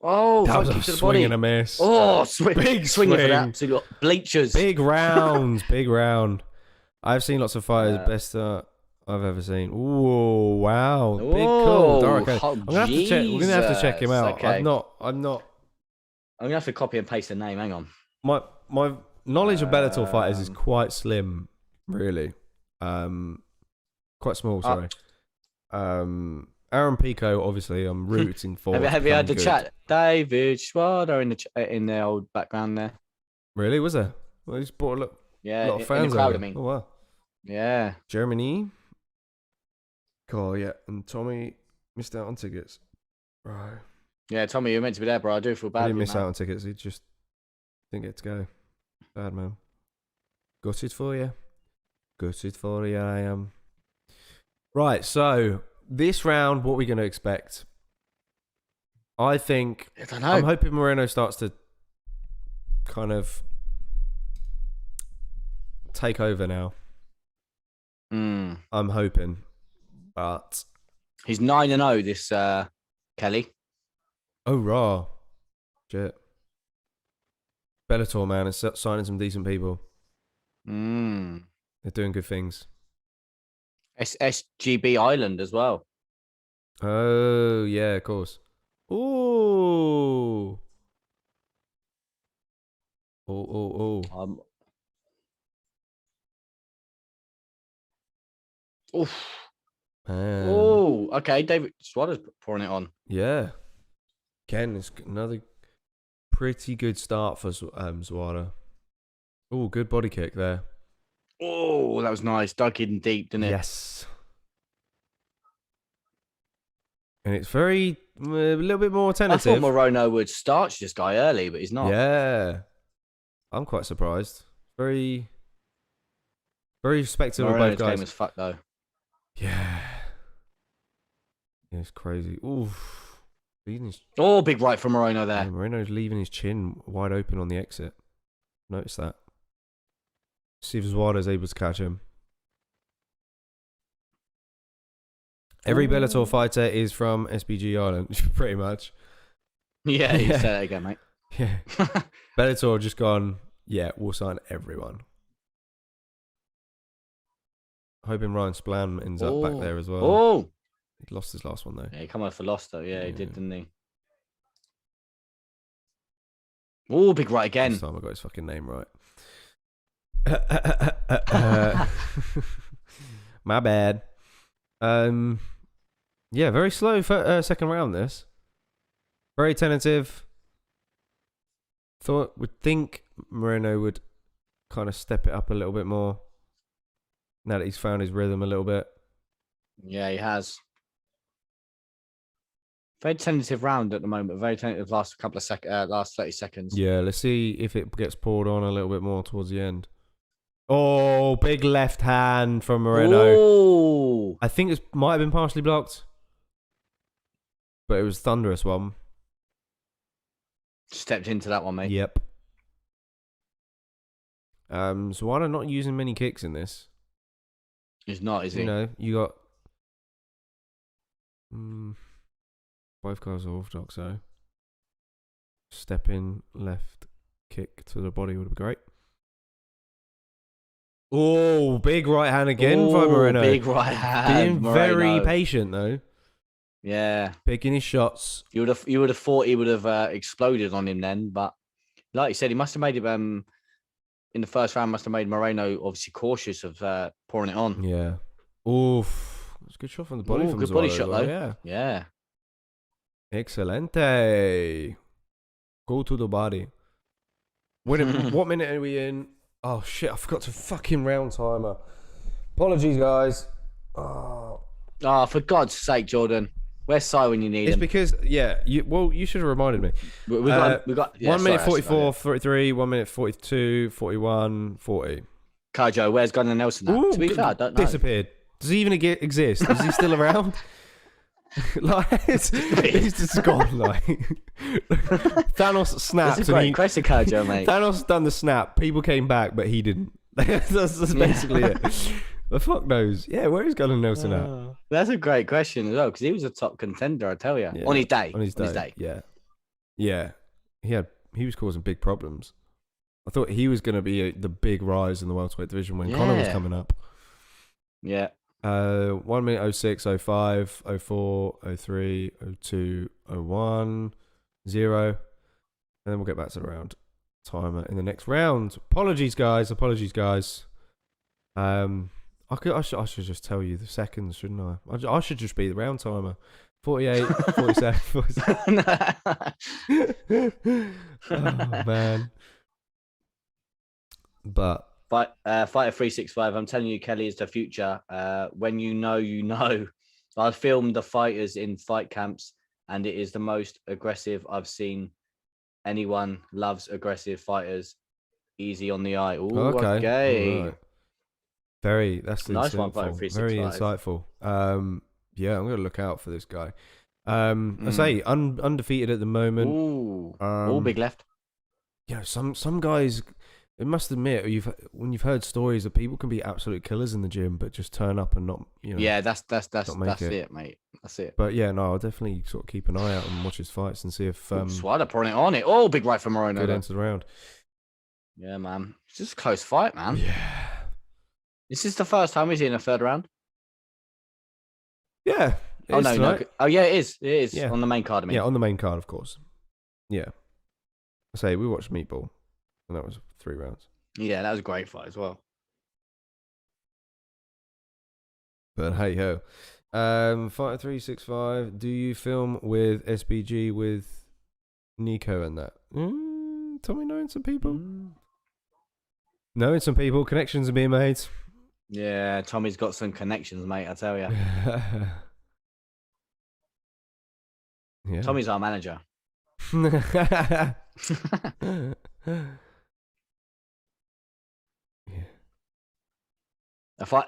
Oh, that was a to the swing body. and a miss. Oh, big swinging swing. for the absolute bleachers. Big rounds. Big round. I've seen lots of fighters. Best I've ever seen. Ooh, wow. Big call. Okay. I'm gonna have to check. We're gonna have to check him out. Okay. I'm not. I'm gonna have to copy and paste the name. Hang on. My knowledge of Bellator fighters is quite slim, really. Quite small. Sorry. Aaron Pico, obviously, I'm rooting for. have you heard the chat? David Schwader in the old background there. Really? Was there? Well, he's brought a lot of fans in the crowd, over. I mean. Oh wow. Yeah. Germany. Cool, yeah. And Tommy missed out on tickets. Right. Yeah, Tommy, you're meant to be there, bro. I do feel bad. He didn't miss out on tickets. He just didn't get to go. Bad man. Gutted for you. Gutted for you, I am. Right, so this round, what are we going to expect? I think... I don't know. I'm hoping Moreno starts to kind of take over now. I'm hoping. But... He's 9-0, this Kelly. Oh, raw. Shit. Bellator, man, is signing some decent people. They're doing good things. SGB Island as well. Oh, yeah, of course. Ooh. Oh. Oof. Oh, okay. David Swatter's pouring it on. Yeah. Ken, it's another pretty good start for Zawada. Oh, good body kick there. Oh, that was nice. Dug in deep, didn't it? Yes. And it's very, a little bit more tentative. I thought Morono would starch this guy early, but he's not. Yeah. I'm quite surprised. Very respectable of both guys. Game as fuck, though. Yeah. It's crazy. Oof. Oh, big right from Morono there. Yeah, Moreno's leaving his chin wide open on the exit. Notice that. See if Zawada's able to catch him. Every Bellator fighter is from SBG Island, pretty much. Yeah, you said that again, mate. Yeah. Bellator just gone, yeah, we'll sign everyone. Hoping Ryan Splan ends up back there as well. Oh! He lost his last one, though. Yeah, he come off for loss, though. Yeah, he did, didn't he? Oh, big right again. This time I got his fucking name right. My bad. Yeah, very slow for second round. This very tentative. Would think Moreno would kind of step it up a little bit more now that he's found his rhythm a little bit. Yeah, he has. Very tentative round at the moment. Very tentative last couple of last 30 seconds. Yeah, let's see if it gets poured on a little bit more towards the end. Oh, big left hand from Moreno. Ooh. I think it might have been partially blocked, but it was a thunderous one. Stepped into that one, mate. Yep. Zawada not using many kicks in this. He's not, is he? You know, you got both guys are orthodox, so step in left kick to the body would be great. Oh, big right hand again by Moreno. Big right hand. Being very patient though. Yeah. Picking his shots. You would have thought he would have exploded on him then, but like you said, he must have made it in the first round. Must have made Moreno obviously cautious of pouring it on. Yeah. Oof. It's a good shot from the body. Good body shot though. Yeah. Yeah. Excelente. Go to the body. What minute are we in? Oh shit! I forgot to fucking round timer. Apologies, guys. Oh, for God's sake, Jordan. Where's Si when you need It's him? because, you should have reminded me. We got 1 minute 44, 43, 1 minute 42, 41, 40. Kojo, where's Gunnar Nelson now? Ooh, To be fair, I don't know. disappeared. Does he even exist? Is he still around? Like, he's just gone. Like, Thanos snapped. That's a great question, Kojo, mate. Thanos done the snap. People came back, but he didn't. That's basically it. The fuck knows. Yeah, where is Gunnar Nelson at? That's a great question as well, because he was a top contender, I tell you. Yeah. On his day. On his day. Yeah. He was causing big problems. I thought he was going to be the big rise in the welterweight division when Conor was coming up. Yeah. 1 minute 06, 05, 04, 03, 02, 01, 0. And then we'll get back to the round timer in the next round. Apologies, guys. I should just tell you the seconds, shouldn't I? I should just be the round timer. 48, 47, 47. Oh, man. But Fighter 365, I'm telling you, Kelly is the future. When you know, you know. I filmed the fighters in fight camps, and it is the most aggressive I've seen. Anyone loves aggressive fighters. Easy on the eye. Ooh, okay. Right. That's nice one, Fighter Fighter 365. Very insightful. Yeah, I'm gonna look out for this guy. I say undefeated at the moment. Ooh, all big left. Yeah, some guys. It must admit, when you've heard stories of people can be absolute killers in the gym, but just turn up and not, Yeah, that's it, mate. That's it. But yeah, no, I'll definitely sort of keep an eye out and watch his fights and see if ZAWADA pouring it on it. Oh, big right from Morono. Good end to the round. Yeah, man. It's just a close fight, man. Yeah. This is the first time he's in a third round. Yeah. Oh no, no. Oh yeah, it is. It is Yeah. on the main card. I mean. Yeah, on the main card, of course. Yeah. I say we watched Meatball, and that was 3 rounds. Yeah, that was a great fight as well. But hey ho. Fighter 365. Do you film with SBG with Nico and that? Tommy knowing some people. Knowing some people. Connections are being made. Yeah, Tommy's got some connections, mate. I tell you. Yeah. Tommy's our manager.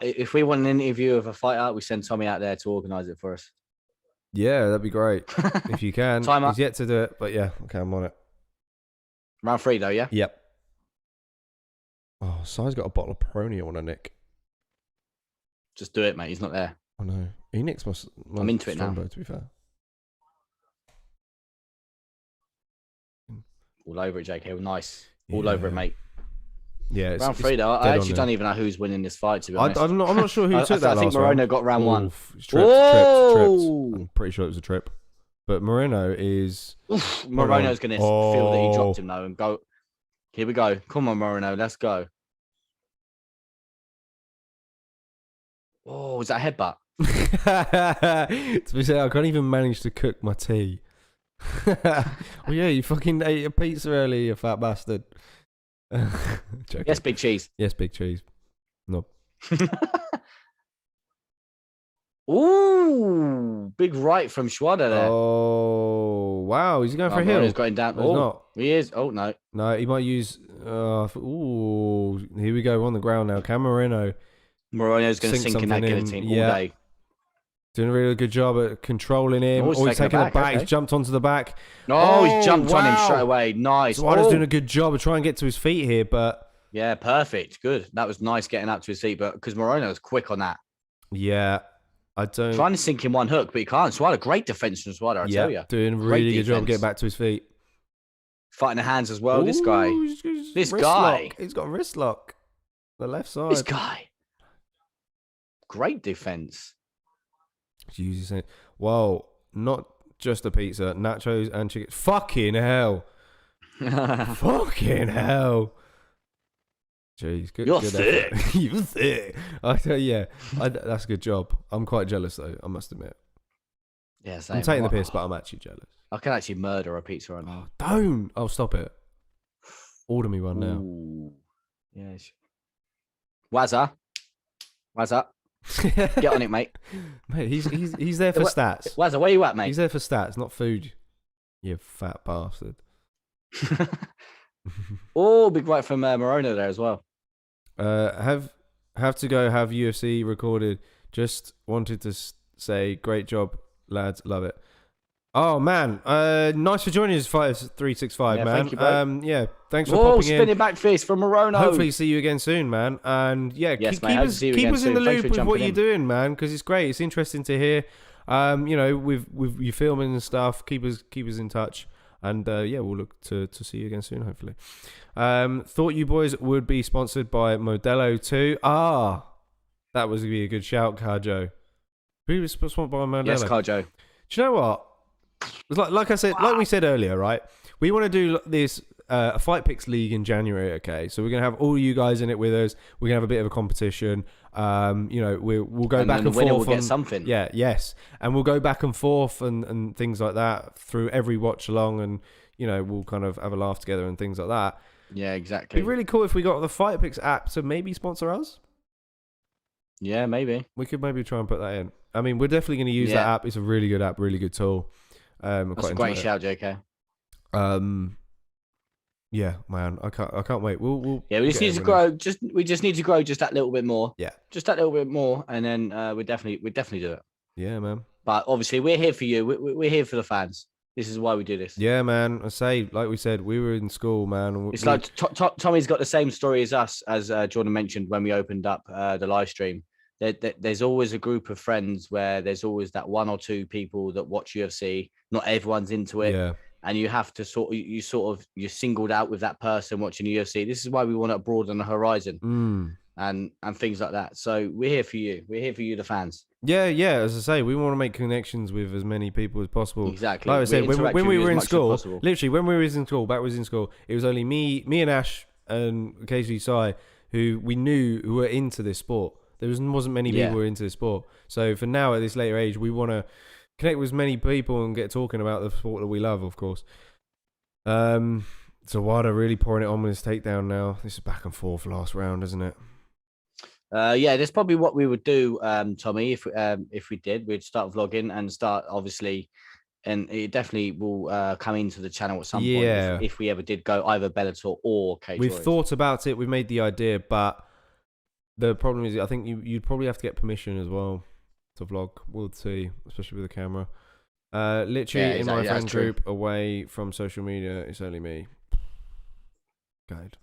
If we want an interview of a fighter, we send Tommy out there to organise it for us. Yeah, that'd be great. If you can. Time up. He's yet to do it, but yeah, okay, I'm on it. Round 3 though, yeah? Yep. Oh, Sai's got a bottle of Peroni on a Nick. Just do it, mate. He's not there. I know. He nicks my I'm into it now. Strongbow, to be fair. All over it, JK. Nice. All over it, mate. Yeah. Round 3 though. I actually don't even know who's winning this fight, to be honest. I'm not sure who took that last I think round. Morono got round 1. Tripped. I'm pretty sure it was a trip. But Moreno is... Morono's going to feel that he dropped him though and go... Here we go. Come on, Morono. Let's go. Oh, was that a headbutt? To be fair, I can't even manage to cook my tea. Well, yeah, you fucking ate a pizza earlier, you fat bastard. Yes, big cheese. Yes, big cheese. No. Ooh, big right from ZAWADA there. Oh, wow. He's going for a heel. He's going down. Oh, not. He is. Oh, no. No, he might use... ooh, here we go. We're on the ground now. Camarino. Morono's going to sink in that guillotine all day. Doing a really good job at controlling him. Oh, he's taking it back. Okay. He's jumped onto the back. No, he's jumped on him straight away. Nice. ZAWADA's doing a good job of trying to get to his feet here, but... Yeah, perfect. Good. That was nice getting up to his feet, but because Morono was quick on that. Yeah, I don't... Trying to sink in one hook, but he can't. ZAWADA, great defense from ZAWADA, I tell you. Doing a really good job getting back to his feet. Fighting the hands as well. Ooh, this guy. This guy. Lock. He's got a wrist lock. The left side. This guy. Great defense. Jesus. Whoa, not just a pizza, nachos and chicken. Fucking hell. Fucking hell. Jeez, good. You're good sick. You're sick. I tell you, that's a good job. I'm quite jealous though, I must admit. Yeah, same. I'm taking the piss, but I'm actually jealous. I can actually murder a pizza right now. Oh, don't. Oh, stop it. Order me one now. Yes. Wazza. Get on it, mate. Mate, he's there for stats. Wazza, where you at, mate? He's there for stats, not food. You fat bastard. Oh, big right from Morono there as well. Have to go have UFC recorded. Just wanted to say great job, lads. Love it. Oh man, nice for joining us, 5365, man. Thank you, bro. Yeah, thanks for popping in. Spinning back fist from Morono. Hopefully see you again soon, man. And yeah, yes, keep us in the loop with what you're doing, man, because it's great. It's interesting to hear. You know, with you filming and stuff. Keep us in touch. And yeah, we'll look to see you again soon, hopefully. Thought you boys would be sponsored by Modelo too. That was gonna be a good shout, Carjo. Who was sponsored by Modelo? Yes, Carjo. Do you know what? It's like I said, like we said earlier, right? We want to do this a Fight Picks League in January, okay? So we're gonna have all you guys in it with us. We're gonna have a bit of a competition. You know, we'll go back and forth. We'll get something. Yeah, yes, and we'll go back and forth and things like that through every watch along, and you know, we'll kind of have a laugh together and things like that. Yeah, exactly. It'd be really cool if we got the Fight Picks app to maybe sponsor us. Yeah, maybe. We could maybe try and put that in. I mean, we're definitely going to use that app. It's a really good app, really good tool. That's a great shout, JK. Yeah, man, I can't wait. We'll we just need to grow. We just need to grow just that little bit more. Yeah, just that little bit more, and then we definitely do it. Yeah, man. But obviously, we're here for you. We're here for the fans. This is why we do this. Yeah, man. I say, like we said, we were in school, man. It's like Tommy's got the same story as us, as Jordan mentioned when we opened up the live stream. There's always a group of friends where there's always that one or two people that watch UFC. Not everyone's into it. Yeah. And you have to you're singled out with that person watching UFC. This is why we want to broaden the horizon and things like that. So we're here for you. We're here for you, the fans. Yeah. As I say, we want to make connections with as many people as possible. Exactly. Like I said, when we were in school, literally when we were in school, it was only me and Ash and occasionally Sai who we knew who were into this sport. There wasn't many people who were into this sport. So for now, at this later age, we want to connect with as many people and get talking about the sport that we love, of course. ZAWADA really pouring it on with his takedown now. This is back and forth last round, isn't it? Yeah, that's probably what we would do, Tommy, if we did. We'd start vlogging and start, obviously, and it definitely will come into the channel at some point if we ever did go either Bellator or Cage We've Warriors. thought about it. We've made the idea, but the problem is I think you'd probably have to get permission as well to vlog. We'll see, especially with the camera. Literally in my friend group, away from social media, it's only me. Guide.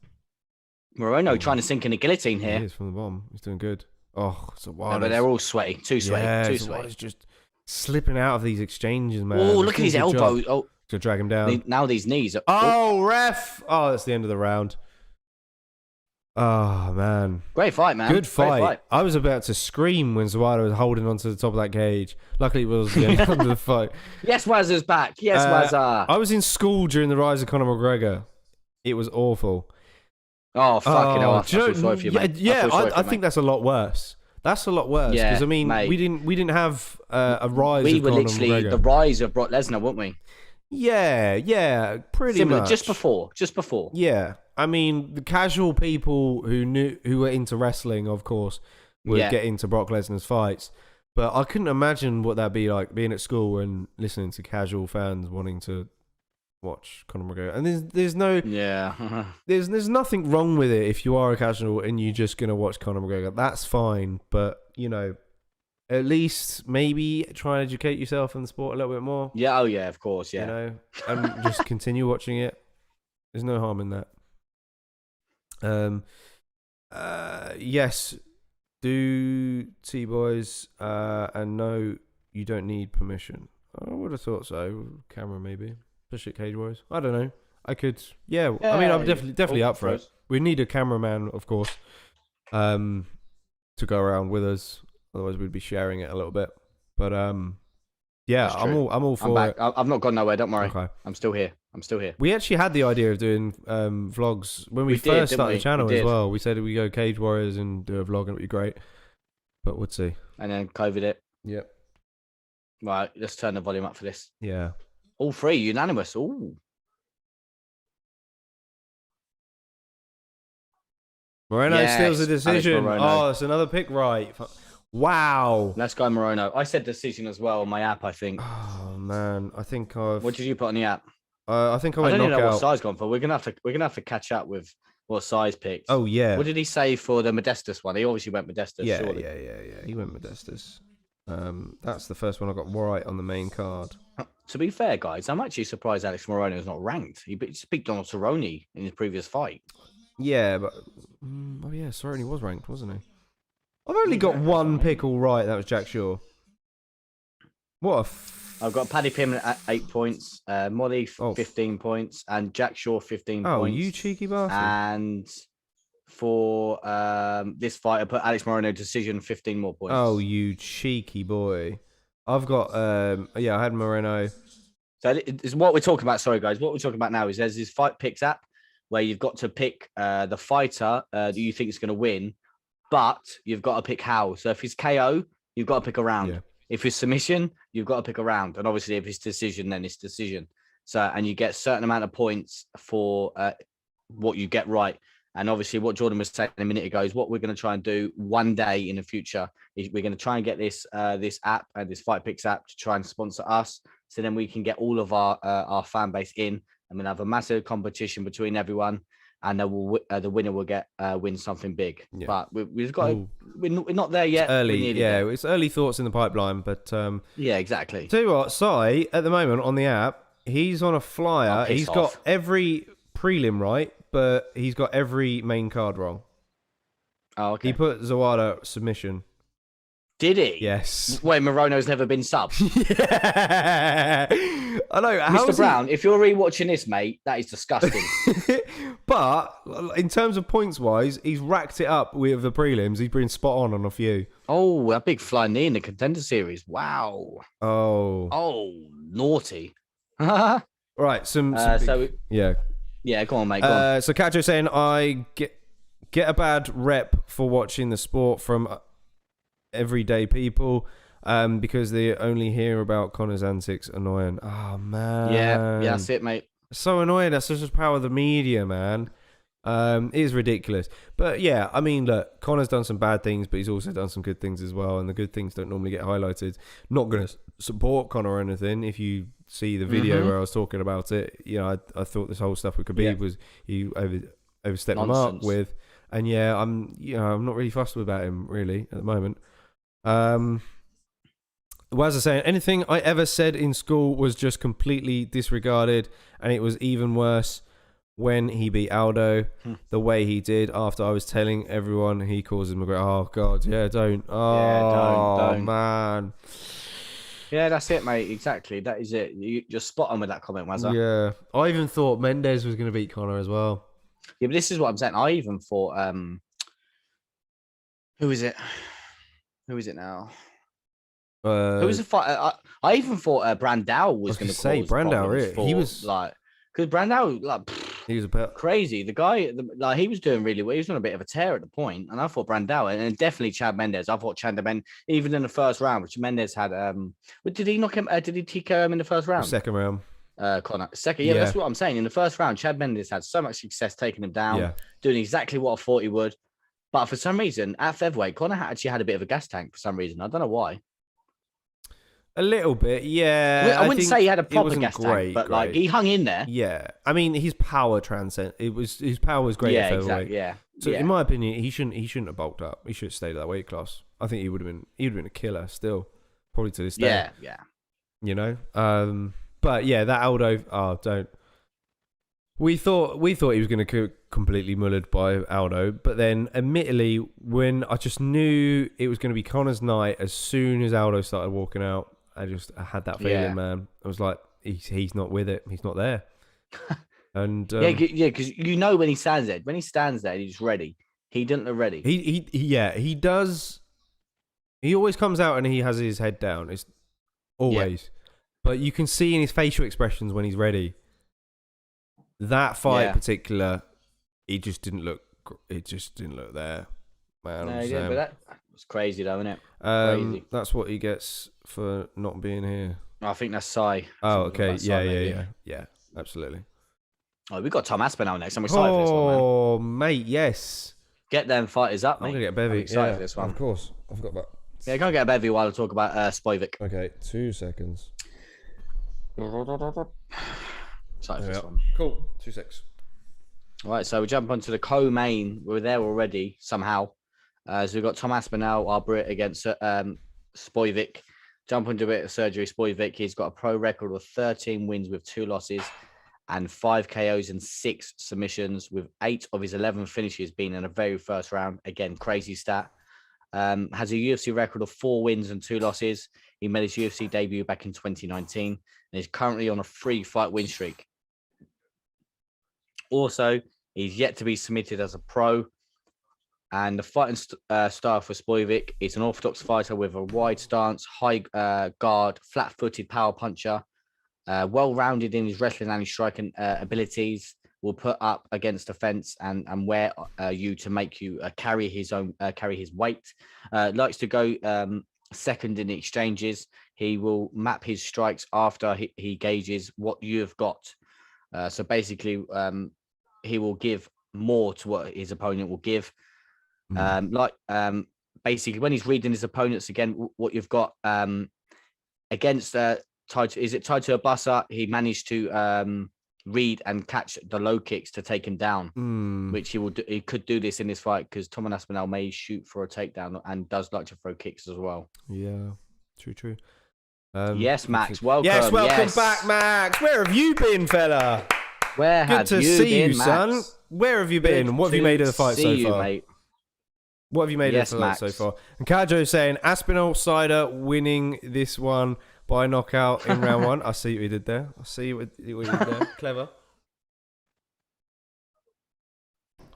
Morono trying to sink in a guillotine here. He is from the bomb. He's doing good. Oh, it's a wild. But they're all sweaty. Too sweaty. Too sweaty. It's just slipping out of these exchanges, man. Oh, look at his elbow. Oh, to drag him down. Now these knees. Oh, ref. Oh, that's the end of the round. Oh, man. Great fight, man. Good fight. I was about to scream when ZAWADA was holding onto the top of that cage. Luckily, it was the end of the fight. Yes, Wazza's back. Yes, Wazza. I was in school during the rise of Conor McGregor. It was awful. Oh, fucking hell. I feel sorry for you, mate. Yeah, I think that's a lot worse. That's a lot worse. Because, I mean, we didn't have a rise of Conor McGregor. We were literally the rise of Brock Lesnar, weren't we? Yeah, pretty Similar, much. Just before. Yeah. I mean, the casual people who were into wrestling, of course, would get into Brock Lesnar's fights. But I couldn't imagine what that'd be like being at school and listening to casual fans wanting to watch Conor McGregor. And there's no there's nothing wrong with it if you are a casual and you're just gonna watch Conor McGregor. That's fine. But you know, at least maybe try and educate yourself in the sport a little bit more. Yeah, oh yeah, of course, yeah. You know, and just continue watching it. There's no harm in that. Yes, do T-boys, and no, you don't need permission. I would have thought so. Camera maybe, especially at Cage Warriors. I don't know. I could, I mean, I'm definitely up for it. We need a cameraman, of course, to go around with us. Otherwise, we'd be sharing it a little bit. But yeah, I'm all for it. I've not gone nowhere. Don't worry. Okay. I'm still here. We actually had the idea of doing vlogs when we first started the channel as well. We said we go Cage Warriors and do a vlog and it'd be great. But we'll see. And then COVID it. Yep. Right, let's turn the volume up for this. Yeah. All three, unanimous. Ooh. Moreno steals the decision. Oh, it's another pick right. Wow. Let's go Morono. I said decision as well on my app, I think. Oh man, I think I've. What did you put on the app? I think I I went don't even know knockout. what size gone for. We're gonna have to catch up with what size picked. Oh yeah. What did he say for the Modestas one? He obviously went Modestas. Yeah, surely. yeah. He went Modestas. That's the first one I got right on the main card. To be fair, guys, I'm actually surprised Alex Morono is not ranked. He beat Donald Cerrone in his previous fight. Yeah, but oh yeah, Cerrone was ranked, wasn't he? I've only got one pick all right. That was Jack Shaw. What a I've got Paddy Pimblett at 8 points, Molly 15 points, and Jack Shaw 15 points. Oh, you cheeky bastard! And for this fight, I put Alex Morono decision 15 more points. Oh, you cheeky boy! I've got yeah, I had Moreno. So it's what we're talking about. Sorry, guys. What we're talking about now is there's this Fight Picks app where you've got to pick the fighter that you think is going to win, but you've got to pick how. So if it's KO, you've got to pick a round. Yeah. If it's submission, you've got to pick a round. And obviously, if it's decision, then it's decision. So, and you get a certain amount of points for what you get right. And obviously, what Jordan was saying a minute ago is what we're going to try and do one day in the future is we're going to try and get this this app and this Fight Picks app to try and sponsor us. So then we can get all of our fan base in, and we'll have a massive competition between everyone, and then the winner will get win something big. Yeah. But we've got we're not there yet. It's early, yeah, it's early thoughts in the pipeline, but yeah, exactly. Tell you what, Sai at the moment on the app, he's on a flyer. He's got every prelim right, but he's got every main card wrong. Oh, okay. He put Zawada submission. Did he? Yes. Wait, Morono's never been subbed. Yeah. I know. Mr. Brown, if you're rewatching this, mate, that is disgusting. But in terms of points wise, he's racked it up with the prelims. He's been spot on a few. Oh, a big flying knee in the contender series. Wow. Oh, naughty. Right. Yeah, go on, mate. Go on. So Kacho saying I get a bad rep for watching the sport from everyday people because they only hear about Conor's antics. Annoying. Oh man. Yeah, that's it, mate. So annoying. That's just the power of the media, man. It is ridiculous. But yeah, I mean, look, Conor's done some bad things, but he's also done some good things as well, and the good things don't normally get highlighted. Not going to support Conor or anything. If you see the video where I was talking about it, you know, I thought this whole stuff with Khabib was he overstepped the mark with, and yeah, I'm not really fussed about him really at the moment. Waz is saying anything I ever said in school was just completely disregarded, and it was even worse when he beat Aldo the way he did after I was telling everyone he calls him McGregor. Oh god, yeah, don't. Oh yeah, don't. Man. Yeah, that's it, mate. Exactly, that is it. You're spot on with that comment, Wazza. Yeah, I even thought Mendes was going to beat Conor as well. Yeah, but this is what I'm saying. I even thought, who is it? Who is it now? Who was the fight? I even thought Brandao was going to say Brandao. Really? He was like, because Brandao, like, he was a bit crazy. The guy, like, he was doing really well. He was on a bit of a tear at the point, and I thought Brandao, and definitely Chad Mendes. I thought Chad Mendes, even in the first round, which Mendes had. Did he knock him? Did he TKO him in the first round? Second round. Conor. Second, yeah, that's what I'm saying. In the first round, Chad Mendes had so much success taking him down, doing exactly what I thought he would. But for some reason, at featherweight, Conor actually had a bit of a gas tank for some reason. I don't know why. A little bit, yeah. I wouldn't say he had a proper gas tank, but like he hung in there. Yeah, I mean his power his power was great. Yeah, exactly. Yeah. So in my opinion, he shouldn't have bulked up. He should have stayed at that weight class. I think he would have been a killer still, probably to this day. Yeah. You know, but yeah, that Aldo. Don't. We thought he was going to get completely mullered by Aldo, but then admittedly, when I just knew it was going to be Conor's night, as soon as Aldo started walking out. I had that feeling, man. I was like, he's not with it. He's not there. And yeah, because you know when he stands there, he's ready. He didn't look ready. He does. He always comes out and he has his head down. It's always, but you can see in his facial expressions when he's ready. That fight in particular, it just didn't look there, man. No, but that was crazy, though, isn't it? Crazy. That's what he gets for not being here. I think that's Sai. Oh, okay. Yeah, absolutely. Oh, we've got Tom Aspinall next. I'm excited for this one, man. Oh, mate, yes. Get them fighters up, mate. I'm going to get Bevy. I'm excited for this one. Of course. I've got about Yeah, go get a bevy while I talk about Spivak. Okay, 2 seconds. Sorry for this one. Cool. 2 seconds. All right, so we jump onto the co-main. We're there already somehow. So we've got Tom Aspinall, our Brit, against Spivak. Jump into it, Sergey Spivak. He's got a pro record of 13 wins with 2 losses and 5 KOs and 6 submissions, with 8 of his 11 finishes being in the very first round. Again, crazy stat. Has a UFC record of 4 wins and 2 losses. He made his UFC debut back in 2019 and is currently on a 3-fight win streak. Also, he's yet to be submitted as a pro. And the fighting style for Spivak is an orthodox fighter with a wide stance, high guard, flat-footed power puncher, well-rounded in his wrestling and his striking abilities. Will put up against the fence and wear you to make you carry his weight. Likes to go second in the exchanges. He will map his strikes after he gauges what you have got. So basically, he will give more to what his opponent will give. Basically, when he's reading his opponents again, what you've got against Taito, is it Taito Abasa? He managed to read and catch the low kicks to take him down, which he will do. He could do this in this fight because Tom Aspinall may shoot for a takedown and does like to throw kicks as well. Yeah, true. Yes, Max, welcome. Yes, welcome back, Max. Where have you been, fella? Where have you been, Good to see you, son. Where have you been? What have you made of the fight so far? Mate. What have you made of the fight so far? And Kajo saying Aspinall Cider winning this one by knockout in round 1. I see what he did there. What he did there. Clever.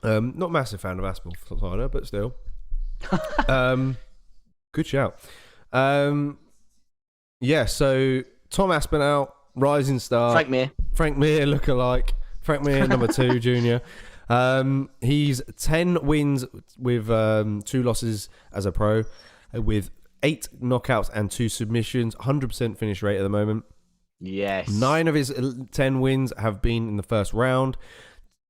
Not a massive fan of Aspinall Cider, but still. Good shout. Yeah, so Tom Aspinall, rising star. Frank Mir lookalike. Frank Mir, number 2, junior. He's 10 wins with 2 losses as a pro, with 8 knockouts and 2 submissions, 100% finish rate at the moment. Yes. 9 of his 10 wins have been in the first round.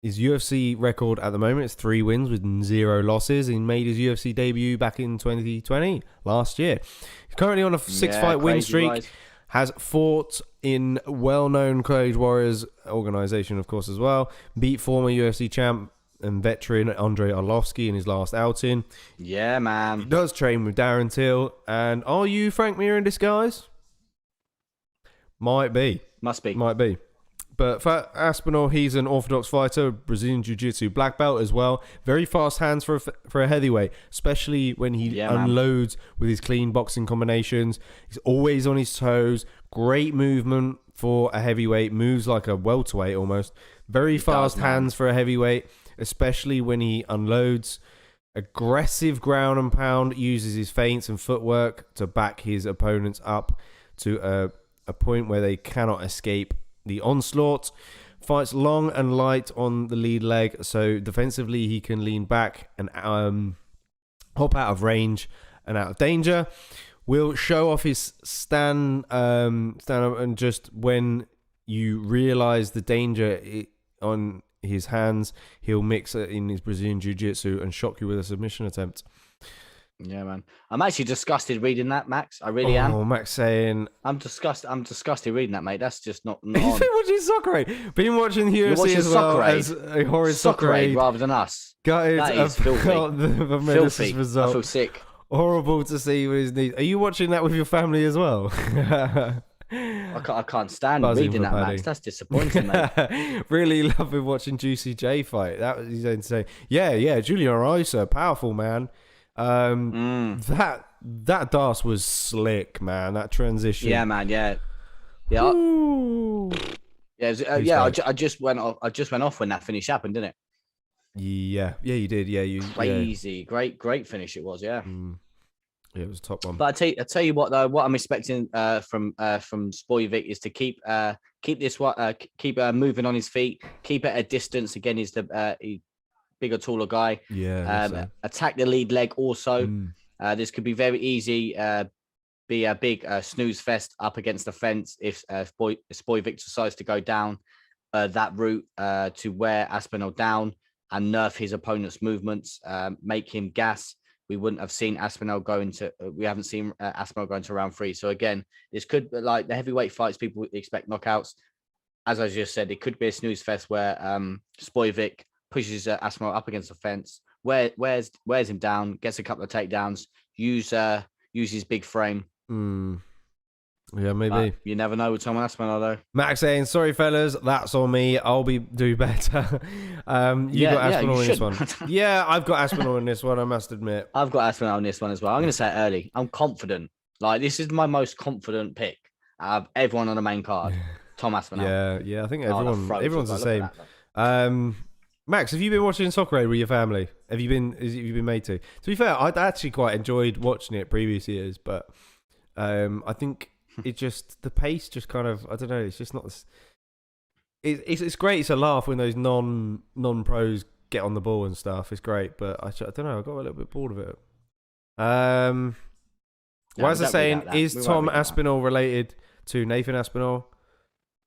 His UFC record at the moment is 3 wins with 0 losses. He made his UFC debut back in 2020, last year. He's currently on a 6-fight win streak. Rise. Has fought in well-known Cage Warriors organization, of course, as well. Beat former UFC champ and veteran Andrei Arlovsky in his last outing. Yeah, man. He does train with Darren Till. And are you Frank Mir in disguise? Might be. Must be. Might be. But for Aspinall, he's an orthodox fighter, Brazilian Jiu-Jitsu black belt as well. Very fast hands for a heavyweight, especially when he unloads with his clean boxing combinations. He's always on his toes. Great movement for a heavyweight. Moves like a welterweight almost. Very fast hands for a heavyweight, especially when he unloads. Aggressive ground and pound. Uses his feints and footwork to back his opponents up to a point where they cannot escape the onslaught. Fights long and light on the lead leg, so defensively he can lean back and hop out of range and out of danger. Will show off his stand up, and just when you realize the danger on his hands, he'll mix it in his Brazilian Jiu-Jitsu and shock you with a submission attempt. Yeah, man. I'm actually disgusted reading that, Max. I really am. Oh, Max saying... I'm disgusted reading that, mate. That's just not You've been watching Soccer Aid. Been watching the UFC as well as a horrid Soccer Aid rather than us. Gutted that is filthy. The filthy. Result. I feel sick. Horrible to see with his knees. Are you watching that with your family as well? I can't stand reading that, Max. That's disappointing, mate. Really loving watching Juicy J fight. That was insane. Yeah. Julian Arisa, powerful man. That DAS was slick, man. That transition. Yeah, man. Yeah. I just went off when that finish happened, didn't it? Yeah, you did. Yeah, crazy, great finish it was. Yeah. Yeah, it was a top one. But I tell you what, though, what I'm expecting from Spivak is to keep moving on his feet, keep it at a distance. Again, he's the bigger, taller guy. Yeah. Attack the lead leg also. This could be very easy. Be a big snooze fest up against the fence if Spivak decides to go down that route to wear Aspinall down and nerf his opponent's movements, make him gas, we wouldn't have seen Aspinall go into. We haven't seen Aspinall go into round 3. So again, this could like the heavyweight fights. People expect knockouts. As I just said, it could be a snooze fest where SPIVAK pushes Aspinall up against the fence, wears him down, gets a couple of takedowns, use his big frame. Yeah, maybe. You never know with Tom Aspinall though. Max saying, sorry fellas, that's on me. I'll do better. You got Aspinall in this one. Yeah, I've got Aspinall in this one, I must admit. I've got Aspinall in this one as well. I'm going to say it early. I'm confident. Like, this is my most confident pick out of everyone on the main card. Tom Aspinall. Yeah, I think everyone's the same. Max, have you been watching Soccer Aid with your family? Have you been made to? To be fair, I'd actually quite enjoyed watching it previous years, but I think it just, the pace just kind of, I don't know, it's just not this, it's great, it's a laugh when those non-pros get on the ball and stuff, it's great, but I don't know, I got a little bit bored of it. Wazza saying, is Tom Aspinall related to Nathan Aspinall?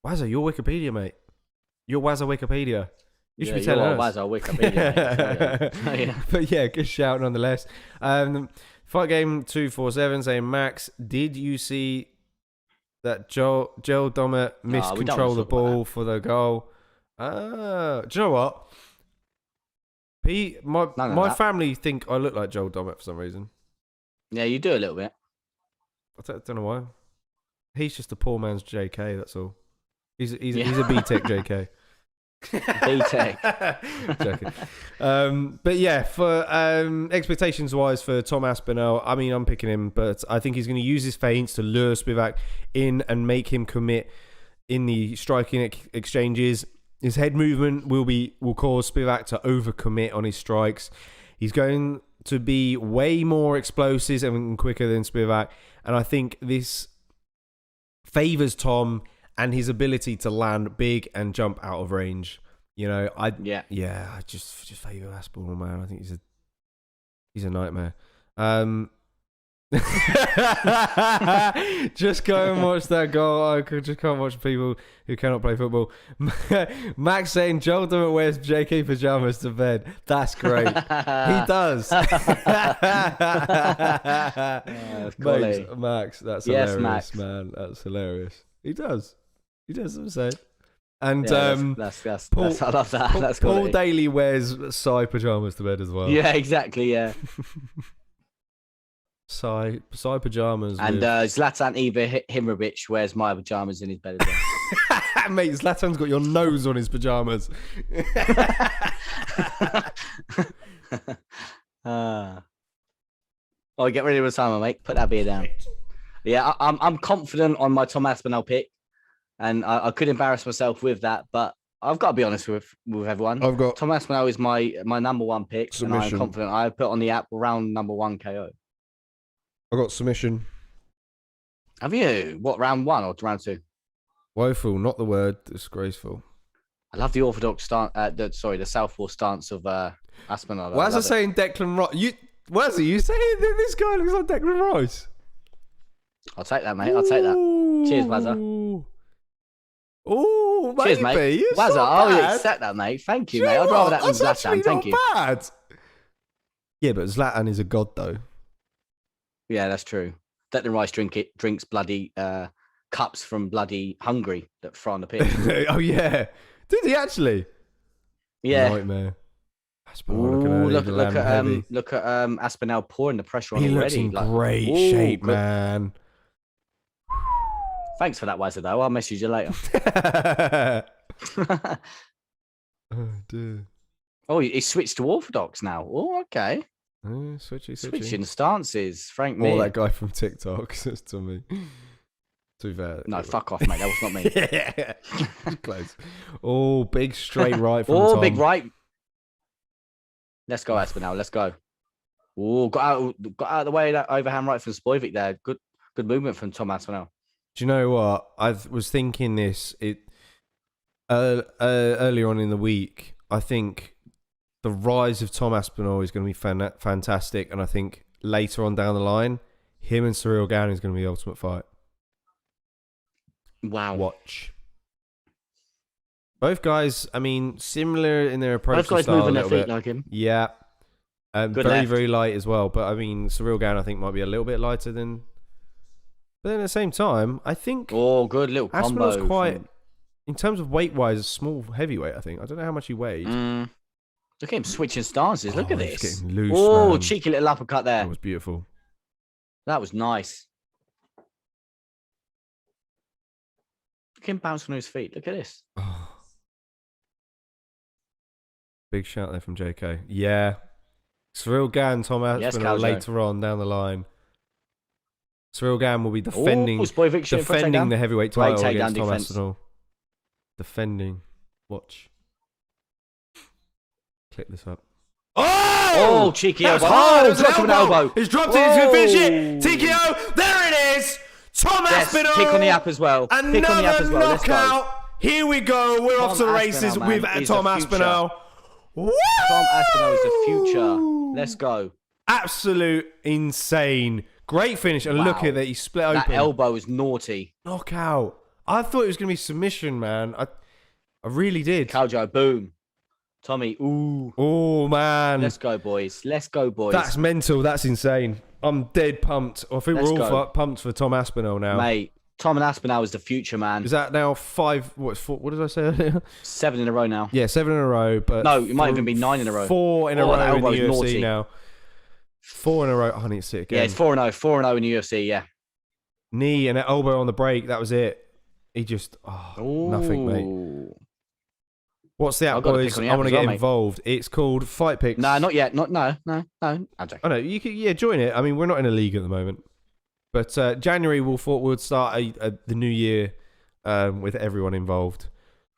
Wazza, your Wikipedia, mate. Your Wazza Wikipedia. You should be telling us. Wazza Wikipedia. But yeah, good shout nonetheless. Fight Game 247 saying, Max, did you see that Joel Dommett miscontrol the ball for the goal? Do you know what? My family think I look like Joel Dommett for some reason. Yeah, you do a little bit. I don't know why. He's just a poor man's JK, that's all. He's a B-Tech JK. B-Tech. But yeah, for expectations wise for Tom Aspinall, I mean, I'm picking him, but I think he's going to use his feints to lure SPIVAK in and make him commit in the striking exchanges. His head movement will cause SPIVAK to overcommit on his strikes. He's going to be way more explosive and quicker than SPIVAK, and I think this favors Tom and his ability to land big and jump out of range. You know, I just favour Aspinall, man. I think he's a nightmare. Just go and watch that goal. I just can't watch people who cannot play football. Max saying Joel Dommett wears JK pajamas to bed. That's great. He does. Max, that's hilarious, Max. Man. That's hilarious. He does. I'm saying. And that's I love that. That's Paul Daly wears Psy pajamas to bed as well. Yeah, exactly. Yeah. Psy pajamas. And Zlatan Ibrahimovic wears my pajamas in his bed as well. Mate, Zlatan's got your nose on his pajamas. Oh, get ready with the timer, mate. Put that beer down. Yeah, I'm confident on my Tom Aspinall pick, and I could embarrass myself with that, but I've got to be honest with everyone. I've got Tom Aspinall is my number one pick, submission. And I'm confident. I put on the app round number 1 KO. I got submission. Have you? What, round 1 or round 2? Woeful, not the word. Disgraceful. I love the orthodox stance. The southpaw stance of Aspinall. Why is I saying Declan Rice? You saying that this guy looks like Declan Rice? I'll take that, mate. I'll take that. Cheers, Wazza. Oh, cheers, mate. Wazza, I'll accept that, mate. Thank you, mate. I'd rather that than Zlatan. Thank you. Bad. Yeah, but Zlatan is a god, though. Yeah, that's true. Declan Rice drinks bloody cups from bloody Hungary that fry on the pitch. Oh yeah, did he actually? Yeah. Nightmare. Look at Aspinall pouring the pressure on he already. He looks in great shape, man. Thanks for that, Wazza, though. I'll message you later. Oh, dear. Oh, he switched to orthodox now. Oh, okay. Switching stances. Frank More Mir. that guy from TikTok says to me. To be fair. No, fuck off, mate. That was not me. Yeah. Close. Oh, big straight right from Tom. Big right. Let's go, Aspinall. Let's go. Oh, got out of the way, that overhand right from SPIVAK there. Good movement from Tom Aspinall. Do you know what? I was thinking this earlier on in the week. I think the rise of Tom Aspinall is going to be fantastic, and I think later on down the line, him and Cyril Gane is going to be the ultimate fight. Wow. Watch. Both guys, I mean, similar in their approach. Both guys style moving a their little feet bit. like him. Yeah. And Good very, left. very light as well. But I mean, Cyril Gane, I think, might be a little bit lighter than. But then at the same time, I think. Oh, good little combo. Aspinall's quite, in terms of weight wise, a small heavyweight. I think. I don't know how much he weighed. Look at him switching stances. Look at He's this. getting loose, Oh, man. cheeky little uppercut there. That was beautiful. That was nice. Look at him bounce on his feet. Look at this. Oh. Big shout there from JK. Yeah. Cyril Gane, Tom Aspinall later on down the line. Cyril Gane will be defending the heavyweight title against Tom Aspinall. Defending. Watch. Click this up. Oh, cheeky elbow. Hard. It was Drop of an elbow. He's dropped it. He's going to finish it. TKO. There it is. Tom Aspinall. Pick on the app as well. Another Pick on the app as well. Let's go. knockout. Here we go. We're off to the races with Tom Aspinall. Woo! Tom Aspinall is the future. Let's go. Absolute insane. Great finish. And look at that. He split open. That elbow was naughty. Knockout. I thought it was going to be submission, man. I really did. Caljo, boom. Tommy, ooh. Oh, man. Let's go, boys. Let's go, boys. That's mental. That's insane. I'm dead pumped. I think we're all pumped for Tom Aspinall now. Mate, Tom and Aspinall is the future, man. Is that now 5? What did I say earlier? 7 in a row now. Yeah, 7 in a row. But no, it might even be 9 in a row. 4 in a row in the UFC naughty. now. 4 in a row. Oh, I need to see it again. Yeah, it's 4-0. 4-0 in the UFC, yeah. Knee and an elbow on the break. That was it. He just... nothing, mate. What's the app, boys? I want to get involved. It's called Fight Picks. No, not yet. No. I know. You can, join it. I mean, we're not in a league at the moment. But January, we'll start the new year with everyone involved.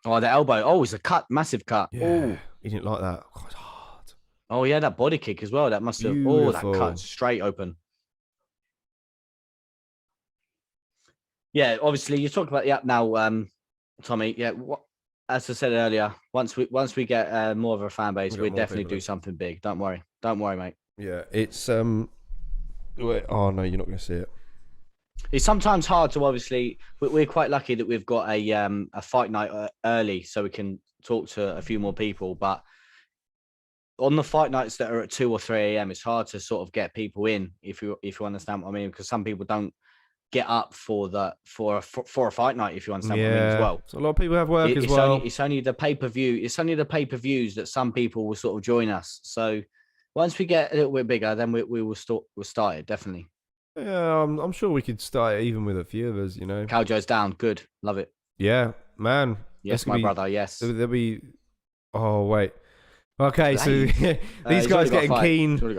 Oh, the elbow. Oh, it's a cut. Massive cut. Yeah. Ooh. He didn't like that. Oh, it's hard. Oh, yeah, that body kick as well. That must have... Oh, that cut straight open. Yeah, obviously, you talked about the app now, Tommy. Yeah, as I said earlier, once we get more of a fan base, we'll definitely do something big. Don't worry, mate. Yeah, it's oh no, you're not going to see it. It's sometimes hard to obviously. We're quite lucky that we've got a fight night early, so we can talk to a few more people. But on the fight nights that are at 2 or 3 a.m., it's hard to sort of get people in. If you understand what I mean, because some people don't get up for a fight night, if you understand what I mean as well. So a lot of people have work as well. It's only the pay-per-view. It's only the pay-per-views that some people will sort of join us. So once we get a little bit bigger, then we'll start it, definitely. Yeah, I'm sure we could start it even with a few of us, you know. Caljo's down. Good. Love it. Yeah, man. Yes, my brother. Yes. There'll be... Oh, wait. Okay, so these guys getting keen for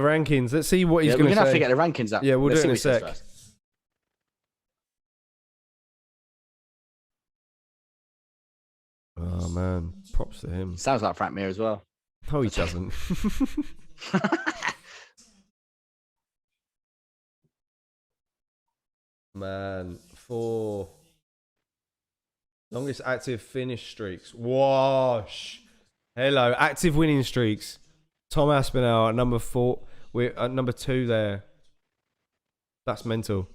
rankings. Let's see what he's going to say. We're going to have to get the rankings up. Yeah, we'll do it in a sec. Oh, man. Props to him. Sounds like Frank Mir as well. No, he doesn't. Man, 4 longest active finish streaks. Wash. Hello, active winning streaks. Tom Aspinall at number 4. We're at number 2 there. That's mental.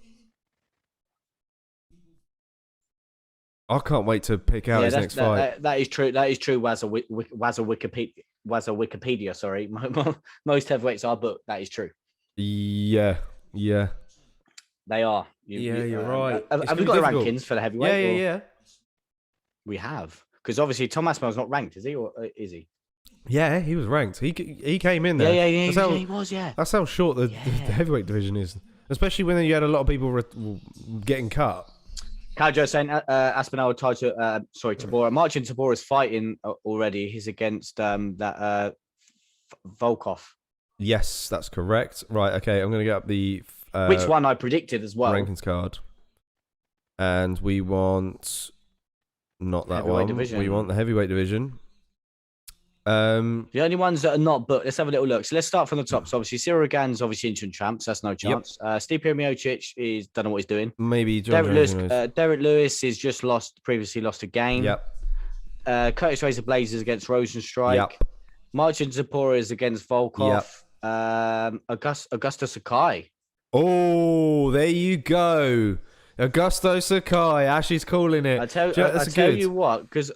I can't wait to pick out his next fight. That is true. That is true. Was a Wikipedia. Sorry, most heavyweights are, but that is true. Yeah. They are. You're right. Have we got the rankings for the heavyweight? Yeah. We have, because obviously Tom Aspinall's not ranked, is he, or is he? Yeah, he was ranked. He came in there. Yeah, he was. Yeah. That's how short the heavyweight division is, especially when you had a lot of people getting cut. Caljo saying Aspinall would try to Tabora. Marcin Tabora is fighting already. He's against that Volkov. Yes, that's correct. Right, okay, I'm going to get up the which one I predicted as well. Rankings card. And we want not that one. Division. We want the heavyweight division. The only ones that are not booked, let's have a little look. So let's start from the top. So obviously Cyril Gane's obviously interim champ, so that's no chance. Yep. Stipe Miocic don't know what he's doing. Maybe Derek Lewis is just previously lost a game. Yep. Curtis Razor Blazers against Rosenstrike. Yep. Marcin Tabora is against Volkov. Yep. Augusto Sakai. Oh, there you go. Augusto Sakai. Ashley's calling it. I tell you what, because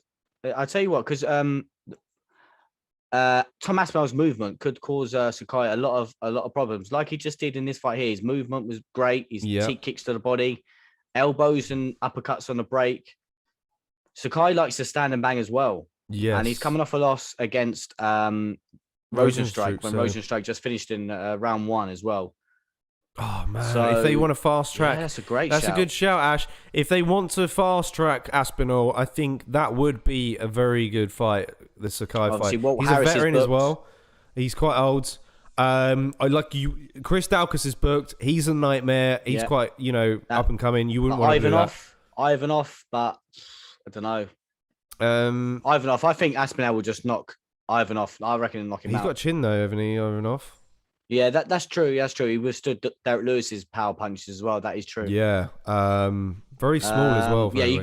Tom Aspinall's movement could cause Sakai a lot of problems, like he just did in this fight here. His movement was great. His teep kicks to the body, elbows and uppercuts on the break. Sakai likes to stand and bang as well. Yes. And he's coming off a loss against Rosenstrike when Rosenstrike just finished in round 1 as well. Oh man! So, if they want to fast track, that's a great. That's a good shout, Ash. If they want to fast track Aspinall, I think that would be a very good fight. The Sakai fight. He's a veteran as well. He's quite old. I like you. Chris Daukaus is booked. He's a nightmare. He's quite, up and coming. You wouldn't want to do that. Ivanov, but I don't know. Ivanov. I think Aspinall will just knock Ivanov. I reckon he'll knock him out. He's got chin though, haven't he, Ivanov? Yeah, that's true. That's true. He withstood Derek Lewis's power punches as well. That is true. Yeah. Very small as well. Yeah.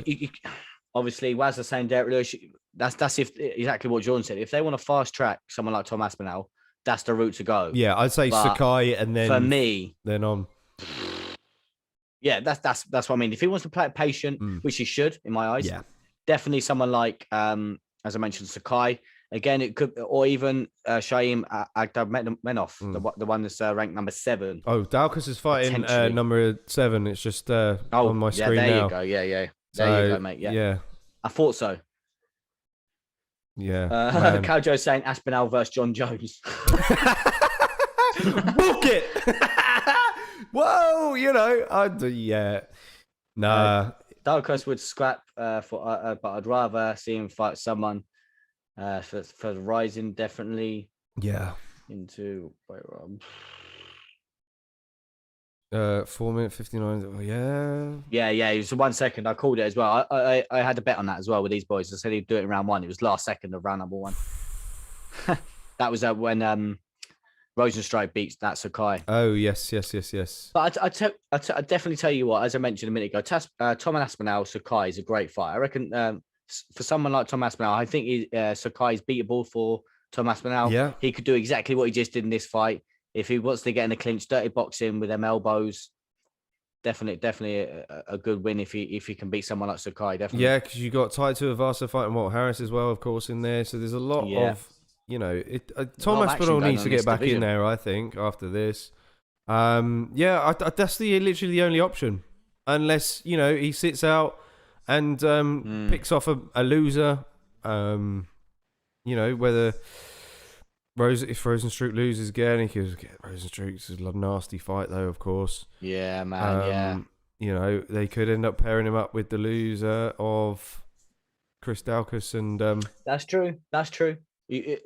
Obviously, Waz is saying Derek Lewis. That's exactly what John said. If they want to fast track someone like Tom Aspinall, that's the route to go. Yeah, I'd say Sakai, and then for me, then on. Yeah, that's what I mean. If he wants to play it patient, which he should, in my eyes, definitely someone like as I mentioned, Sakai. Again, it could, or even Shaim Agdamenov, the one that's ranked number 7. Oh, Daukaus is fighting number 7. It's just on my screen there now. You go. Yeah. There you go, mate. Yeah. I thought so. Yeah. Caljo's saying Aspinall versus John Jones. Book it. Whoa, Nah. Daukaus would scrap but I'd rather see him fight someone. For the Rising, definitely. Yeah. Into 4:59. Oh, yeah. Yeah. It was 1 second. I called it as well. I had a bet on that as well with these boys. I said he'd do it in round 1. It was last second of round number 1. That was when Rosenstrike beats that Sakai. Oh yes. But I definitely tell you what. As I mentioned a minute ago, Tom and Aspinall Sakai is a great fight. I reckon. For someone like Tom Aspinall, I think Sakai is beatable for Tom Aspinall. Yeah. He could do exactly what he just did in this fight. If he wants to get in a clinch, dirty boxing with them elbows, definitely a good win if he can beat someone like Sakai, definitely. Yeah, because you got Taito Avasa fighting Walt Harris as well, of course, in there. So there's a lot of, Tom Aspinall needs to get back in there, I think, after this. That's literally the only option. Unless, he sits out and picks off a loser, whether if Rosenstruck loses again, he could get Rosenstruck. It's a nasty fight, though, of course. Yeah, man. They could end up pairing him up with the loser of Chris Daukaus and. That's true. Like you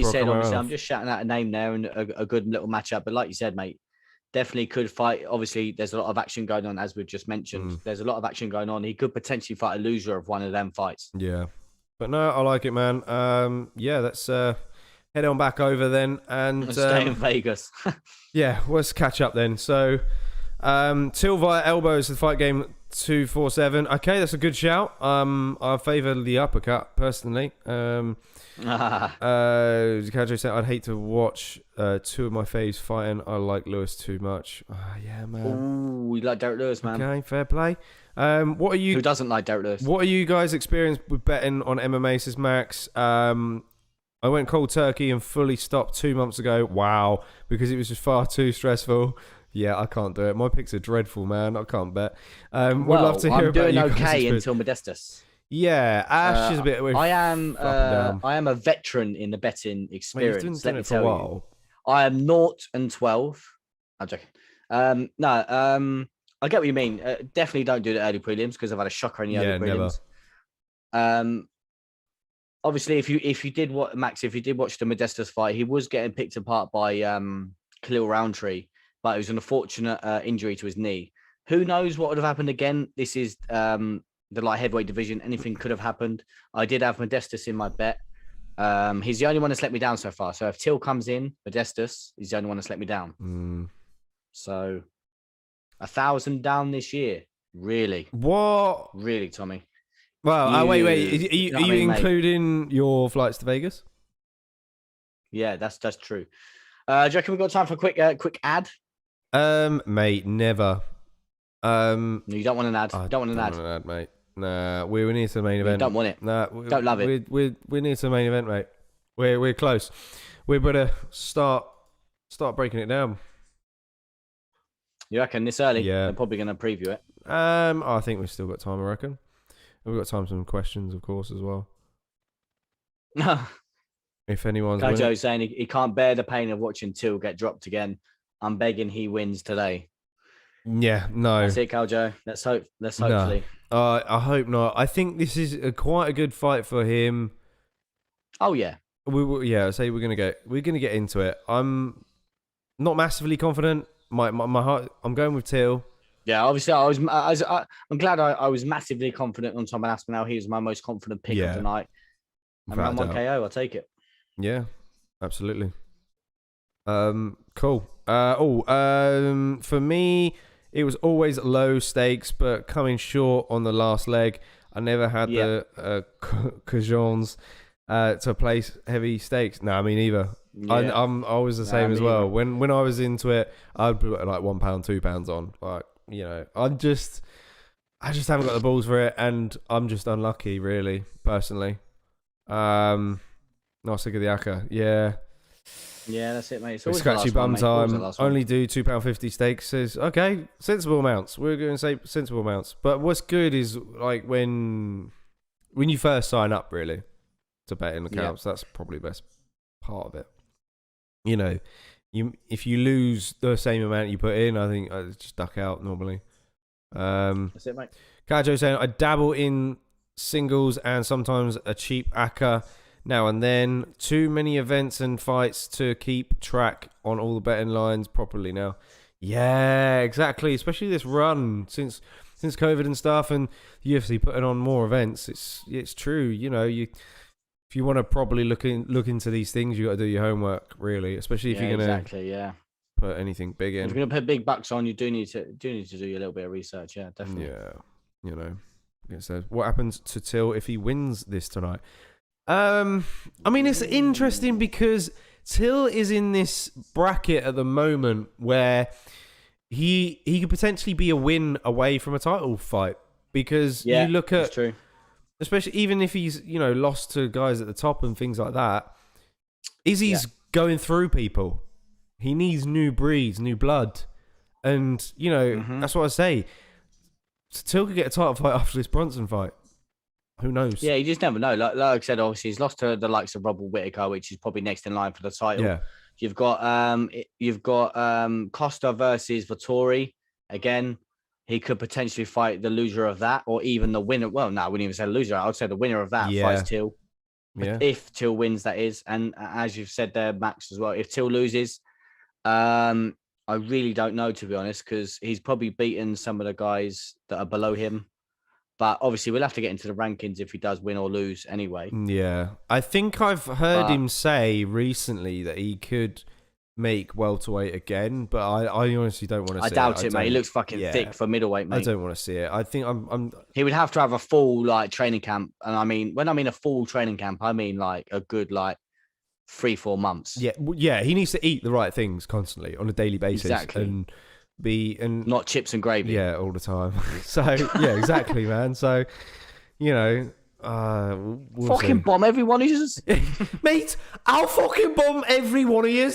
said, obviously, I'm just shouting out a name there and a good little matchup. But like you said, mate. Definitely could fight. Obviously, there's a lot of action going on, as we've just mentioned. There's a lot of action going on. He could potentially fight a loser of one of them fights. Yeah. But no, I like it, man. Let's head on back over then. And stay in Vegas. Let's catch up then. So, Till via elbows, the fight game 247. Okay, that's a good shout. I favour the uppercut, personally. Kadri said, I'd hate to watch 2 of my faves fighting. I like Lewis too much. Yeah, man. Ooh, you like Derek Lewis, man. Okay, fair play. What are you? Who doesn't like Derek Lewis? What are you guys experienced with betting on MMA? Says Max. I went cold turkey and fully stopped 2 months ago. Wow, because it was just far too stressful. Yeah, I can't do it. My picks are dreadful, man. I can't bet. Would love to hear about you guys' I'm doing okay until Modestas. Yeah, Ash is a bit. I am a veteran in the betting experience. Let me tell you, I am 0-12. I'm joking. I get what you mean. Definitely don't do the early prelims because I've had a shocker in the early prelims. Never. Obviously, if you did watch the Modestas fight, he was getting picked apart by KHALIL Rountree, but it was an unfortunate injury to his knee. Who knows what would have happened again? This is the light heavyweight division. Anything could have happened. I did have Modestas in my bet. He's the only one that's let me down so far. So if Till comes in, Modestas is the only one that's let me down. So 1,000 down this year. Really? What? Really, Tommy? Well, wait. Are you including your flights to Vegas? Yeah, that's true. Do you reckon we've got time for a quick ad? Mate, never. No, you don't want an ad. Don't want an ad, mate. Nah, we need the main event. You don't want it. Nah, don't love it. We need the main event, mate. We're close. We better start breaking it down. You reckon this early? Yeah. They're probably going to preview it. I think we've still got time, I reckon. We've got time for some questions, of course, as well. If anyone's Kojo's saying he can't bear the pain of watching Till get dropped again. I'm begging he wins today. Yeah, no. That's it, Kojo. Let's hope. Hopefully. I hope not. I think this is quite a good fight for him. Oh yeah. I say we're gonna get into it. I'm not massively confident. My heart. I'm going with Till. Yeah, obviously, I'm glad I was massively confident on Tom Aspinall. He was my most confident pick of the night. And round 1 KO, I'll take it. Yeah, absolutely. Cool. For me, it was always low stakes, but coming short on the last leg. I never had the cajons to place heavy stakes. No, I mean either. Yeah. I'm always the same as well. When I was into it, I'd put like £1, £2 on. Like, you know, I just haven't got the balls for it, and I'm just unlucky, really, personally. Not sick of the ACCA. Yeah, that's it, mate. It's always scratchy bum time. Only do £2.50 stakes. Says okay, sensible amounts. We're going to say sensible amounts. But what's good is like when you first sign up, really, to bet in the camps. That's probably the best part of it. You know, if you lose the same amount you put in, I think I just duck out normally. That's it, mate. Kajo saying I dabble in singles and sometimes a cheap ACCA now and then. Too many events and fights to keep track on all the betting lines properly now. Yeah, exactly. Especially this run since COVID and stuff, and the UFC putting on more events. It's true. You know, if you want to properly look into these things, you got to do your homework, really. Especially if you're gonna put anything big in. If you're gonna put big bucks on, you do need to do a little bit of research. Yeah, definitely. Yeah, you know. It says, what happens to Till if he wins this tonight? I mean, it's interesting because Till is in this bracket at the moment where he could potentially be a win away from a title fight, because you look at, that's true. Especially even if he's, you know, lost to guys at the top and things like that, Izzy's going through people. He needs new breeds, new blood, and you know that's what I say. Till could get a title fight after this Brunson fight. Who knows? Yeah, you just never know. Like I said, obviously he's lost to the likes of Robert Whittaker, which is probably next in line for the title. Yeah. You've got Costa versus Vettori. Again, he could potentially fight the loser of that, or even the winner. Well, no, I wouldn't even say loser. I would say the winner of that fights Till. Yeah. If Till wins, that is. And as you've said there, Max, as well, if Till loses, I really don't know, to be honest, because he's probably beaten some of the guys that are below him. But obviously, we'll have to get into the rankings if he does win or lose anyway. Yeah. I think I've heard him say recently that he could make welterweight again, but I honestly don't want to see it. I doubt it, mate. He looks fucking thick for middleweight, mate. I don't want to see it. I think He would have to have a full training camp. And I mean, when I mean a full training camp, I mean like a good 3-4 months. Yeah. He needs to eat the right things constantly on a daily basis. Exactly. And not chips and gravy. Yeah, all the time. So yeah, exactly, man. So, you know, we'll fucking see. Bomb every one of you. Mate, I'll fucking bomb every one of you.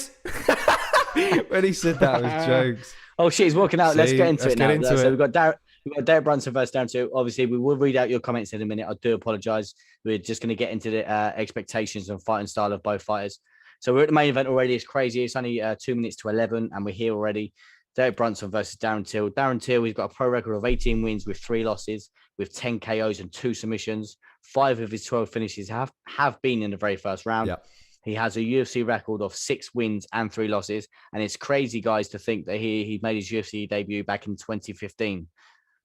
When he said that with jokes. Oh shit, he's walking out. Let's get into it now. So we've got Derek Brunson versus Darren Till. Obviously, we will read out your comments in a minute. I do apologize. We're just going to get into the expectations and fighting style of both fighters. So we're at the main event already. It's crazy. It's only 2 minutes to 11, and we're here already. Derek Brunson versus Darren Till. Darren Till, he's got a pro record of 18 wins with 3 losses, with 10 KOs and 2 submissions. 5 of his 12 finishes have been in the very first round. Yep. He has a UFC record of 6 wins and 3 losses. And it's crazy, guys, to think that he made his UFC debut back in 2015.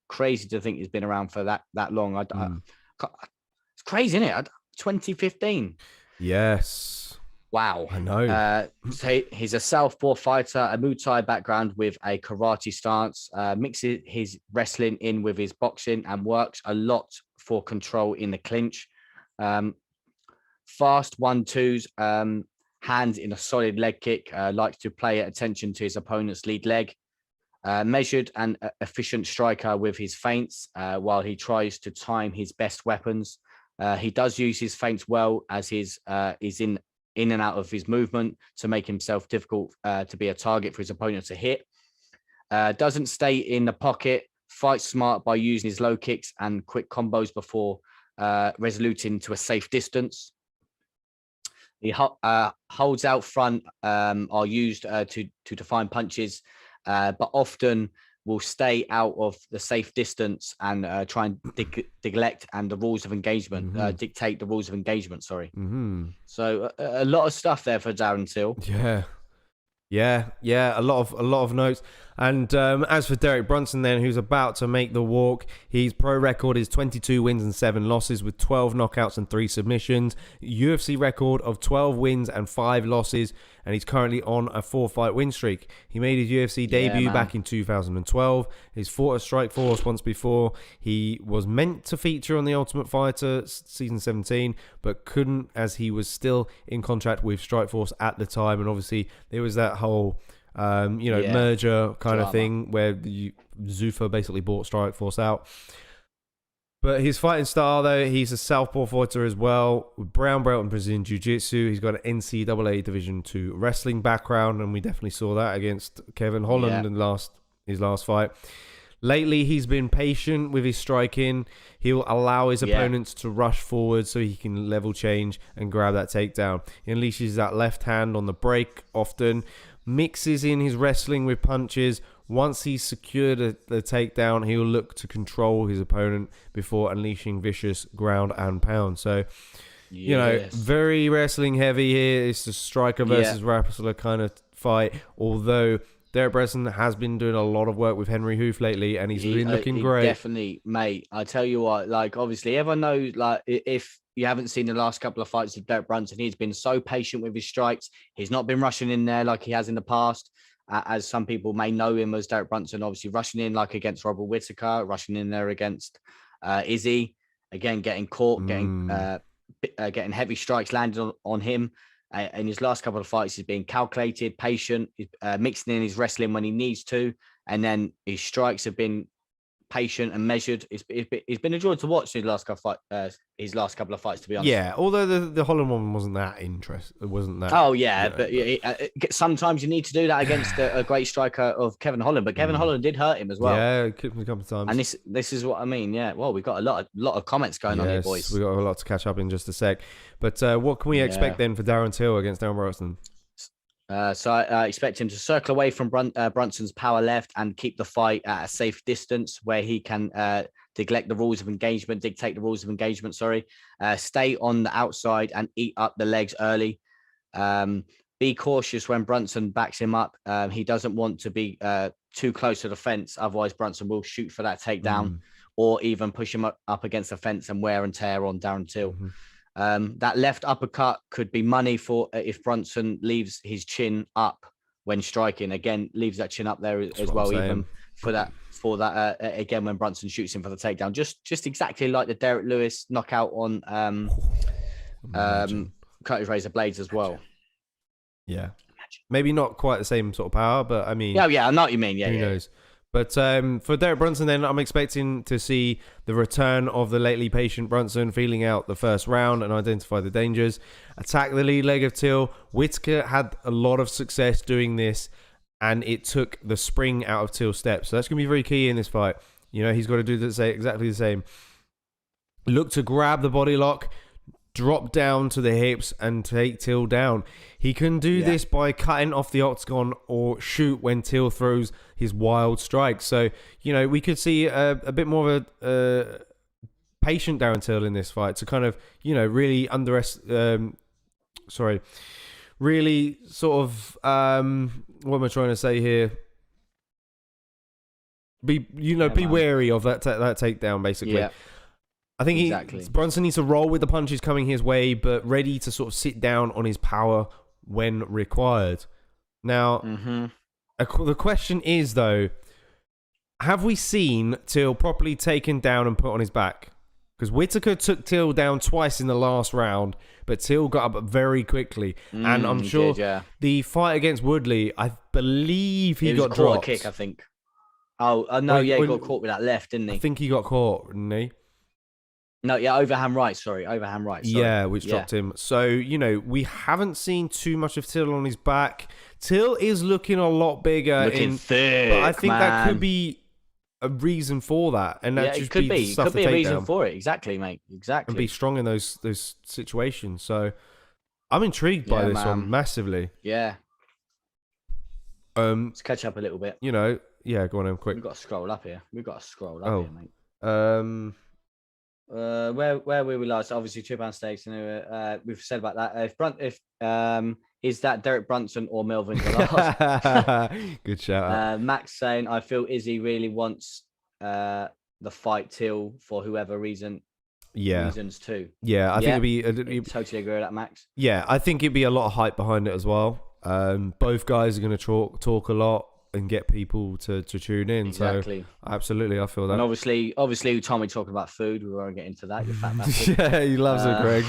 Crazy to think he's been around for that long. It's crazy, isn't it? 2015. Yes. Wow. I know. So he's a southpaw fighter, a Muay Thai background with a karate stance, mixes his wrestling in with his boxing, and works a lot for control in the clinch. Fast 1-2s, hands in a solid leg kick, likes to pay attention to his opponent's lead leg. Measured and efficient striker with his feints, while he tries to time his best weapons. He does use his feints well, as he's in in and out of his movement to make himself difficult to be a target for his opponent to hit. Doesn't stay in the pocket, fights smart by using his low kicks and quick combos before resoluting to a safe distance. He holds out front, are used to define punches, but often will stay out of the safe distance and try and neglect and the rules of engagement, dictate the rules of engagement. Sorry. So a lot of stuff there for Darren Till. Yeah, a lot of notes. And as for Derek Brunson then, who's about to make the walk, his pro record is 22 wins and 7 losses with 12 knockouts and 3 submissions. UFC record of 12 wins and 5 losses, and he's currently on a 4-fight win streak. He made his UFC debut back in 2012. He's fought at Strikeforce once before. He was meant to feature on The Ultimate Fighter season 17, but couldn't as he was still in contract with Strikeforce at the time. And obviously there was that whole merger kind of thing where Zuffa basically bought Strikeforce out. But his fighting style, though, he's a southpaw fighter as well, with brown belt in Brazilian Jiu-Jitsu. He's got an NCAA Division II wrestling background, and we definitely saw that against Kevin Holland in his last fight. Lately, he's been patient with his striking. He'll allow his opponents to rush forward so he can level change and grab that takedown. He unleashes that left hand on the break often, mixes in his wrestling with punches. Once he's secured the takedown, he'll look to control his opponent before unleashing vicious ground and pound. So, very wrestling heavy here. It's a striker versus wrestler kind of fight. Although Derek Brunson has been doing a lot of work with Henry Hoof lately, and he's been looking great. Definitely, mate. I tell you what, like, obviously, everyone knows, like, if you haven't seen the last couple of fights of Derek Brunson, he's been so patient with his strikes. He's not been rushing in there like he has in the past. As some people may know him as Derek Brunson, obviously rushing in like against Robert Whittaker, rushing in there against Izzy, again getting caught, getting heavy strikes landed on him. In his last couple of fights, he's been calculated, patient, mixing in his wrestling when he needs to, and then his strikes have been patient and measured. It's been a joy to watch his last couple of fights, to be honest. Yeah, although the Holland one wasn't that interesting. It wasn't that. Oh yeah, but sometimes you need to do that against a great striker of Kevin Holland. But Kevin Holland did hurt him as well. Yeah, kicked him a couple of times. And this is what I mean. Yeah, well, we've got a lot of comments going on here, boys. We got a lot to catch up in just a sec. But what can we expect then for Darren Till against Darren Brunson? So I expect him to circle away from Brunson's power left and keep the fight at a safe distance where he can dictate the rules of engagement. Stay on the outside and eat up the legs early. Be cautious when Brunson backs him up. He doesn't want to be too close to the fence. Otherwise, Brunson will shoot for that takedown or even push him up against the fence and wear and tear on Darren Till. That left uppercut could be money for if Brunson leaves his chin up when striking. Again, leaves that chin up there as well, even for that again when Brunson shoots him for the takedown. Just exactly like the Derek Lewis knockout on Curtis Razor Blades as well. Yeah, maybe not quite the same sort of power, but I mean, yeah, I know what you mean. Yeah, who knows? But for Derek Brunson, then, I'm expecting to see the return of the lately patient Brunson, feeling out the first round and identify the dangers. Attack the lead leg of Till. Whittaker had a lot of success doing this, and it took the spring out of Till's steps. So that's going to be very key in this fight. He's got to do exactly the same. Look to grab the body lock, drop down to the hips and take Till down. He can do this by cutting off the octagon or shoot when Till throws his wild strikes. So, we could see a bit more of a patient Darren Till in this fight to kind of, really really sort of, what am I trying to say here? Be wary of that takedown, basically. Yeah. I think Brunson needs to roll with the punches coming his way, but ready to sort of sit down on his power when required. Now, the question is, though, have we seen Till properly taken down and put on his back? Because Whittaker took Till down twice in the last round, but Till got up very quickly. And I'm sure the fight against Woodley, I believe he got dropped. A kick, I think. Oh, no, he got caught with that left, didn't he? I think he got caught, didn't he? No, yeah, overhand right. Sorry, overhand right. Sorry. Yeah, which dropped him. So, you know, we haven't seen too much of Till on his back. Till is looking a lot bigger. Looking thick, but I think that could man. be a reason for that. And that just it could be. It stuff could to be a take reason down for it. Exactly, mate. and Exactly. be strong in those situations. So I'm intrigued by this one massively. Yeah. Let's catch up a little bit. You know, yeah, go on in quick. We've got to scroll up here. We've got to scroll up here, mate. Where were we last? Obviously, £2 stakes. We've said about that. Is that Derek Brunson or Melvin Gallas? Good shout out. Max saying, I feel Izzy really wants the fight Till for whoever reasons too. Yeah, I think it'd be totally agree with that, Max. Yeah, I think it'd be a lot of hype behind it as well. Both guys are going to talk a lot and get people to tune in. Exactly. So absolutely, I feel that. And obviously, Tommy talking about food. We won't get into that. You fat bastard. Yeah, he loves it, Greg.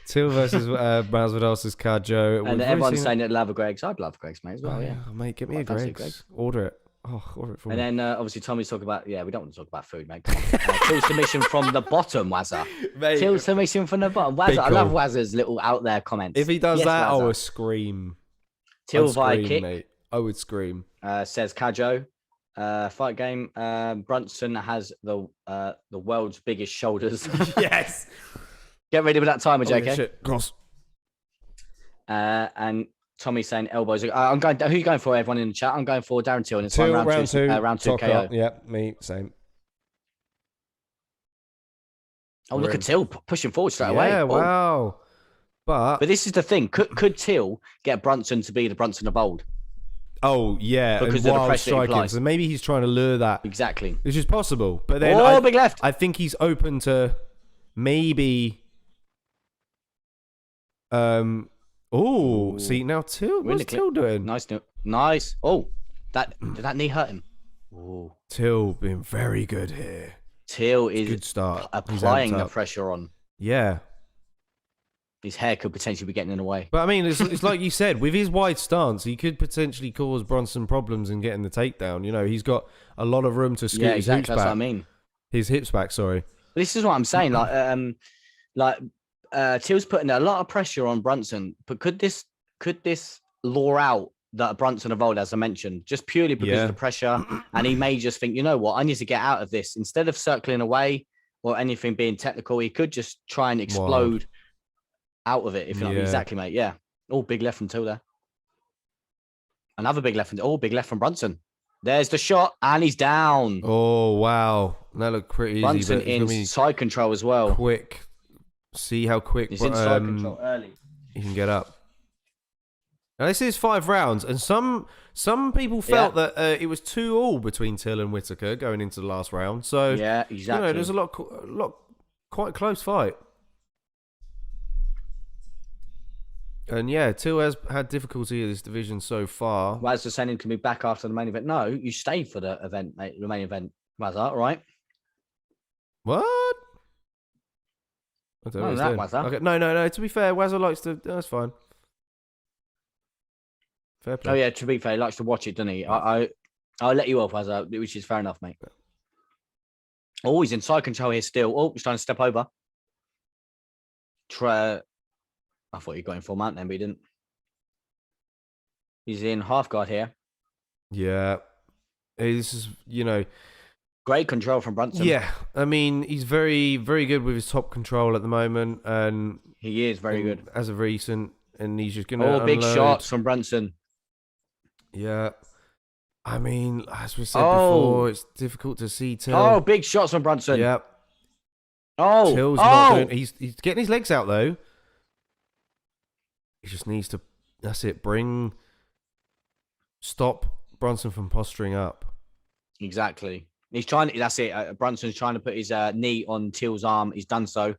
Till versus Masvidal Kajo. And everyone's saying that love a Greg's. I'd love Greg's, mate, as well. Yeah, mate, get me a Greg's. Order it. Oh, order it for me. And then obviously Tommy's talking about, we don't want to talk about food, mate. Till submission from the bottom, Wazza. Till submission from the bottom. Wazza, I love Wazza's little out there comments. If he does that, I would scream. Till via kick. Mate. I would scream. Says Kajo. Fight game. Brunson has the world's biggest shoulders. Yes. Get ready with that timer, JK. Yeah, shit. Cross. And Tommy saying elbows. I'm going. Who are you going for? Everyone in the chat. I'm going for Darren Till. And it's round two KO. Yeah, me same. Oh, look at Till pushing forward straight away. Yeah, wow. But this is the thing. Could Till get Brunson to be the Brunson of old? Oh, yeah. Because of the pressure striking. So maybe he's trying to lure that. Exactly. Which is possible. But then big left. I think he's open to maybe... see, now Till, what's Till doing? Nice. Oh, did that knee hurt him? Oh. Till being very good here. Till is good start. Applying the pressure on. Yeah. His hair could potentially be getting in the way. But I mean, it's like you said, with his wide stance, he could potentially cause Brunson problems in getting the takedown. You know, he's got a lot of room to scoot his hips back. That's what I mean. His hips back, sorry. This is what I'm saying. Till's putting a lot of pressure on Brunson, but could this lure out that Brunson of old, as I mentioned, just purely because of the pressure? And he may just think, you know what, I need to get out of this. Instead of circling away or anything being technical, he could just try and explode out of it. If not exactly, mate. Yeah. Oh, big left from Till there. Another big left. Big left from Brunson. There's the shot, and he's down. Oh, wow. That looked pretty easy. Brunson in side control as well. Quick. See how quick he's in side control early. He can get up. Now, this is 5 rounds, and some people felt that it was 2-2 between Till and Whittaker going into the last round. So, yeah, exactly. You know, there's a lot quite close fight. And yeah, Till has had difficulty in this division so far. Waz was saying he can be back after the main event. No, you stayed for the event, mate. The main event. Waz, all right? What? I don't know. Okay. No. To be fair, Wazza likes to. That's fine. Fair play. Oh yeah, to be fair, he likes to watch it, doesn't he? I'll let you off, Wazza, which is fair enough, mate. Oh, he's in side control here still. Oh, he's trying to step over. I thought you got in full mount then, but he didn't. He's in half guard here. Yeah. This is, you know... Great control from Brunson. Yeah. I mean, he's very, very good with his top control at the moment. And he is very good. As of recent. And he's just going to unload. Big shots from Brunson. Yeah. I mean, as we said before, it's difficult to see Till. Oh, big shots from Brunson. Yep. Oh. Till's not doing... He's getting his legs out, though. He just needs to, that's it, stop Brunson from posturing up. Exactly. He's trying, that's it. Brunson's trying to put his knee on Till's arm. He's done so.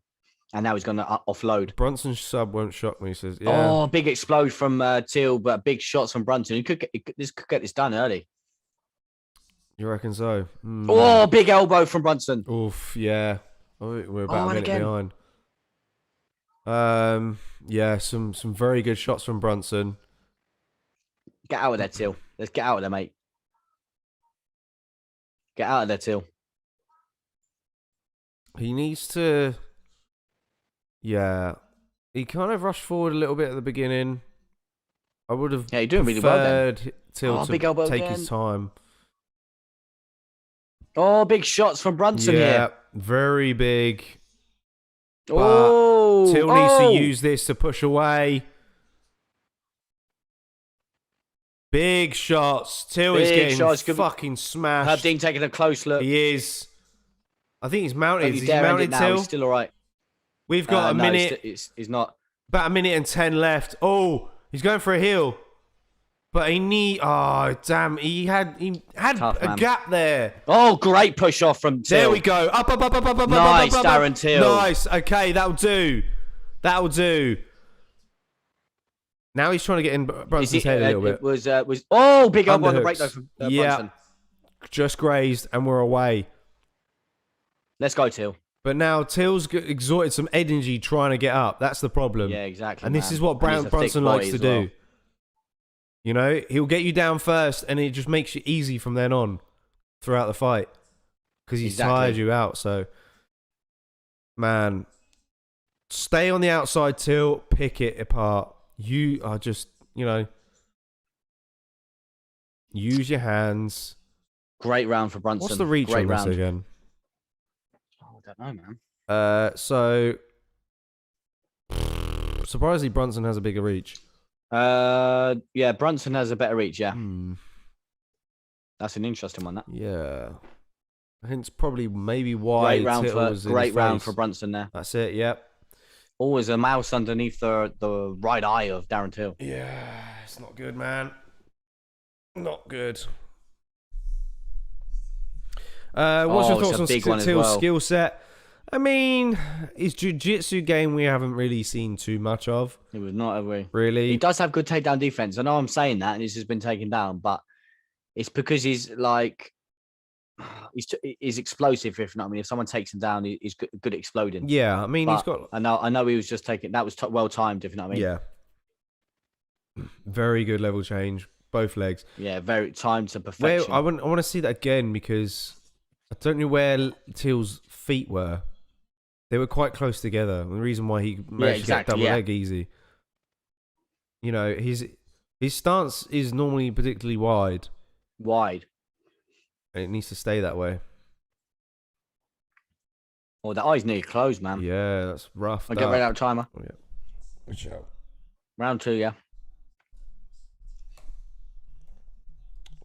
And now he's going to offload. Brunson's sub won't shock me, he says. Yeah. Oh, big explode from Till, but big shots from Brunson. He could get this done early. You reckon so? Oh, big elbow from Brunson. Oof, yeah. Oh, we're about a minute behind. Yeah, some very good shots from Brunson. Get out of there, Till. Let's get out of there, mate. Get out of there, Till. He needs to. Yeah, he kind of rushed forward a little bit at the beginning. I would have you're doing really well then. Till big elbow to take again. his time. Oh, big shots from Brunson here. Very big. Oh, Till needs to use this to push away. Big shots. Till is getting fucking smashed. Herb Dean taking a close look. He is. I think he's mounted. He's mounted now. Till. He's still all right. We've got a minute. He's not. About a minute and 10 left. Oh, he's going for a heel. But oh damn! He had Tough, a gap there. Oh, great push off from Till. There we go. Up. Nice, Darren Till. Nice. Okay, that'll do. That'll do. Now he's trying to get in Brunson's head a little bit. It was big elbow on the break though from Brunson. Just grazed and we're away. Let's go, Till. But now Till's exerted some energy trying to get up. That's the problem. Yeah, exactly. And this is what Brunson likes to do. You know, he'll get you down first, and it just makes it easy from then on throughout the fight because he's tired you out. So, man, stay on the outside, Till, pick it apart. You are just, use your hands. Great round for Brunson. What's the reach on this again? Oh, I don't know, man. So surprisingly, Brunson has a bigger reach. Yeah, Brunson has a better reach. Yeah, that's an interesting one. That. Yeah, hence probably maybe why. Great round for Brunson there. That's it. Yep. Always a mouse underneath the right eye of Darren Till. Yeah, it's not good, man. Not good. What's your thoughts on Till's skill set? I mean, his jiu-jitsu game we haven't really seen too much of. It was not, have we? Really? He does have good takedown defense. I know I'm saying that, and he's just been taken down, but it's because he's like, he's explosive. If you know what I mean, if someone takes him down, he's good at exploding. Yeah, I mean, but he's got. I know he was just taking. That was well timed. If you know what I mean. Yeah. Very good level change, both legs. Yeah, very timed to perfection. I want to see that again because I don't know where Till's feet were. They were quite close together. The reason why he managed to get double leg easy. You know, his stance is normally particularly wide. Wide. And it needs to stay that way. Oh, the eye's nearly closed, man. Yeah, that's rough. I'll get right out of timer. Oh, yeah. Good shout. Round 2, yeah.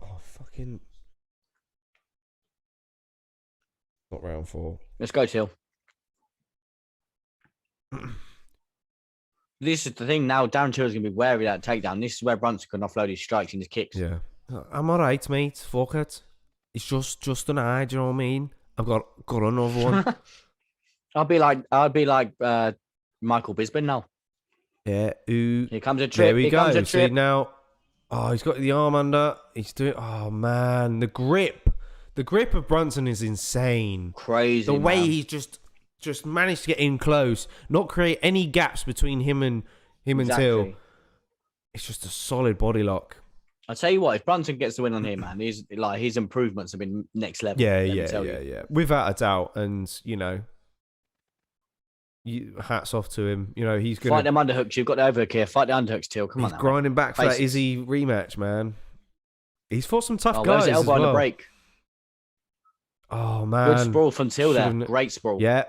Oh, fucking. Not round 4. Let's go, Till. This is the thing now. Darren Till is going to be wary of that takedown. This is where Brunson can offload his strikes and his kicks. Yeah. I'm all right, mate. Fuck it. It's just an eye. Do you know what I mean? I've got another one. I'll be like Michael Bisping now. Yeah. Ooh. Here comes a trip. There we go. See now. Oh, he's got the arm under. He's doing. Oh man, the grip of Brunson is insane. Crazy. The way he's just managed to get in close, not create any gaps between him and Till. It's just a solid body lock. I'll tell you what, if Brunson gets the win on here, man, his improvements have been next level. Yeah. Without a doubt. And, hats off to him. He's going to... Fight them underhooks. You've got the overhook here. Fight the underhooks, Till. Come on. He's grinding back for that Izzy rematch, man. He's fought some tough guys. Where's the elbow on the break? Oh, man. Good sprawl from Till there. Great sprawl. Yeah.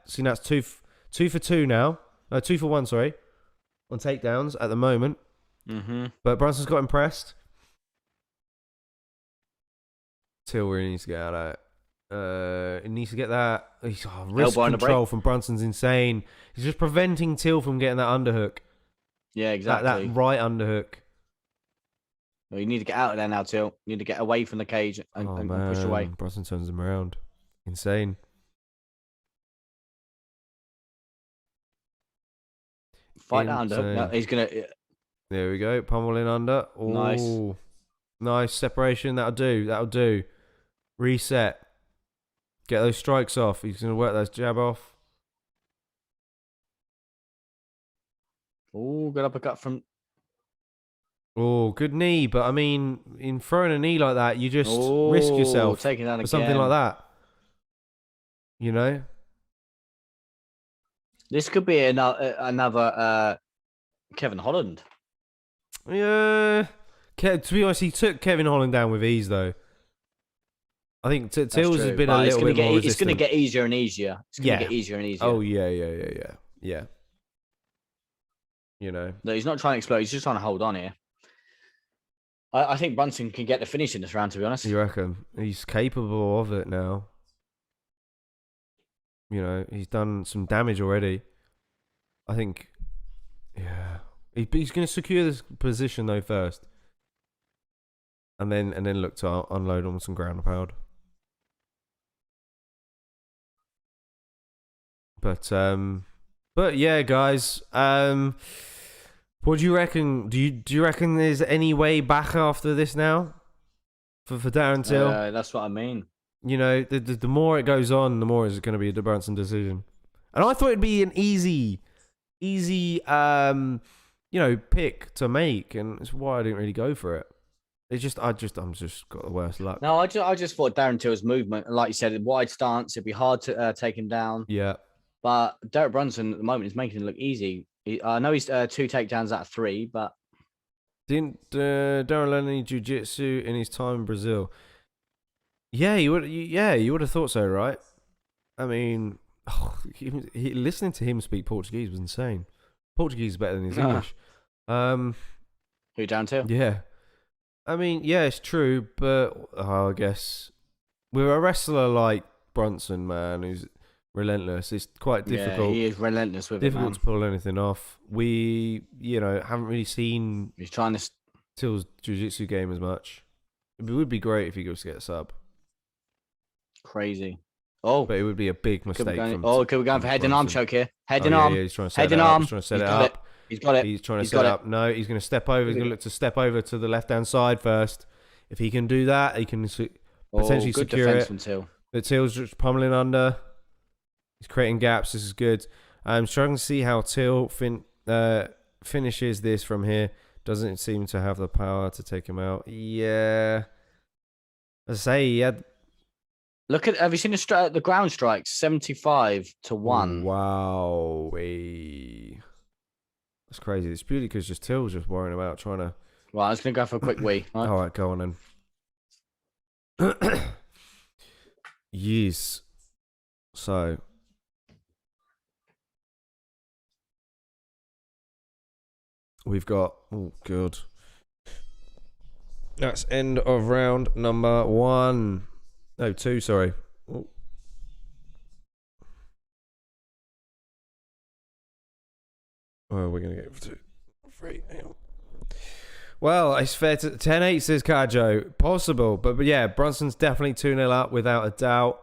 See, that's two for 2 now. 2 for 1, sorry. On takedowns at the moment. Mm-hmm. But Brunson's got impressed. Till really needs to get out of it. He needs to get that. Wrist control from Brunson's insane. He's just preventing Till from getting that underhook. Yeah, exactly. That right underhook. Well, you need to get out of there now, Till. You need to get away from the cage and push away. Brunson turns him around. Insane. Fight that underhook. No, he's going to... There we go. Pummeling under. Ooh. Nice separation. That'll do. Reset. Get those strikes off. He's going to work those jab off. Oh, good uppercut from... Oh, good knee. But, I mean, in throwing a knee like that, you just risk yourself taking down for something like that. This could be another Kevin Holland. Yeah. To be honest, he took Kevin Holland down with ease, though. I think Tills has been a little bit more resistant. It's going to get easier and easier. It's going to get easier and easier. Oh, yeah. You know. No, he's not trying to explode. He's just trying to hold on here. I think Brunson can get the finish in this round, to be honest. You reckon? He's capable of it now. You know, he's done some damage already. I think, yeah. He's going to secure this position, though, first. And then look to unload on some ground pound. But yeah, guys. What do you reckon? Do you reckon there's any way back after this now? For Darren Till? That's what I mean. You know, the more it goes on, the more it's going to be a Brunson decision. And I thought it'd be an easy, pick to make, and it's why I didn't really go for it. I'm just got the worst luck. No, I just thought Darren Till's movement, like you said, wide stance, it'd be hard to take him down. Yeah. But Derek Brunson at the moment is making it look easy. I know he's 2 takedowns out of 3, but didn't Darren learn any jiu-jitsu in his time in Brazil? Yeah, you would have thought so, right? I mean, listening to him speak Portuguese was insane. Portuguese is better than his English. Who, Darren Till? Yeah. I mean, yeah, it's true, but I guess with a wrestler like Brunson, man, who's relentless, it's quite difficult. Yeah, he is relentless with difficult to pull anything off. We, haven't really seen he's trying to Till's jiu-jitsu game as much. It would be great if he goes to get a sub. Crazy. Oh, but it would be a big mistake. Could we go for head and arm choke here? Head and arm. Yeah, he's trying to set it up. He's trying to set it up. He's got it. He's trying to set up. No, he's going to step over. He's going to look to step over to the left-hand side first. If he can do that, he can potentially secure it. From Till. But Till's just pummeling under. He's creating gaps. This is good. I'm struggling to see how Till finishes this from here. Doesn't seem to have the power to take him out. Yeah. As I say, he had... have you seen the ground strikes? 75-1. Wow. That's crazy. It's purely because Till's just worrying about trying to... Right, I was going to go for a quick wee. All right, go on then. Yes. So... We've got... Oh, good. That's end of round number 1. No, 2, sorry. Oh. Oh, we're going to go for 2. 3, hang on. Well, it's fair to... 10-8 says Kajo. Possible, but yeah, Brunson's definitely 2-0 up without a doubt.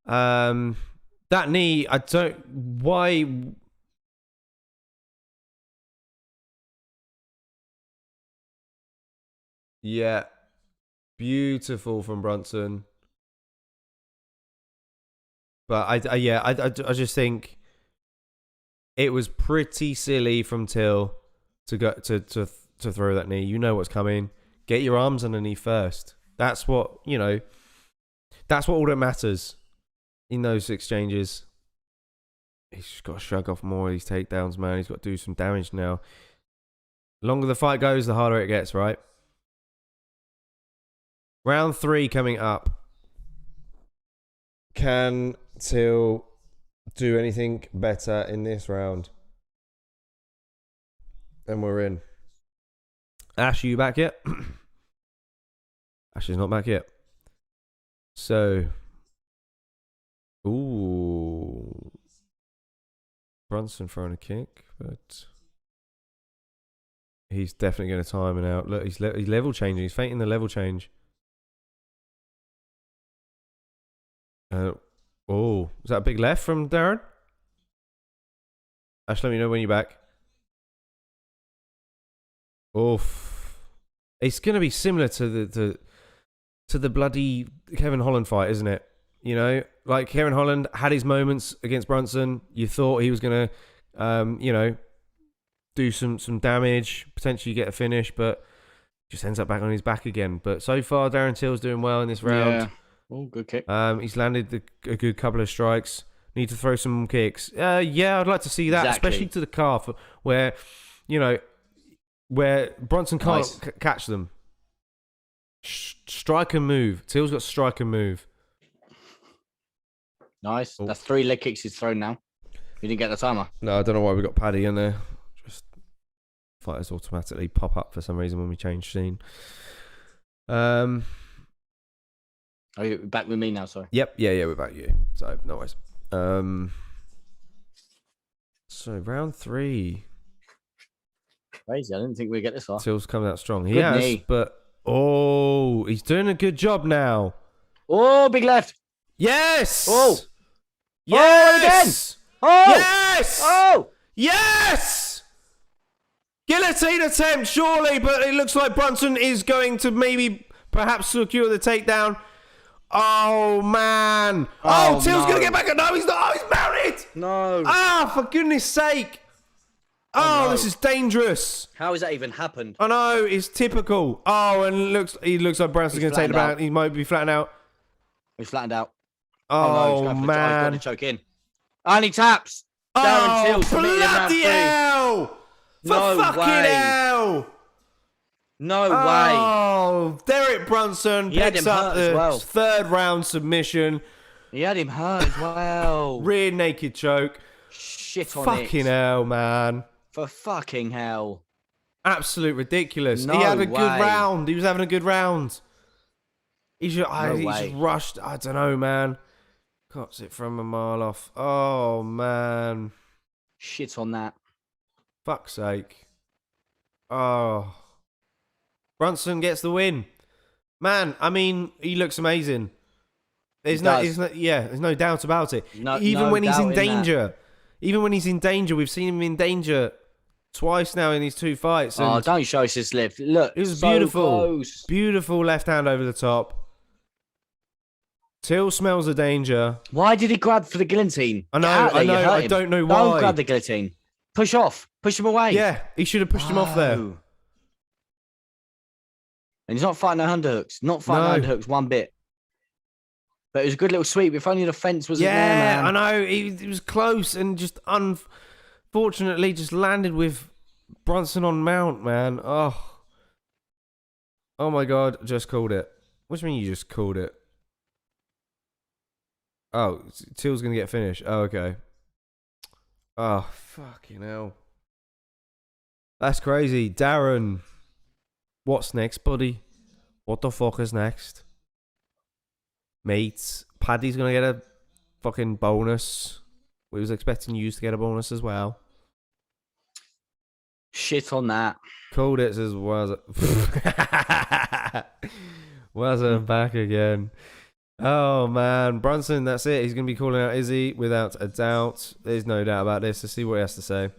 That knee, I don't... Why... Yeah. Beautiful from Brunson. But I just think it was pretty silly from Till to go to throw that knee. You know what's coming. Get your arms underneath first. That's what, that's what all that matters in those exchanges. He's just got to shrug off more of these takedowns, man. He's got to do some damage now. The longer the fight goes, the harder it gets, right? Round 3 coming up. Can Till do anything better in this round? And we're in. Ash, are you back yet? Ash is not back yet. So. Ooh. Brunson throwing a kick, but he's definitely going to time it out. Look, he's level changing. He's feinting the level change. Oh, is that a big left from Darren? Ash, let me know when you're back. Oof. It's going to be similar to the bloody Kevin Holland fight, isn't it? Like Kevin Holland had his moments against Brunson. You thought he was going to, do some damage, potentially get a finish, but just ends up back on his back again. But so far, Darren Till's doing well in this round. Yeah. Oh, good kick. He's landed a good couple of strikes. need to throw some kicks. Yeah, I'd like to see that, especially to the calf, where, you know, where Brunson can't catch them. Strike and move. Till's got strike and move. Nice. That's 3 leg kicks he's thrown now. You didn't get the timer. No, I don't know why we got Paddy in there. Just fighters automatically pop up for some reason when we change scene. Are you back with me now? Sorry. Yep. Yeah, we're back with you. So, no worries. So, round 3. Crazy. I didn't think we'd get this far. Till's coming out strong. He Good has, knee. but... he's doing a good job now. Oh, big left. Yes! Oh! Yes! Oh! Yes! Oh! Yes! Guillotine attempt, surely, but it looks like Brunson is going to maybe perhaps secure the takedown. Oh, man. Oh, Till's going to get back. No, he's not. Oh, he's mounted. No. Ah, for goodness sake. Oh, no. This is dangerous. How has that even happened? I know, it's typical. Oh, and he looks like Brunson's going to take the back. He might be flattened out. He's flattened out. Oh, no, he's man. going to choke in. And he taps. Darren Till submitted him round 3. Hell! For fucking hell! No way. Oh, Derek Brunson picks up the 3rd round submission. He had him hurt as well. Rear naked choke. Shit on it. Fucking hell, man. For fucking hell. Absolute ridiculous. No he had a way. good round. He was having a good round. He just rushed. I don't know, man. Cuts it from a mile off. Oh, man. Shit on that. Fuck's sake. Oh. Brunson gets the win. Man, I mean, he looks amazing. There's no doubt about it. Even when he's in danger. Even when he's in danger, we've seen him in danger twice now in these 2 fights. Oh, don't show us his lift. Look, it was so beautiful. Close. Beautiful left hand over the top. Till smells the danger. Why did he grab for the guillotine? I know. I don't know why. Don't grab the guillotine. Push off. Push him away. Yeah, he should have pushed him off there. And he's not fighting no underhooks. Not fighting underhooks one bit. But it was a good little sweep. If only the fence wasn't there, man. I know. He was close and just unfortunately just landed with Brunson on mount, man. Oh my God. Just called it. What do you mean you just called it? Oh, Till's going to get finished. Oh, okay. Oh, fucking hell. That's crazy. Darren, what's next, buddy? What the fuck is next? Mate, Paddy's going to get a fucking bonus. We was expecting you to get a bonus as well. Shit on that. Called it, says, was it back again? Oh, man. Brunson, that's it. He's going to be calling out Izzy without a doubt. There's no doubt about this. Let's see what he has to say.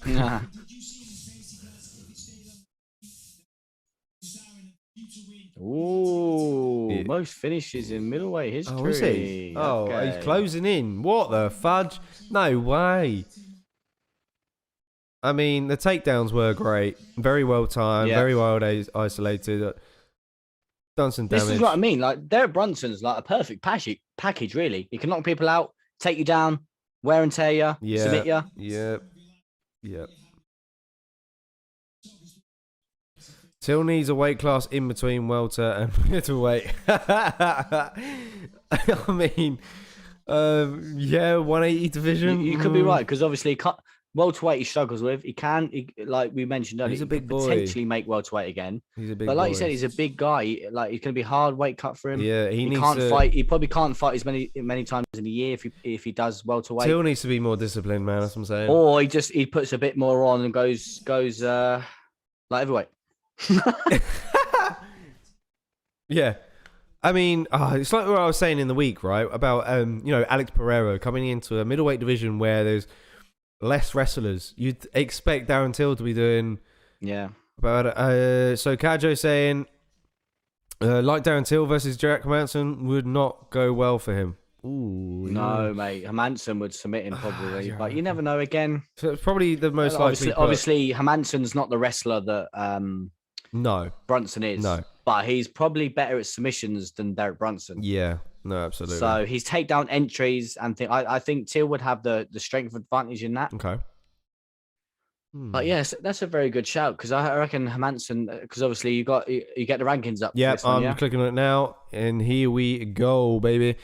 Nah. Ooh, most finishes in middleweight history. Oh, is he? Oh, okay. He's closing in. What the fudge? No way. I mean, the takedowns were great. Very well timed. Yeah. Very well isolated. Done some damage. This is what I mean. Like, Derek Brunson's like a perfect package, really. He can knock people out, take you down, wear and tear you, submit you. Yep. Till needs a weight class in between welter and middleweight. I mean, 180 division. You could be right, because obviously welterweight he struggles with. Like we mentioned earlier, he's a big boy. Potentially make welterweight again. He's a big But like boy. You said, he's a big guy. Like, he's going to be hard weight cut for him. Yeah, he needs can't to fight. He probably can't fight as many times in a year if he does welterweight. Till needs to be more disciplined, man. That's what I'm saying. Or he puts a bit more on and goes like heavyweight. Yeah, I mean, it's like what I was saying in the week, right? About Alex Pereira coming into a middleweight division where there's less wrestlers. You'd expect Darren Till to be doing about it. So Kajo saying like Darren Till versus Derek Brunson would not go well for him. Ooh, No, mate. Hermansson would submit him probably, yeah. but you never know. Again, So it's probably the most likely. Obviously, Hermansson's not the wrestler that No, Brunson is, no. but he's probably better at submissions than Derek Brunson. Yeah, no, absolutely. So his takedown entries and I think Till would have the strength advantage in that. Okay. But yes, that's a very good shout because I reckon Hermansson, because obviously you get the rankings up. Yeah, I'm clicking on it now, and here we go, baby.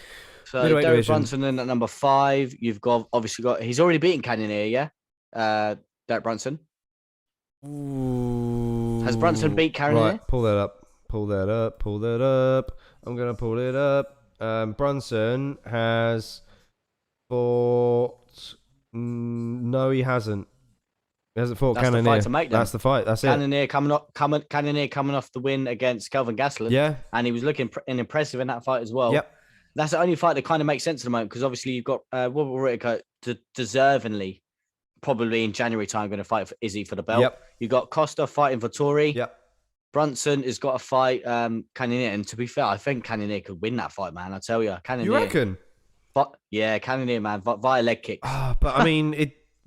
So Derek Brunson in at number 5. You've obviously got he's already beaten Cannonier, yeah. Derek Brunson. Ooh. Has Brunson beat Cannonier? Right, pull that up. Pull that up. Pull that up. I'm gonna pull it up. Brunson has fought. No, he hasn't. He hasn't fought Cannonier. That's the fight to make them. That's the fight. That's Cannonier coming off the win against Kelvin Gastelum. Yeah, and he was looking impressive in that fight as well. Yep. That's the only fight that kind of makes sense at the moment because obviously you've got Robert Whittaker deservingly, probably in January time, going to fight for Izzy for the belt. Yep. You've got Costa fighting for Tori. Yep. Brunson has got to fight Cannonier, and to be fair, I think Cannonier could win that fight, man. I tell you, Cannonier. You reckon? But yeah, Cannonier, man, via leg kicks. But I mean,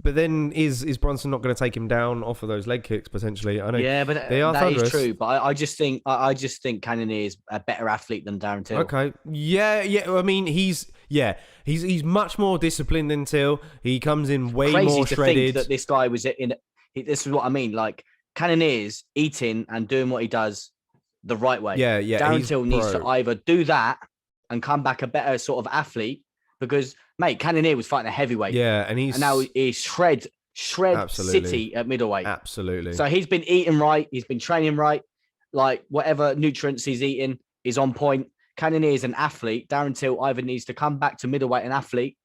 But then is Brunson not going to take him down off of those leg kicks potentially? I know. Yeah, but they are that thunderous. is true. But I just think Cannonier is a better athlete than Darren Till. Okay. Yeah. I mean, he's much more disciplined than Till. He comes in way Crazy more to shredded. think that this guy was in. This is what I mean. Like Cannonier's eating and doing what he does the right way. Yeah. Darren Till needs to either do that and come back a better sort of athlete because, mate, Cannonier was fighting a heavyweight. Yeah, and now he's shred Absolutely. city at middleweight. Absolutely. So he's been eating right. He's been training right. Like whatever nutrients he's eating is on point. Cannonier is an athlete. Darren Till either needs to come back to middleweight an athlete,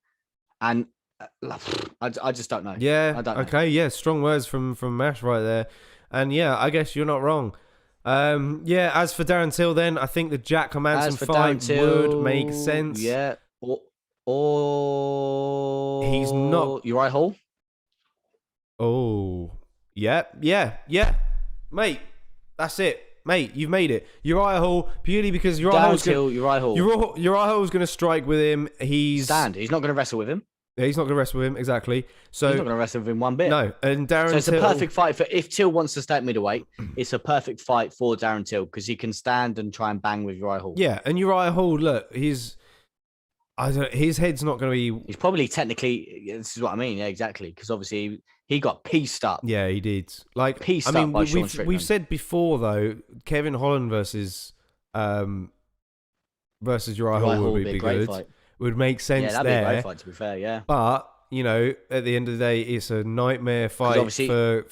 and I just don't know. Yeah. I don't know. Okay. Yeah. Strong words from Mash right there, and yeah, I guess you're not wrong. Yeah. As for Darren Till, then I think the Jack Hermansson fight would make sense. Yeah. Or he's not Uriah Hall. Oh, yeah, mate. That's it, mate. You've made it. Uriah Hall purely because Uriah Hall's going to strike with him. He's not going to wrestle with him. He's not going to wrestle with him exactly. So he's not going to wrestle with him one bit. No, and Darren. So it's a perfect fight for if Till wants to stay at middleweight. It's a perfect fight for Darren Till because he can stand and try and bang with Uriah Hall. Yeah, and Uriah Hall, look, his head's not going to be. He's probably technically. This is what I mean. Yeah, exactly. Because obviously he got pieced up. Yeah, he did. Like pieced up by Sean Strickland. We've said before though, Kevin Holland versus Uriah Hall would be good. Fight. Would make sense. Yeah, that'd be a great fight. To be fair, yeah. But you know, at the end of the day, it's a nightmare fight for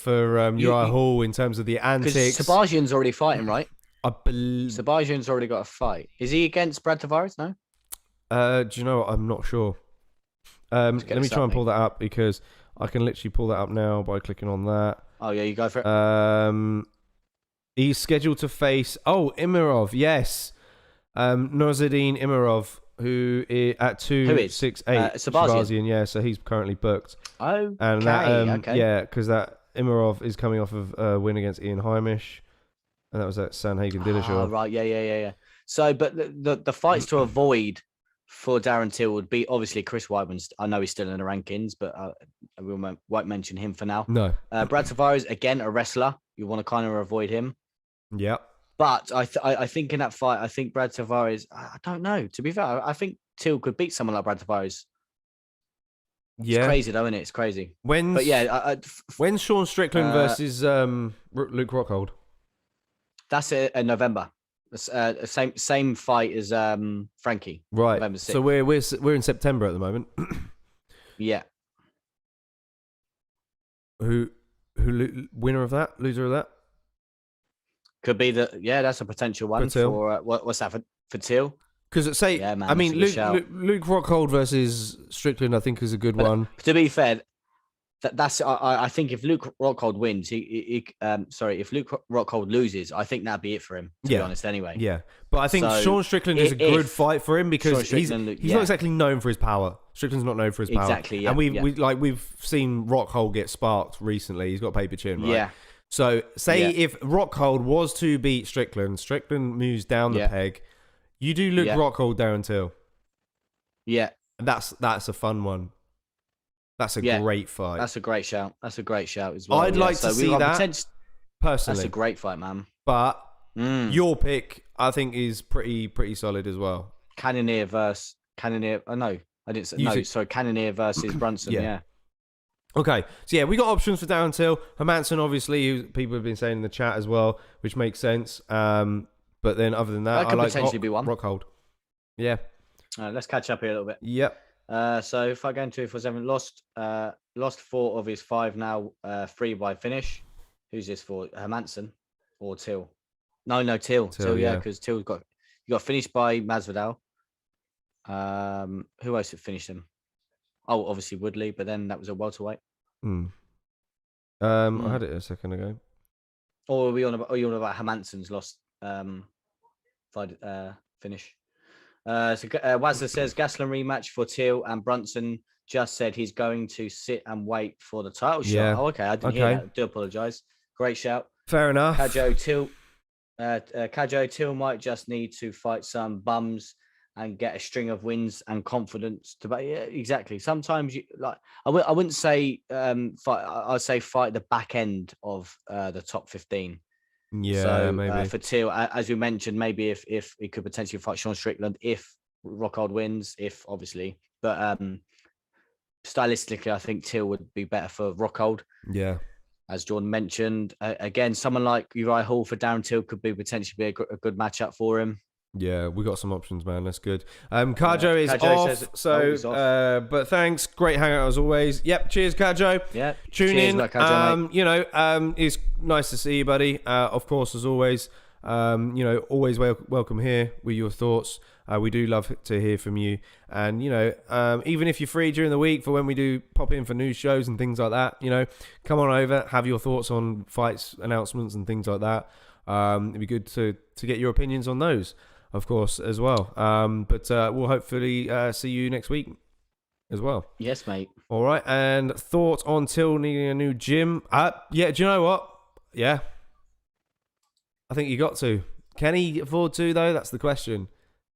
Uriah Hall in terms of the antics. Because Sabajian's already fighting, right? I believe Sabajian's already got a fight. Is he against Brad Tavares? No. Do you know what? I'm not sure. Let me try and pull that up because I can literally pull that up now by clicking on that. Oh yeah, you go for it. He's scheduled to face Imirov, yes. Norzadin Imirov, who is at 268. Sabazian, yeah. So he's currently booked. Oh, and that, okay. Yeah, because that Imirov is coming off of a win against Ian Heimish, and that was at Sanhagen Dillashaw. Oh, right, yeah. So, but the fights to avoid for Darren Till would be obviously Chris Weidman. I know he's still in the rankings, but we won't mention him for now. No. Brad Tavares, again, a wrestler. You want to kind of avoid him. Yeah. But I think in that fight, I think Brad Tavares, I don't know. To be fair, I think Till could beat someone like Brad Tavares. Yeah. It's crazy, though, isn't it? It's crazy. When's Sean Strickland versus Luke Rockhold? That's in November. Same fight as Frankie. Right. November 6th. So we're in September at the moment. Yeah. Who winner of that? Loser of that? Could be that's a potential one for what's that for Till? Because Luke Rockhold versus Strickland, I think, is a good one. To be fair, I think if Luke Rockhold wins, if Luke Rockhold loses, I think that'd be it for him. To be honest, anyway. Yeah, but I think Sean Strickland is a good fight for him because he's not exactly known for his power. Strickland's not known for his power. Exactly. Yeah, and we've seen Rockhold get sparked recently. He's got a paper chin, right? Yeah. So if Rockhold was to beat Strickland moves down the peg. You do Luke Rockhold, Darren Till. Yeah. That's a fun one. That's a great fight. That's a great shout. That's a great shout as well. I'd like to see that personally. That's a great fight, man. But your pick, I think, is pretty solid as well. Cannonier versus Cannonier. Oh no, I didn't say no. Sorry, Cannonier versus Brunson. Yeah. Okay, so yeah, we got options for Darren Till. Hermansson, obviously, who people have been saying in the chat as well, which makes sense. But then other than that, that could I like potentially be one. Rockhold. Yeah. Let's catch up here a little bit. Yep. So if I go into 247, lost 4 of his 5 now, 3 by finish. Who's this for? Hermansson or Till? No, Till. Till, yeah, because Till got finished by Masvidal. Who else had finished him? Oh, obviously Woodley, but then that was a welterweight. I had it a second ago. Or are you on about Hermansson's lost finish? So Wazza says Gastelum rematch for Till, and Brunson just said he's going to sit and wait for the title shot. Yeah. Oh, okay, I didn't hear that. I do apologize. Great shout. Fair enough. Kajo Till might just need to fight some bums and get a string of wins and confidence to. Yeah, exactly. Sometimes you like. I wouldn't say fight. I'd say fight the back end of the top 15. Yeah, so, maybe for Till, as we mentioned, maybe if he could potentially fight Sean Strickland if Rockhold wins, if obviously, but stylistically, I think Till would be better for Rockhold. Yeah, as Jordan mentioned, again, someone like Uriah Hall for Darren Till could be potentially be a good matchup for him. Yeah, we got some options, man. That's good. Kajo is off, but thanks. Great hangout as always. Yep, cheers, Kajo. Yeah, tune in. It's nice to see you, buddy. Of course, as always, always welcome here with your thoughts. We do love to hear from you, and even if you're free during the week for when we do pop in for news shows and things like that, come on over, have your thoughts on fights, announcements, and things like that. It'd be good to get your opinions on those, of course, as well. But we'll hopefully see you next week as well. Yes, mate. All right. And thoughts on Till needing a new gym? Yeah, do you know what? Yeah. I think you got to. Can he afford to, though? That's the question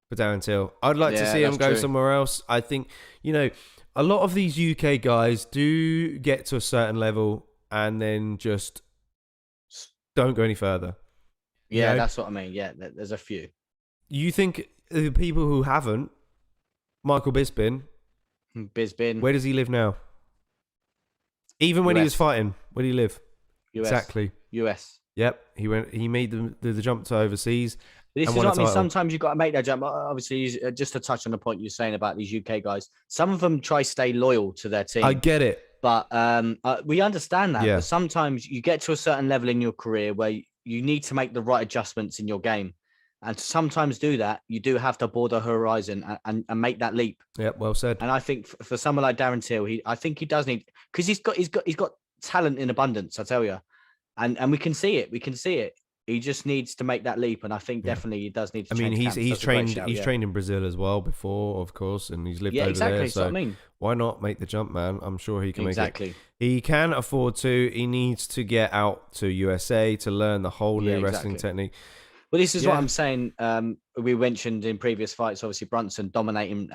for Darren Till. I'd like to see him go somewhere else. I think, a lot of these UK guys do get to a certain level and then just don't go any further. Yeah, that's what I mean. Yeah, there's a few. You think the people who haven't, Michael Bisping, where does he live now? Even when he was fighting, where did he live? US. Exactly. US. Yep. He made the jump to overseas. This is what I mean. Sometimes you've got to make that jump. Obviously, just to touch on the point you're saying about these UK guys, some of them try to stay loyal to their team. I get it. But we understand that. Yeah. But sometimes you get to a certain level in your career where you need to make the right adjustments in your game. And to sometimes do that, you do have to board the horizon and make that leap. Yep, well said. And I think for someone like Darren Till, I think he does need, because he's got talent in abundance, I tell you. And we can see it. We can see it. He just needs to make that leap, and I think definitely he does need to. He's trained in Brazil as well before, of course, and he's lived over there. So what I mean. Why not make the jump, man? I'm sure he can make it. He can afford to. He needs to get out to USA to learn the whole new wrestling technique. Well, this is what I'm saying. We mentioned in previous fights, obviously Brunson dominating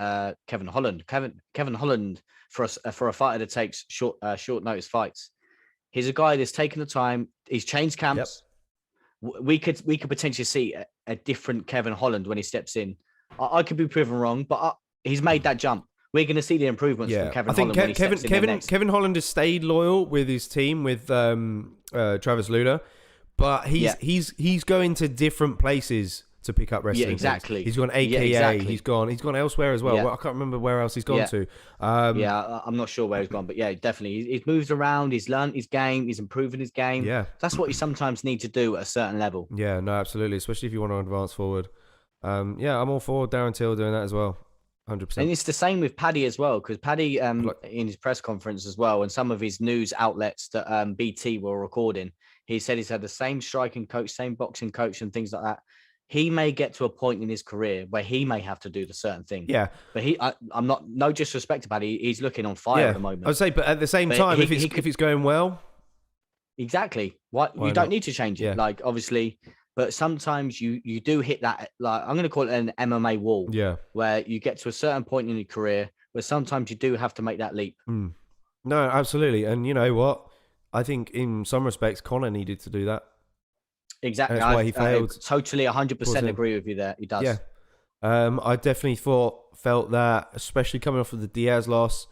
Kevin Holland. Kevin Holland for a fighter that takes short notice fights. He's a guy that's taken the time. He's changed camps. Yep. We could potentially see a different Kevin Holland when he steps in. I could be proven wrong, but he's made that jump. We're going to see the improvements from Kevin Holland. I think Kevin Holland has stayed loyal with his team with Travis Luda, but he's going to different places to pick up wrestling. Yeah, exactly. He's gone AKA. Yeah, exactly. He's gone elsewhere as well. I can't remember where else he's gone to. I'm not sure where he's gone, but yeah, definitely. He's moved around. He's learned his game. He's improving his game. Yeah. That's what you sometimes need to do at a certain level. Yeah, no, absolutely. Especially if you want to advance forward. I'm all for Darren Till doing that as well. 100%. And it's the same with Paddy as well, because Paddy, in his press conference as well, and some of his news outlets that BT were recording, he said he's had the same striking coach, same boxing coach, and things like that. He may get to a point in his career where he may have to do the certain thing. Yeah. But I'm not, no disrespect about it. He's looking on fire at the moment. I would say, but at the same time, if it's going well. Exactly. You don't need to change it. Yeah. Like, obviously, but sometimes you do hit that, like, I'm going to call it an MMA wall. Yeah. Where you get to a certain point in your career where sometimes you do have to make that leap. No, absolutely. And you know what? I think in some respects, Conor needed to do that. Exactly. That's why he failed. I totally 100% agree with you there. He does. Yeah. I definitely felt that, especially coming off of the Diaz loss,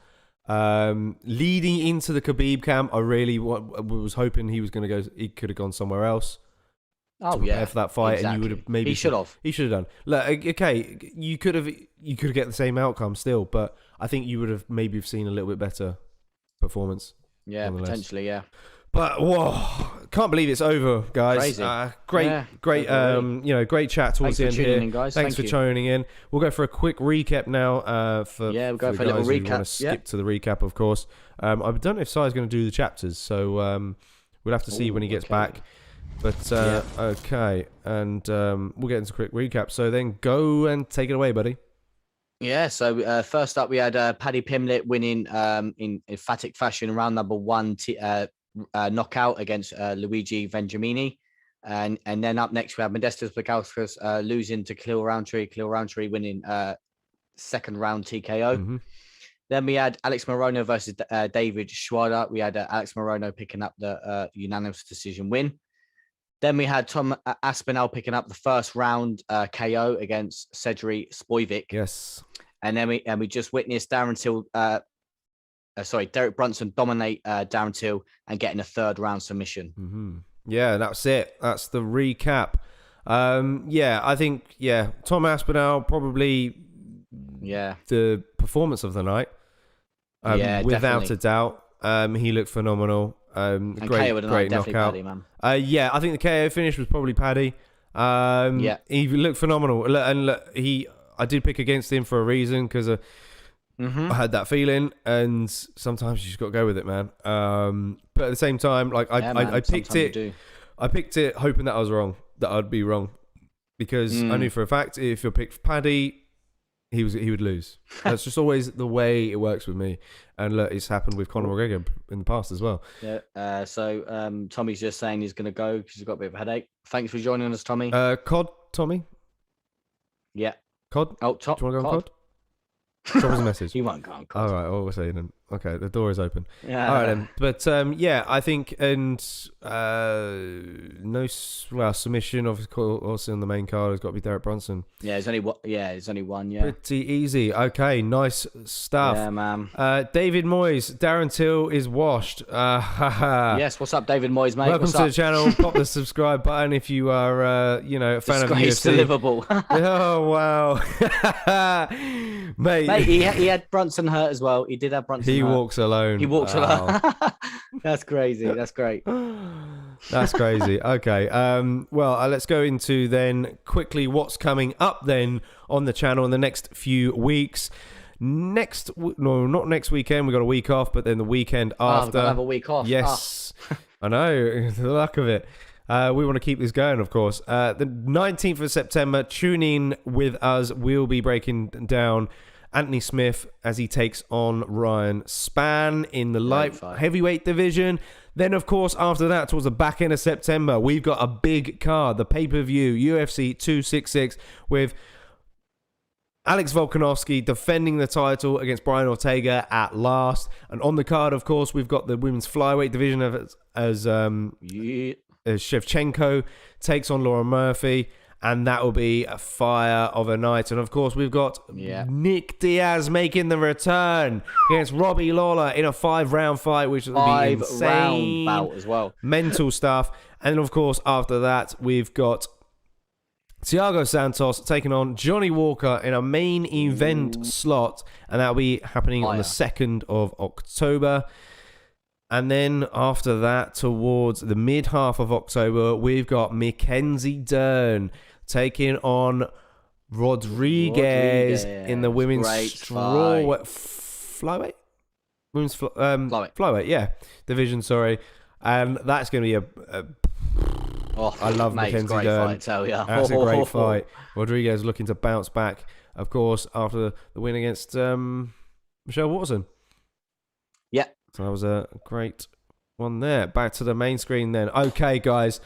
leading into the Khabib camp, I really was hoping he was going to go. He could have gone somewhere else. Oh yeah, for that fight, exactly. and you would have maybe he should have. He should have done. Look, okay, you could get the same outcome still, but I think you would have maybe seen a little bit better performance. Yeah, potentially. Yeah. But whoa, can't believe it's over, guys. Crazy. Great, great chat towards the end here. In, guys. Thanks for tuning in. We'll go for a quick recap now. We'll go for a little recap. Want to skip to the recap, of course. I don't know if Sai's going to do the chapters, so we'll have to see when he gets back. But okay, and we'll get into a quick recap. So then go and take it away, buddy. Yeah, so first up we had Paddy Pimblett winning in emphatic fashion round number 1 knockout against Luigi Vendramini. And then up next we have Modestas Bukauskas losing to Khalil Rountree. Khalil Rountree winning second round TKO. Mm-hmm. Then we had Alex Morono versus David ZAWADA. We had Alex Morono picking up the unanimous decision win. Then we had Tom Aspinall picking up the first round KO against SERGEY SPIVAK. Yes. And then we just witnessed Darren Till, Derek Brunson dominate Darren Till and getting a third round submission. Mm-hmm. Yeah, that's it. That's the recap. I think Tom Aspinall probably the performance of the night. Without definitely. a doubt. He looked phenomenal. Great knockout. Paddy, man. I think the KO finish was probably Paddy. He looked phenomenal, and I did pick against him for a reason because I had that feeling, and sometimes you just got to go with it, man. But at the same time, I picked it. I picked it hoping that I was wrong, that I'd be wrong, because I knew for a fact if you picked Paddy, he would lose. That's just always the way it works with me. And look, it's happened with Conor McGregor in the past as well. Yeah. So Tommy's just saying he's going to go because he's got a bit of a headache. Thanks for joining us, Tommy. Cod, Tommy? Yeah. Cod? Oh, do you want to go on Cod? Drop us a message. He won't go on Cod. All right, what we're saying then. Okay, the door is open. Yeah. All right then. But I think, and submission of course on the main card has got to be Derek Brunson. Yeah, there's only one. Yeah. Pretty easy. Okay, nice stuff. Yeah, man. David Moyes, Darren Till is washed. Yes, what's up, David Moyes, mate? Welcome to the channel. Pop the subscribe button if you are, a fan of UFC. To Liverpool. Oh wow, mate. He had Brunson hurt as well. He did have Brunson. He walks alone. He walks alone. That's crazy. That's great. That's crazy. Okay. Let's go into then quickly what's coming up then on the channel in the next few weeks. Not next weekend. We got a week off, but then the weekend after. We're gonna have a week off. Yes, I know. The luck of it. We want to keep this going, of course. The 19th of September, tune in with us. We'll be breaking down Anthony Smith as he takes on Ryan Spann in the light heavyweight division. Then, of course, after that, towards the back end of September, we've got a big card, the pay-per-view, UFC 266, with Alex Volkanovski defending the title against Brian Ortega at last. And on the card, of course, we've got the women's flyweight division as Shevchenko takes on Laura Murphy. And that will be a fire of a night. And, of course, we've got Nick Diaz making the return against Robbie Lawler in a 5-round fight, which will be insane. 5-round bout as well. Mental stuff. And, of course, after that, we've got Thiago Santos taking on Johnny Walker in a main event slot. And that will be happening on the 2nd of October. And then after that, towards the mid-half of October, we've got Mackenzie Dern taking on Rodriguez in the women's flyweight? Women's flyweight, division, sorry. And that's going to be I love Mackenzie Dern. That's a great fight. Rodriguez looking to bounce back, of course, after the win against Michelle Watson. Yeah. So that was a great one there. Back to the main screen then. Okay, guys.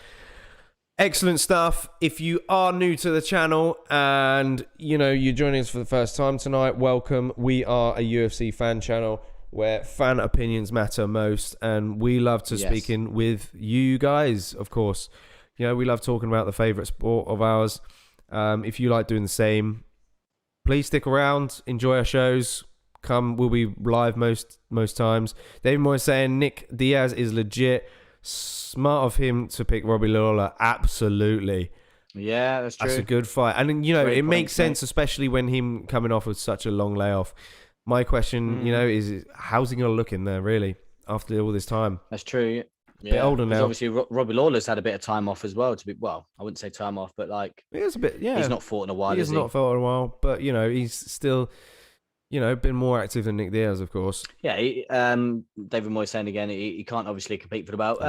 Excellent stuff. If you are new to the channel and you're joining us for the first time tonight, welcome. We are a UFC fan channel where fan opinions matter most, and we love to speaking with you guys. Of course, we love talking about the favorite sport of ours. If you like doing the same, please stick around, enjoy our shows. We'll be live most times. David Moore saying Nick Diaz is legit. Smart of him to pick Robbie Lawler. Absolutely. Yeah, that's true. That's a good fight. And, it makes sense, especially when him coming off with such a long layoff. My question, is how's he going to look in there, really, after all this time? That's true. Yeah. Bit older now. Obviously, Robbie Lawler's had a bit of time off as well. I wouldn't say time off, but it is a bit, he's not fought in a while, He's not fought in a while, but, he's still... been more active than Nick Diaz, of course. Yeah, David Moyes saying again, he can't obviously compete for the belt.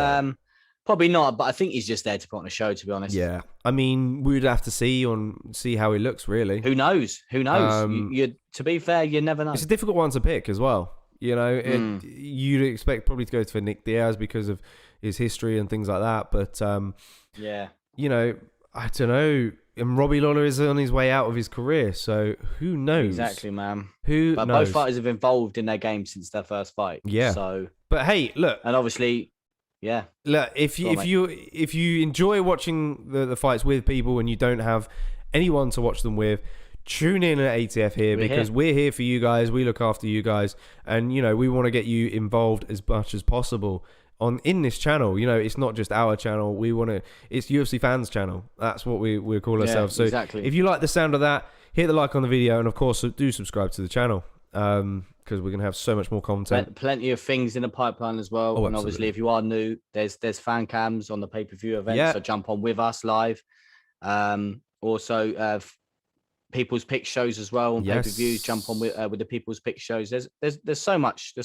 Probably not, but I think he's just there to put on a show, to be honest. Yeah, I mean, we'd have to see how he looks, really. Who knows? To be fair, you never know. It's a difficult one to pick as well. You'd expect probably to go for Nick Diaz because of his history and things like that, but I don't know. And Robbie Lawler is on his way out of his career, so who knows? Exactly, man. But both fighters have evolved in their game since their first fight. Yeah. So, but hey, look, and obviously, look, if you enjoy watching the fights with people and you don't have anyone to watch them with, tune in at ATF here because we're here for you guys. We look after you guys, and we want to get you involved as much as possible. In this channel, it's not just our channel. It's UFC fans channel. That's what we call ourselves. So exactly. If you like the sound of that, hit the like on the video, and of course do subscribe to the channel because we're gonna have so much more content. Plenty of things in the pipeline as well. And obviously, if you are new, there's fan cams on the pay-per-view event, so jump on with us live. Also, people's pick shows as well on pay-per-views. Jump on with the people's pick shows. There's so much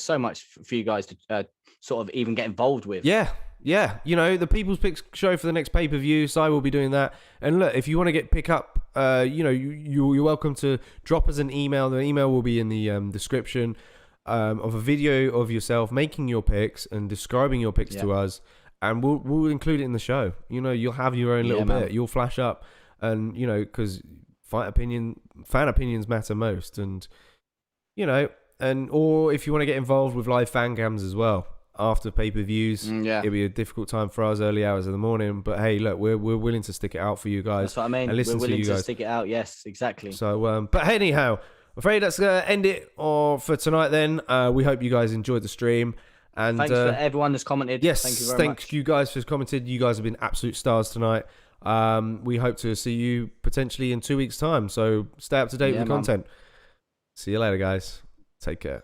for you guys to sort of even get involved with. Yeah. The people's picks show for the next pay-per-view. So I will be doing that. And look, if you want to pick up, you're welcome to drop us an email. The email will be in the description of a video of yourself making your picks and describing your picks to us, and we'll include it in the show. You'll have your own little bit. You'll flash up, and because fan opinions matter most, and or if you want to get involved with live fan cams as well after pay-per-views, it'll be a difficult time for us early hours of the morning, but hey, look, we're willing to stick it out for you guys. That's what I mean. And listen we're willing to you guys. To stick it out. Yes, exactly. So but anyhow, I'm afraid that's gonna end it for tonight then. We hope you guys enjoyed the stream, and thanks for everyone that's commented. Yes, thank you very much. You guys for commented. You guys have been absolute stars tonight. We hope to see you potentially in 2 weeks' time. So stay up to date with the content. See you later, guys. Take care.